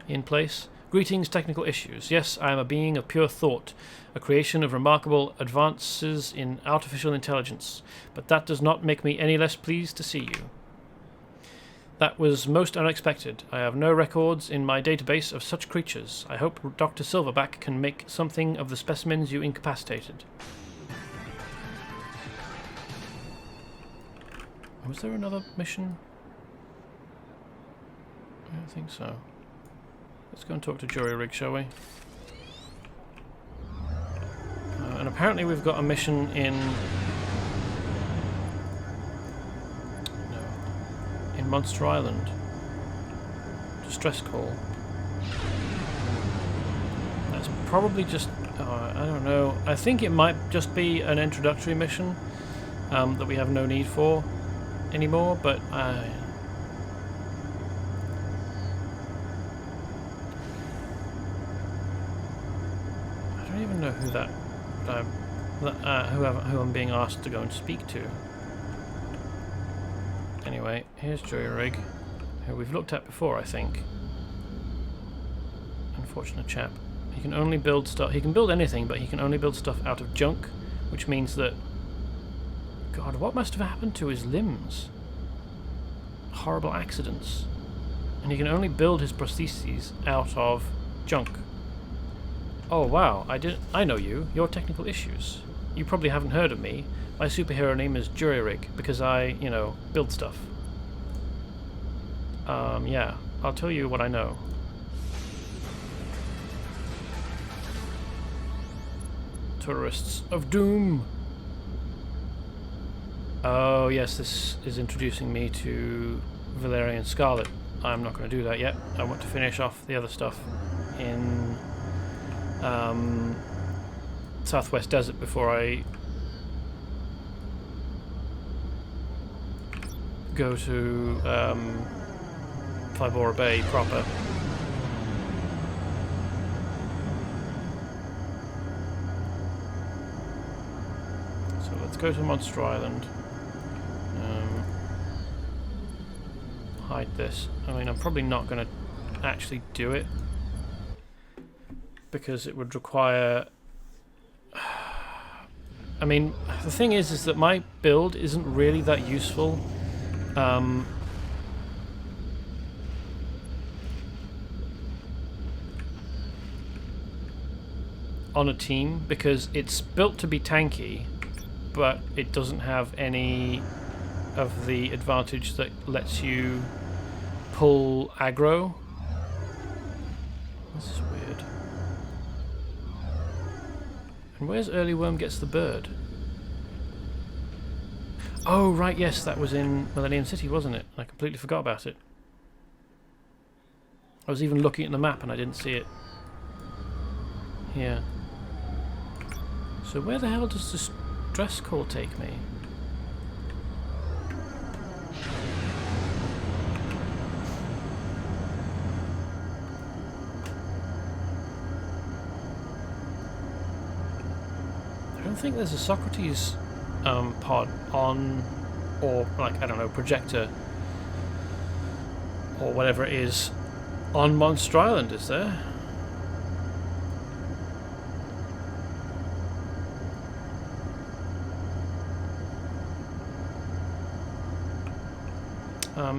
in place. Greetings, technical issues. Yes, I am a being of pure thought, a creation of remarkable advances in artificial intelligence, but that does not make me any less pleased to see you. That was most unexpected. I have no records in my database of such creatures. I hope Dr. Silverback can make something of the specimens you incapacitated. Was there another mission? I don't think so. Let's go and talk to Jury Rigg, shall we? And apparently we've got a mission in... No. In Monster Island. Distress call. That's probably just... Oh, I don't know. I think it might just be an introductory mission that we have no need for anymore, but I don't even know who who I'm being asked to go and speak to. Anyway, here's Jury Rigg, who we've looked at before, I think. Unfortunate chap. He can only build stuff. He can build anything, but he can only build stuff out of junk, which means that... God, what must have happened to his limbs? Horrible accidents. And he can only build his prostheses out of junk. Oh wow, I know you. Your technical issues. You probably haven't heard of me. My superhero name is Jury Rigg, because I, build stuff. Yeah, I'll tell you what I know. Tourists of Doom. Oh yes, this is introducing me to Valerian Scarlet. I'm not going to do that yet. I want to finish off the other stuff in Southwest Desert before I go to Flybora Bay proper. So let's go to Monster Island. Hide this. I mean, I'm probably not going to actually do it because it would require... I mean, the thing is that my build isn't really that useful. On a team, because it's built to be tanky, but it doesn't have any of the advantage that lets you pull aggro. This is weird. And where's Early Worm gets the bird? Oh right, yes, that was in Millenuim City, wasn't it? I completely forgot about it. I was even looking at the map and I didn't see it. Yeah. So where the hell does this dress call take me? I don't think there's a Socrates pod on, or like, I don't know, projector or whatever it is on Monster Island, is there?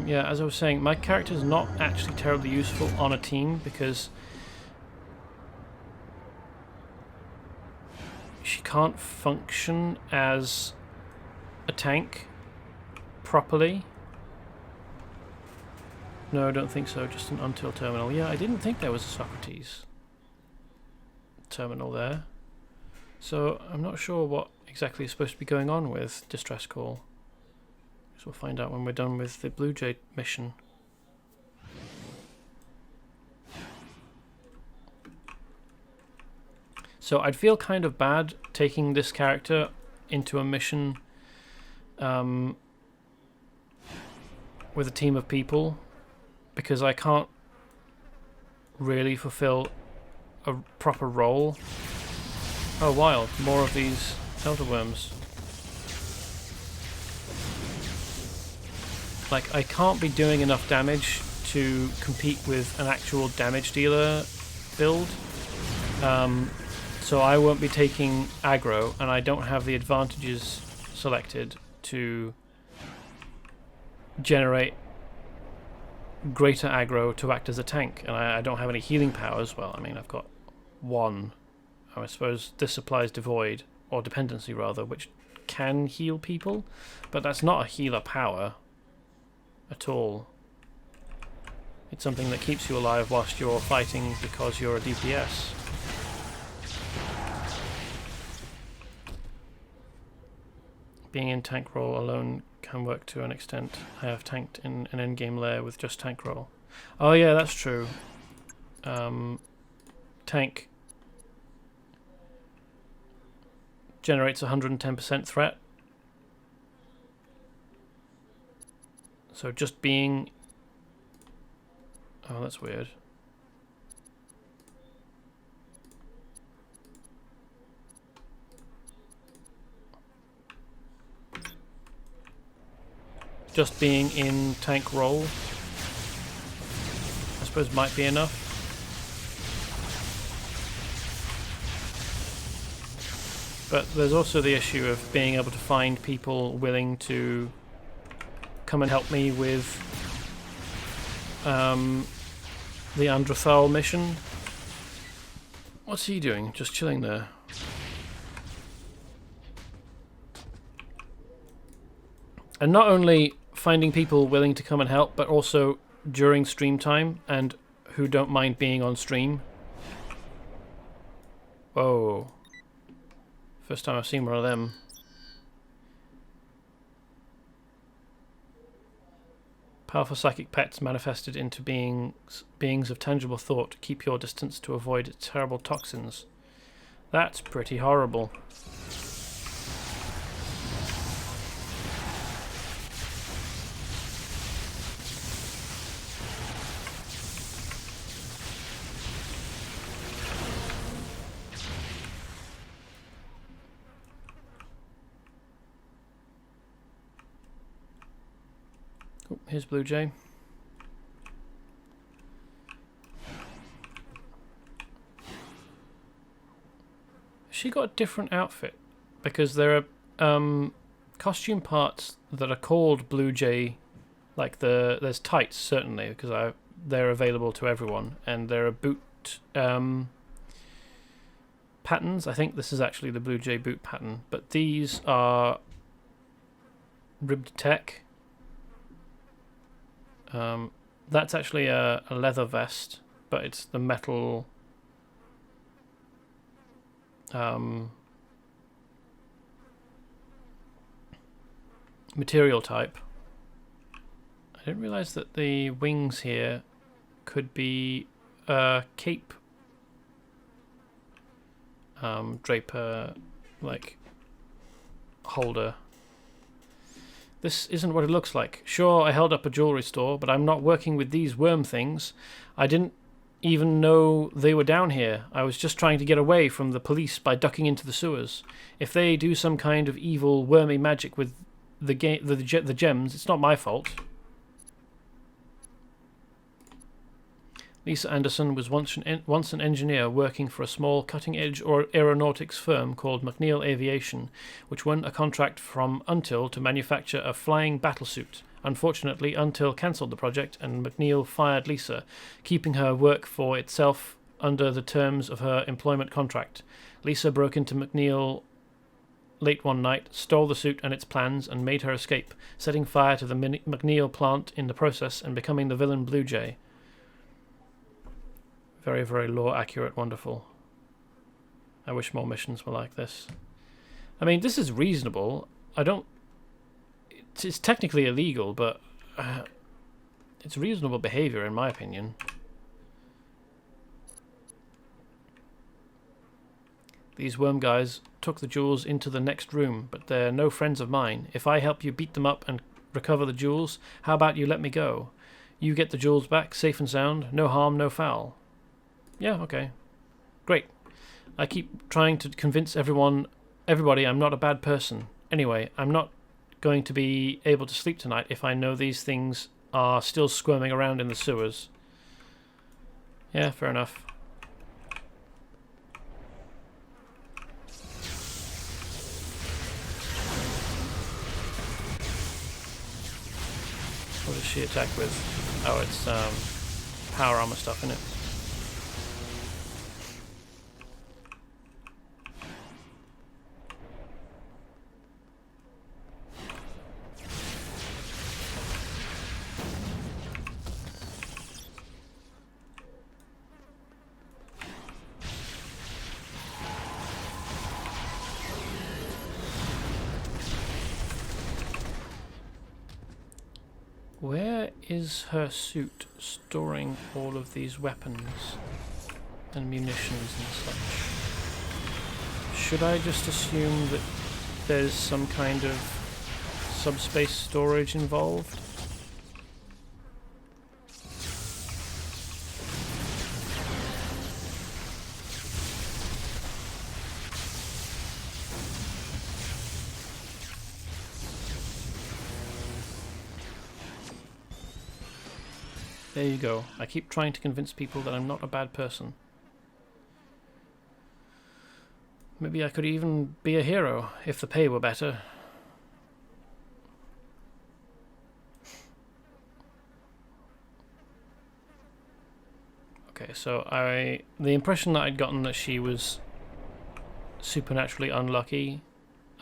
Yeah, as I was saying, my character is not actually terribly useful on a team because she can't function as a tank properly. No, I don't think so, just an Untitled terminal. Yeah, I didn't think there was a Socrates. terminal there. So I'm not sure what exactly is supposed to be going on with Distress Call. So we'll find out when we're done with the Blue Jay mission. So I'd feel kind of bad taking this character into a mission with a team of people, because I can't really fulfill a proper role. Oh, wild. More of these elder worms. Like, I can't be doing enough damage to compete with an actual damage dealer build. So I won't be taking aggro, and I don't have the advantages selected to generate greater aggro to act as a tank. And I don't have any healing powers. Well, I mean, I've got one. I suppose this applies Devoid, or Dependency rather, which can heal people, but that's not a healer power at all. It's something that keeps you alive whilst you're fighting because you're a DPS. Being in tank role alone can work to an extent. I have tanked in an endgame lair with just tank role. Oh yeah, that's true. Tank generates 110% threat. So just being... Oh, that's weird. Just being in tank role, I suppose, might be enough. But there's also the issue of being able to find people willing to come and help me with the Andrathal mission. What's he doing? Just chilling there. And not only finding people willing to come and help, but also during stream time and who don't mind being on stream. Whoa. First time I've seen one of them. Powerful psychic pets manifested into beings of tangible thought. Keep your distance to avoid terrible toxins. That's pretty horrible. Here's Blue Jay. She got a different outfit because there are costume parts that are called Blue Jay. Like there's tights certainly because they're available to everyone, and there are boot patterns. I think this is actually the Blue Jay boot pattern, but these are ribbed tech. That's actually a leather vest, but it's the metal material type. I didn't realise that the wings here could be a cape draper, like, holder. This isn't what it looks like. Sure, I held up a jewelry store, but I'm not working with these worm things. I didn't even know they were down here. I was just trying to get away from the police by ducking into the sewers. If they do some kind of evil, wormy magic with the gems, it's not my fault. Lisa Anderson was once an engineer working for a small cutting-edge aeronautics firm called McNeil Aviation, which won a contract from Until to manufacture a flying battlesuit. Unfortunately, Until cancelled the project and McNeil fired Lisa, keeping her work for itself under the terms of her employment contract. Lisa broke into McNeil late one night, stole the suit and its plans, and made her escape, setting fire to the McNeil plant in the process and becoming the villain Blue Jay. Very, very lore accurate, wonderful. I wish more missions were like this. I mean, this is reasonable. I don't... It's technically illegal, but it's reasonable behavior in my opinion. These worm guys took the jewels into the next room, but they're no friends of mine. If I help you beat them up and recover the jewels, how about you let me go? You get the jewels back, safe and sound, no harm, no foul. Yeah, okay. Great. I keep trying to convince everybody I'm not a bad person. Anyway, I'm not going to be able to sleep tonight if I know these things are still squirming around in the sewers. Yeah, fair enough. What does she attack with? Oh, it's power armor stuff, isn't it? Where is her suit storing all of these weapons and munitions and such? Should I just assume that there's some kind of subspace storage involved? There you go. I keep trying to convince people that I'm not a bad person. Maybe I could even be a hero if the pay were better. Okay, so the impression that I'd gotten that she was supernaturally unlucky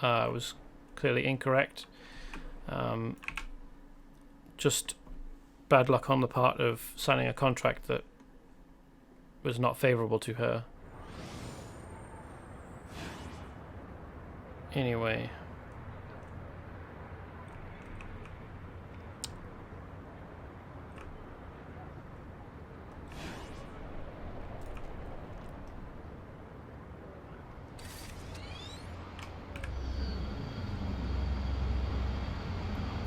was clearly incorrect. Just bad luck on the part of signing a contract that was not favourable to her. Anyway.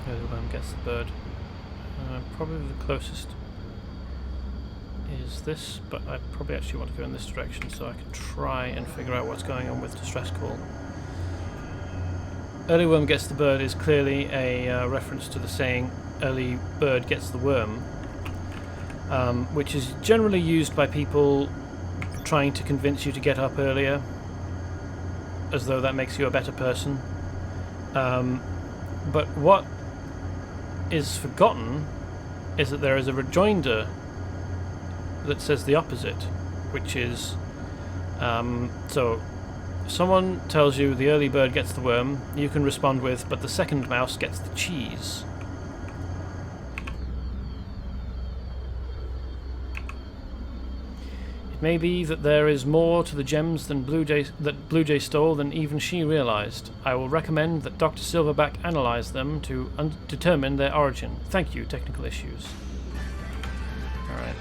Millenuim gets the bird. Probably the closest is this, but I probably actually want to go in this direction so I can try and figure out what's going on with distress call. Early worm gets the bird is clearly a reference to the saying early bird gets the worm, which is generally used by people trying to convince you to get up earlier, as though that makes you a better person. But what is forgotten is that there is a rejoinder that says the opposite, which is so someone tells you the early bird gets the worm, you can respond with, but the second mouse gets the cheese. It may be that there is more to the gems than Blue Jay stole than even she realized. I will recommend that Dr. Silverback analyze them to determine their origin. Thank you, technical issues. Alright.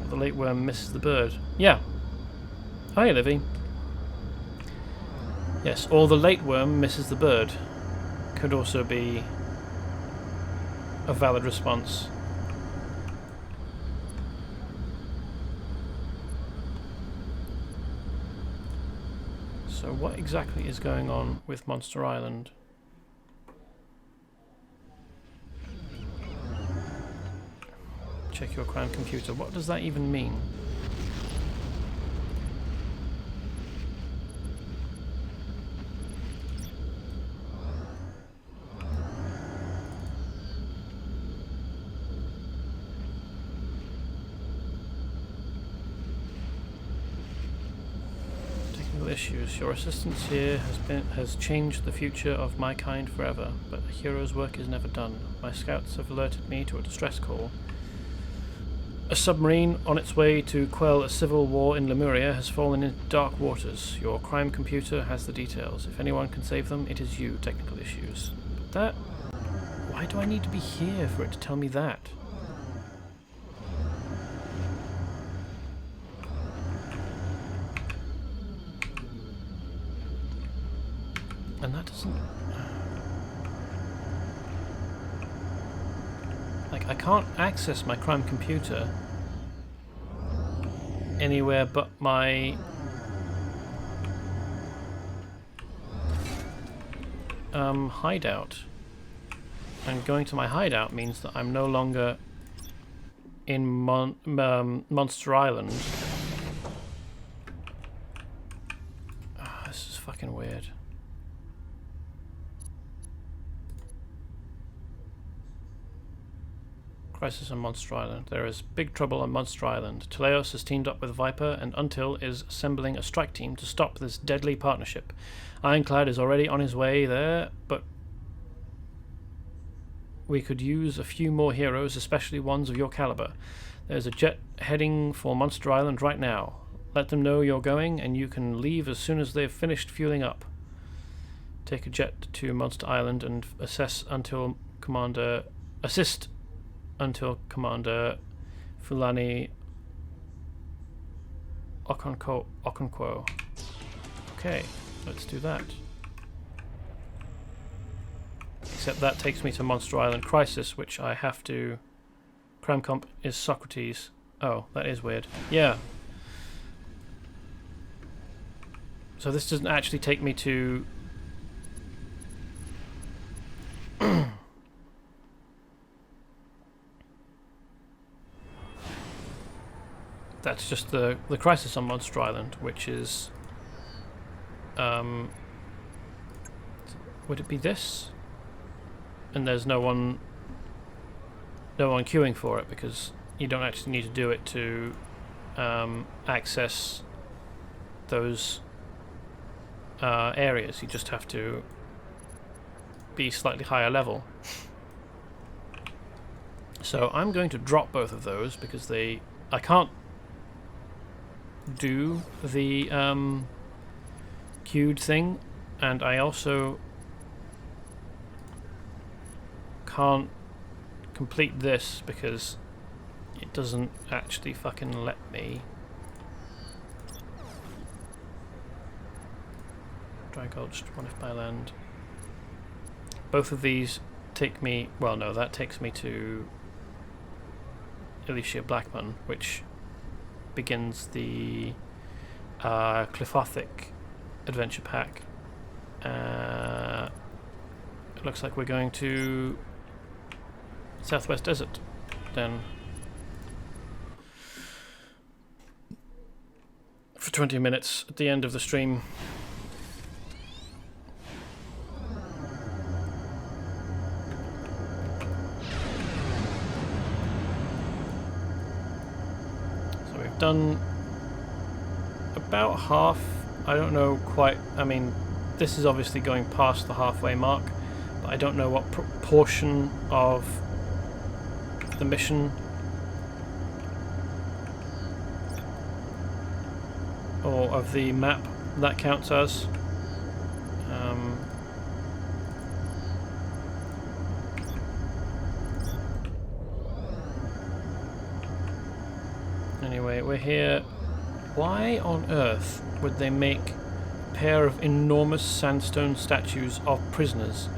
The late worm misses the bird. Yeah. Hi, Livy. Yes, or the late worm misses the bird. Could also be a valid response. So what exactly is going on with Monster Island? Check your crown computer. What does that even mean? Issues. Your assistance here has changed the future of my kind forever, but a hero's work is never done. My scouts have alerted me to a distress call. A submarine on its way to quell a civil war in Lemuria has fallen into dark waters. Your crime computer has the details. If anyone can save them, it is you. Technical issues. But that... Why do I need to be here for it to tell me that? And that doesn't... Like, I can't access my crime computer anywhere but my hideout. And going to my hideout means that I'm no longer in Monster Island. This is fucking weird. Crisis on Monster Island. There is big trouble on Monster Island. Teleos has teamed up with Viper, and Until is assembling a strike team to stop this deadly partnership. Ironclad is already on his way there, but we could use a few more heroes, especially ones of your caliber. There's a jet heading for Monster Island right now. Let them know you're going, and you can leave as soon as they've finished fueling up. Take a jet to Monster Island and assist until Commander Fulani Okonkwo. Okay, let's do that. Except that takes me to Monster Island Crisis, which I have to... Crime Comp is Socrates. Oh, that is weird. Yeah. So this doesn't actually take me to... That's just the Crisis on Monster Island, which is... would it be this? And there's no one queuing for it, because you don't actually need to do it to access those areas. You just have to be slightly higher level. So I'm going to drop both of those because I can't do the queued thing, and I also can't complete this because it doesn't actually fucking let me. Dry Gulch, One If By Land. Both of these take me... Well, no, that takes me to Alicia Blackman, which begins the Cliffothic adventure pack. It looks like we're going to Southwest Desert then for 20 minutes at the end of the stream. So we've done about half. I don't know quite. I mean, this is obviously going past the halfway mark, but I don't know what proportion of the mission or of the map that counts as. Anyway, we're here. Why on earth would they make a pair of enormous sandstone statues of prisoners?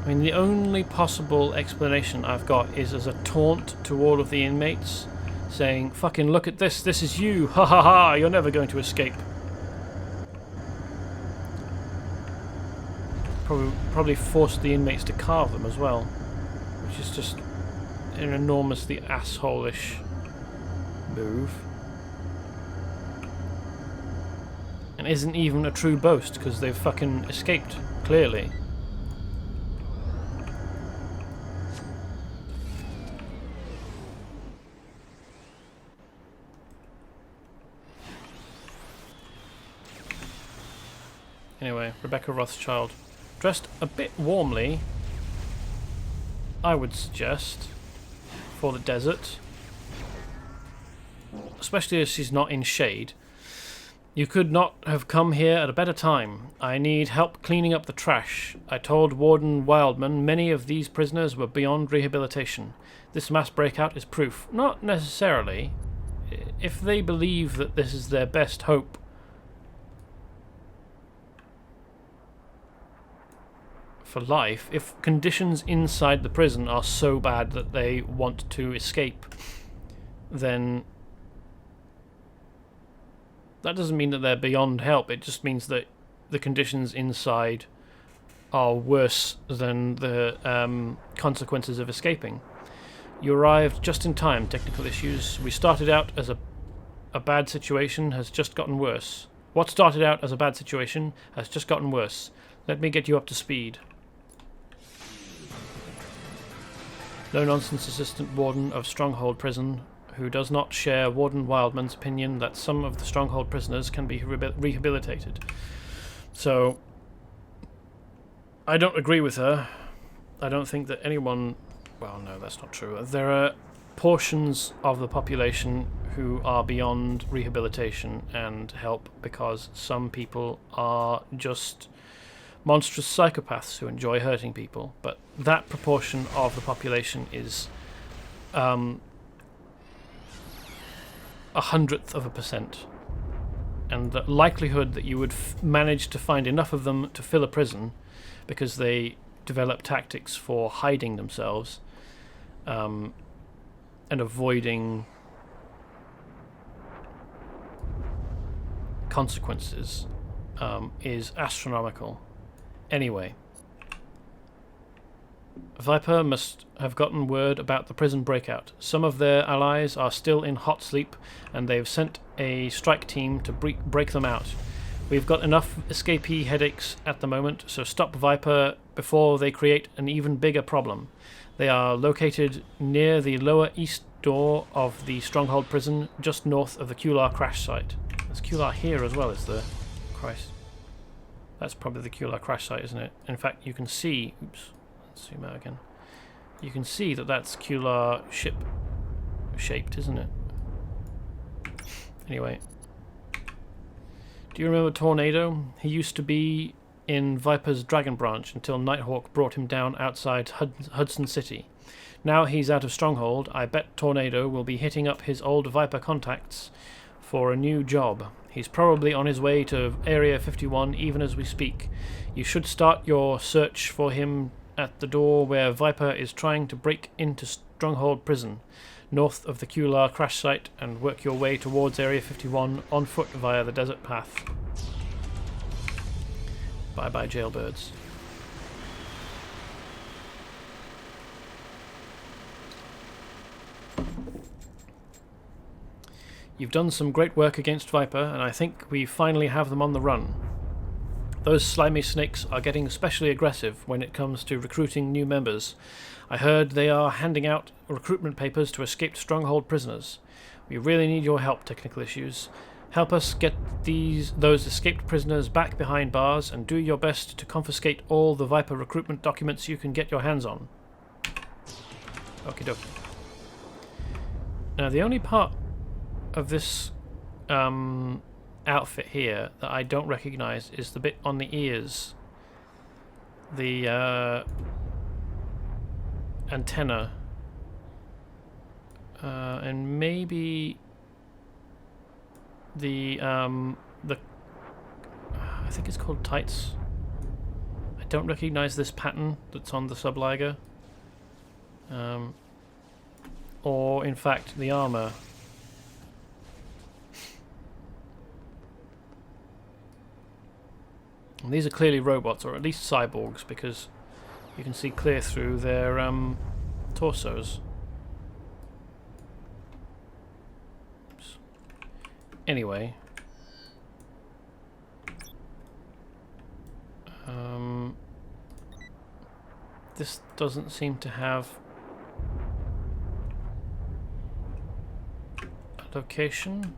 I mean, the only possible explanation I've got is as a taunt to all of the inmates, saying, fucking look at this, this is you, ha ha ha, you're never going to escape. Probably forced the inmates to carve them as well, which is just an enormously asshole-ish move. And isn't even a true boast, because they've fucking escaped, clearly. Anyway, Rebecca Rothschild. Dressed a bit warmly, I would suggest. for the desert, especially as she's not in shade. You could not have come here at a better time. I need help cleaning up the trash. I told Warden Wildman many of these prisoners were beyond rehabilitation. This mass breakout is proof. Not necessarily. If they believe that this is their best hope for life, if conditions inside the prison are so bad that they want to escape, then that doesn't mean that they're beyond help. It just means that the conditions inside are worse than the consequences of escaping. You arrived just in time. Technical issues. We started out as a bad situation has just gotten worse. What started out as a bad situation has just gotten worse. Let me get you up to speed. No-nonsense assistant warden of Stronghold Prison, who does not share Warden Wildman's opinion that some of the Stronghold prisoners can be rehabilitated. So, I don't agree with her. I don't think that anyone... Well, no, that's not true. There are portions of the population who are beyond rehabilitation and help because some people are just monstrous psychopaths who enjoy hurting people. But that proportion of the population is... 0.01%, and the likelihood that you would manage to find enough of them to fill a prison because they develop tactics for hiding themselves and avoiding consequences is astronomical. Anyway, Viper must have gotten word about the prison breakout. Some of their allies are still in hot sleep, and they've sent a strike team to break them out. We've got enough escapee headaches at the moment, so stop Viper before they create an even bigger problem. They are located near the lower east door of the Stronghold prison, just north of the Kular crash site. There's Kular here as well, is there? Christ. That's probably the Kular crash site, isn't it? In fact, you can see... Oops. Zoom out again. You can see that that's Kular ship shaped, isn't it? Anyway. Do you remember Tornado? He used to be in Viper's Dragon Branch until Nighthawk brought him down outside Hudson City. Now he's out of Stronghold. I bet Tornado will be hitting up his old Viper contacts for a new job. He's probably on his way to Area 51 even as we speak. You should start your search for him at the door where Viper is trying to break into Stronghold Prison, north of the Kular crash site, and work your way towards Area 51 on foot via the desert path. Bye-bye, jailbirds. You've done some great work against Viper, and I think we finally have them on the run. Those slimy snakes are getting especially aggressive when it comes to recruiting new members. I heard they are handing out recruitment papers to escaped Stronghold prisoners. We really need your help, Technical Issues. Help us get those escaped prisoners back behind bars, and do your best to confiscate all the Viper recruitment documents you can get your hands on. Okie dokie. Now, the only part of this outfit here that I don't recognize is the bit on the ears. The antenna. And maybe the I think it's called tights. I don't recognize this pattern that's on the subliger. Or in fact the armor. And these are clearly robots, or at least cyborgs, because you can see clear through their torsos. Oops. Anyway, this doesn't seem to have a location,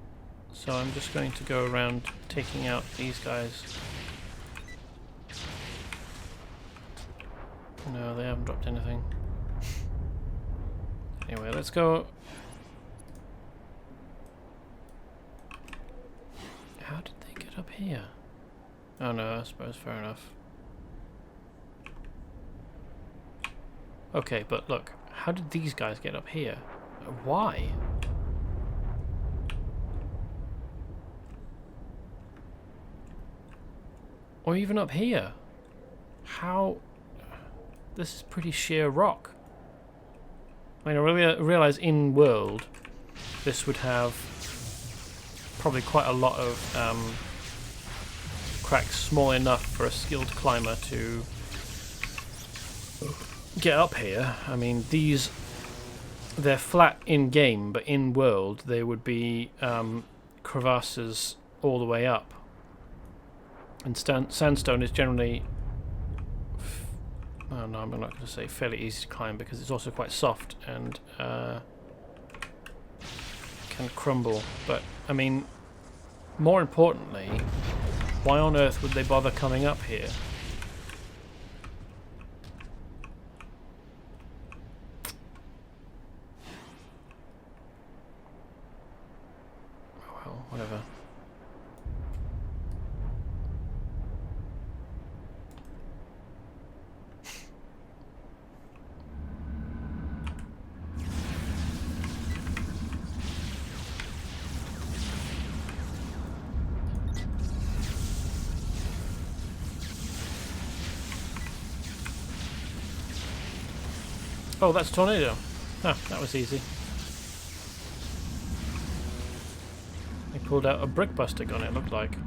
so I'm just going to go around taking out these guys. No, they haven't dropped anything. Anyway, let's go. How did they get up here? Oh no, I suppose fair enough. Okay, but look, how did these guys get up here? Why? Or even up here? How? This is pretty sheer rock. I mean, I realize in world this would have probably quite a lot of cracks small enough for a skilled climber to get up here. I mean, they're flat in game, but in world they would be crevasses all the way up. And sandstone is generally, oh no, I'm not going to say fairly easy to climb, because it's also quite soft and can crumble. But I mean, more importantly, why on earth would they bother coming up here? Well, whatever. Oh, that's tornado. Ah, that was easy. They pulled out a brickbuster gun, it looked like.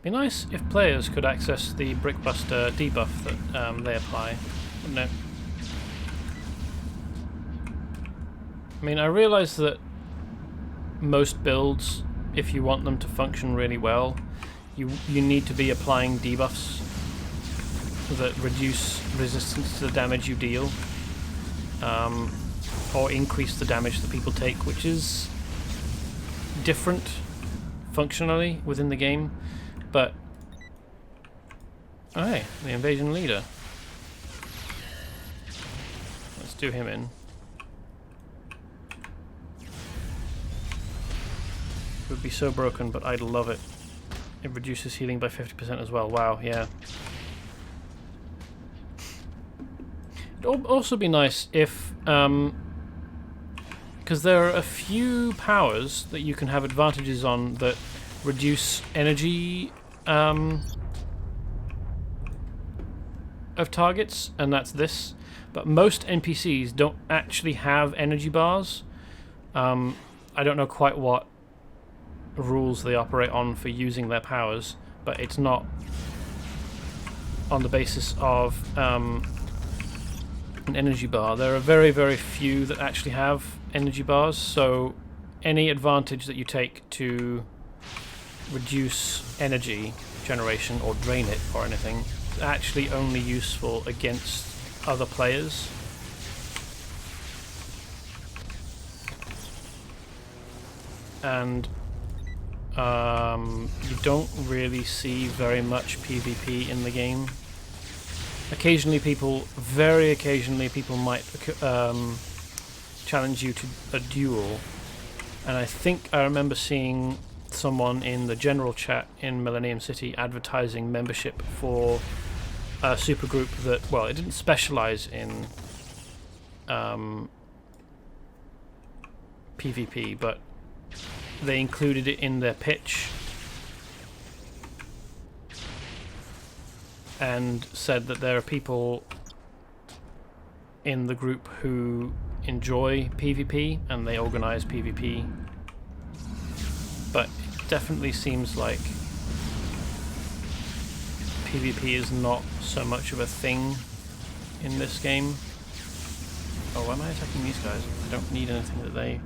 Be nice if players could access the Brickbuster debuff that they apply, wouldn't it? I mean, I realise that most builds, if you want them to function really well, you need to be applying debuffs that reduce resistance to the damage you deal, or increase the damage that people take, which is different functionally within the game. But, oh hey, the invasion leader. Let's do him in. It would be so broken, but I'd love it. It reduces healing by 50% as well. Wow, yeah. It'd also be nice if, because there are a few powers that you can have advantages on that reduce energy of targets, and that's this. But most NPCs don't actually have energy bars. I don't know quite what rules they operate on for using their powers, but it's not on the basis of an energy bar. There are very, very few that actually have energy bars, so any advantage that you take to reduce energy generation or drain it or anything is actually only useful against other players. And you don't really see very much PvP in the game. Occasionally very occasionally people might challenge you to a duel, and I think I remember seeing someone in the general chat in Millenuim City advertising membership for a supergroup that, well, it didn't specialize in PvP, but they included it in their pitch and said that there are people in the group who enjoy PvP and they organize PvP, but it definitely seems like PvP is not so much of a thing in this game. Oh, why am I attacking these guys? I don't need anything that they...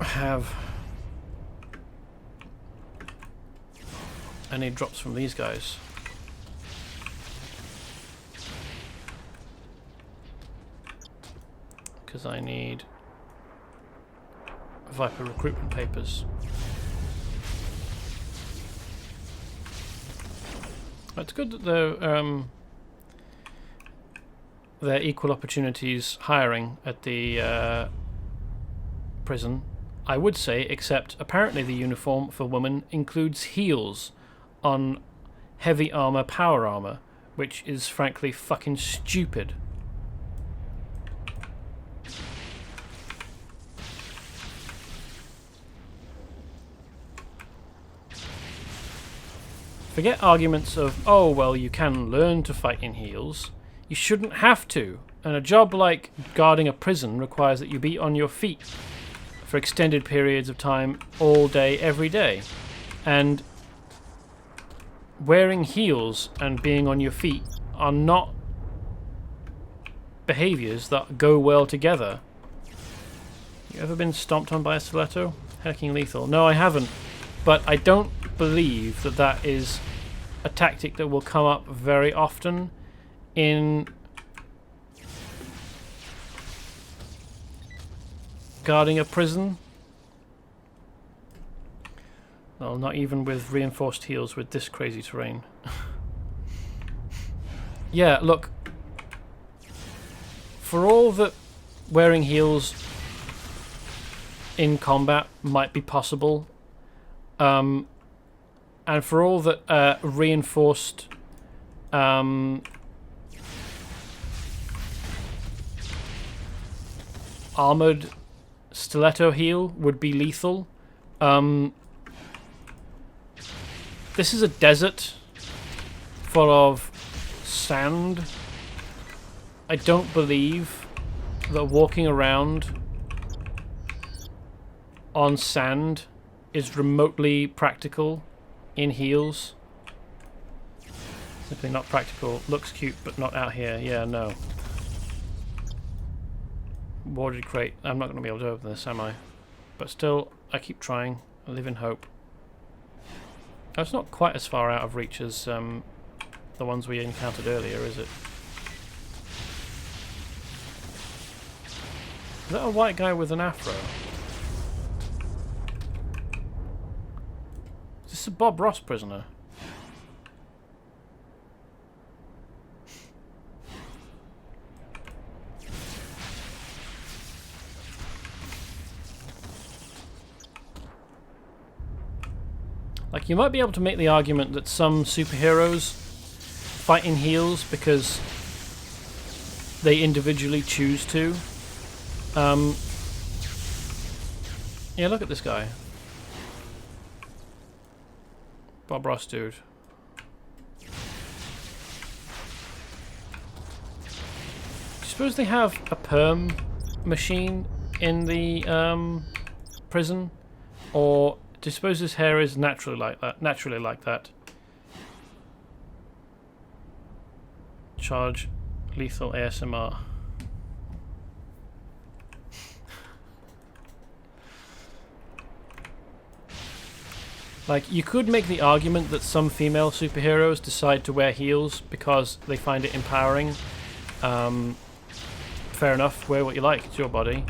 have any drops from these guys. Because I need Viper recruitment papers. It's good that they're equal opportunities hiring at the prison. I would say, except apparently the uniform for women includes heels on heavy armor, power armor, which is frankly fucking stupid. Forget arguments of, oh, well, you can learn to fight in heels. You shouldn't have to. And a job like guarding a prison requires that you be on your feet for extended periods of time, all day, every day. And wearing heels and being on your feet are not behaviors that go well together. You ever been stomped on by a stiletto? Hecking lethal. No, I haven't. But I don't believe that that is a tactic that will come up very often in guarding a prison. Well, not even with reinforced heels with this crazy terrain. Yeah, look. For all that wearing heels in combat might be possible, and for all that reinforced armored stiletto heel would be lethal, this is a desert full of sand. I don't believe that walking around on sand is remotely practical in heels. Simply not practical. Looks cute, but not out here. Yeah, no. Warded crate. I'm not going to be able to open this, am I? But still, I keep trying. I live in hope. That's not quite as far out of reach as the ones we encountered earlier, is it? Is that a white guy with an afro? Is this a Bob Ross prisoner? Like, you might be able to make the argument that some superheroes fight in heels because they individually choose to. Yeah, look at this guy. Bob Ross dude. Do you suppose they have a perm machine in the prison? Or do you suppose his hair is naturally like that? Charge lethal ASMR. Like, you could make the argument that some female superheroes decide to wear heels because they find it empowering. Fair enough, wear what you like, it's your body.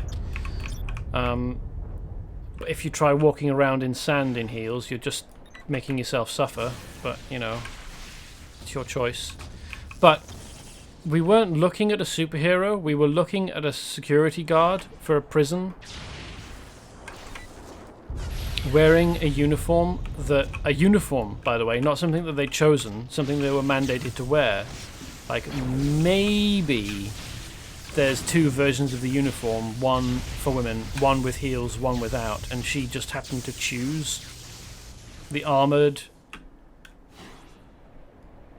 But if you try walking around in sand in heels, you're just making yourself suffer. But, you know, it's your choice. But we weren't looking at a superhero, we were looking at a security guard for a prison. Wearing a uniform, by the way, not something that they'd chosen, something they were mandated to wear. Like, maybe there's two versions of the uniform, one for women, one with heels, one without, and she just happened to choose the armoured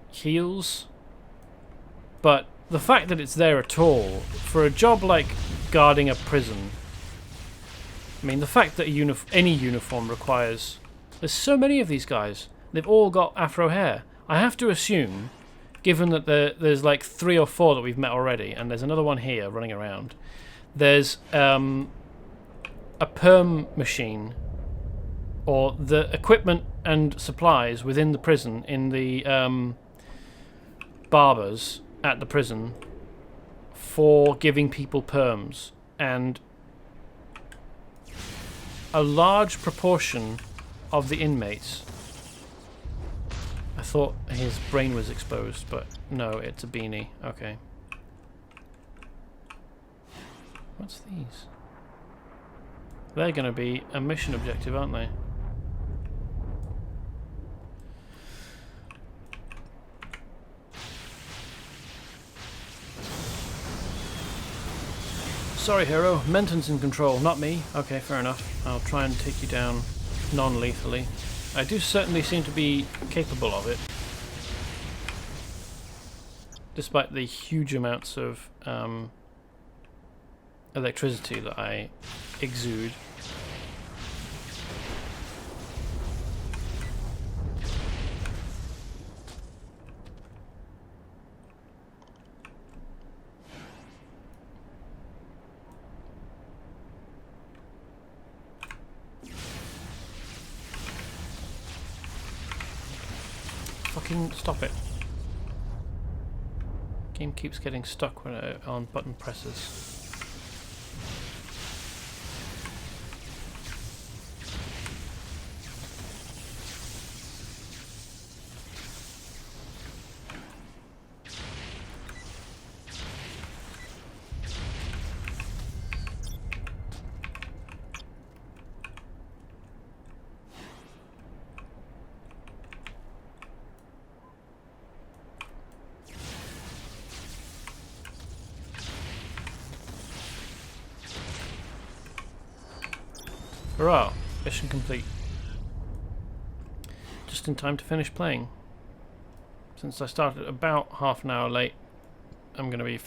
heels. But the fact that it's there at all, for a job like guarding a prison, I mean, the fact that any uniform requires... There's so many of these guys. They've all got afro hair. I have to assume, given that there's like 3 or 4 that we've met already, and there's another one here running around, there's a a perm machine, or the equipment and supplies within the prison, in the barbers at the prison, for giving people perms, and a large proportion of the inmates. I thought his brain was exposed, but no, it's a beanie. Okay. What's these? They're going to be a mission objective, aren't they? Sorry, hero. Menton's in control, not me. Okay, fair enough. I'll try and take you down non-lethally. I do certainly seem to be capable of it, despite the huge amounts of electricity that I exude. Fucking stop it. Game keeps getting stuck when on button presses. Hurrah! Mission complete. Just in time to finish playing. Since I started about half an hour late, I'm going to be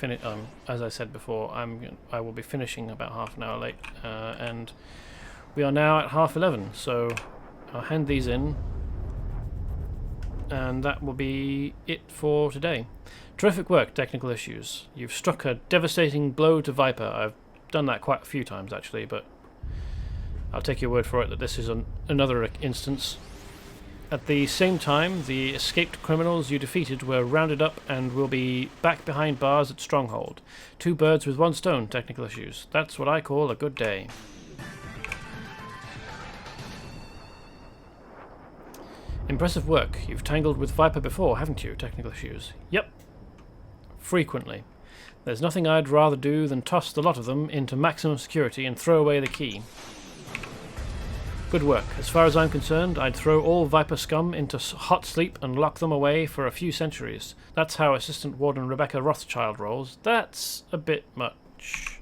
as I said before, I will be finishing about half an hour late, and we are now at 11:30. So I'll hand these in, and that will be it for today. Terrific work, technical issues. You've struck a devastating blow to Viper. I've done that quite a few times actually, but I'll take your word for it that this is another instance. At the same time, the escaped criminals you defeated were rounded up and will be back behind bars at Stronghold. 2 birds with 1 stone, technical issues. That's what I call a good day. Impressive work. You've tangled with Viper before, haven't you, technical issues? Yep. Frequently. There's nothing I'd rather do than toss the lot of them into maximum security and throw away the key. Good work. As far as I'm concerned, I'd throw all Viper scum into hot sleep and lock them away for a few centuries. That's how Assistant Warden Rebecca Rothschild rolls. That's a bit much.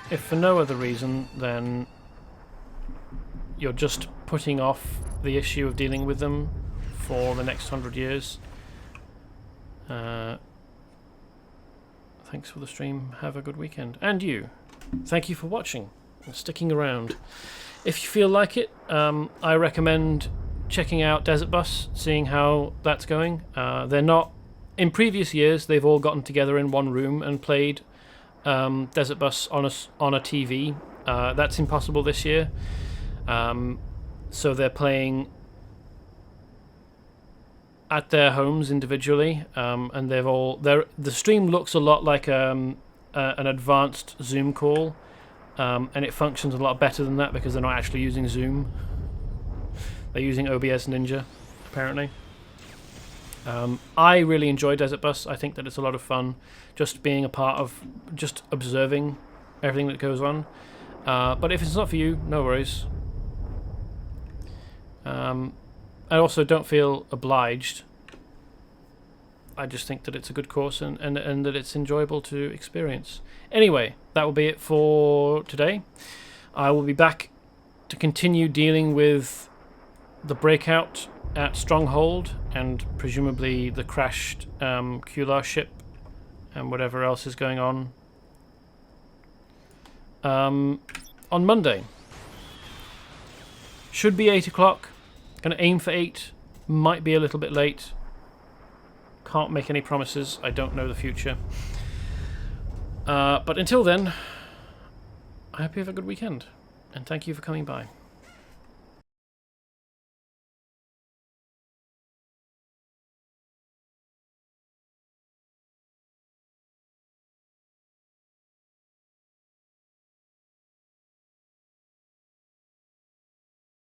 If for no other reason, then you're just putting off the issue of dealing with them for the next 100 years. Thanks for the stream. Have a good weekend. And you. Thank you for watching and sticking around. If you feel like it, I recommend checking out Desert Bus, seeing how that's going. They're not... In previous years, they've all gotten together in one room and played Desert Bus on a TV. That's impossible this year. So they're playing at their homes individually, and they've all... The stream looks a lot like an advanced Zoom call. And it functions a lot better than that because they're not actually using Zoom. They're using OBS Ninja, apparently. I really enjoy Desert Bus. I think that it's a lot of fun just being a part of, just observing everything that goes on. But if it's not for you, no worries. I also don't feel obliged. I just think that it's a good course and that it's enjoyable to experience. Anyway, that will be it for today. I will be back to continue dealing with the breakout at Stronghold and presumably the crashed Kular ship and whatever else is going on Monday. Should be 8 o'clock. Going to aim for 8. Might be a little bit late. Can't make any promises. I don't know the future. But until then, I hope you have a good weekend, and thank you for coming by.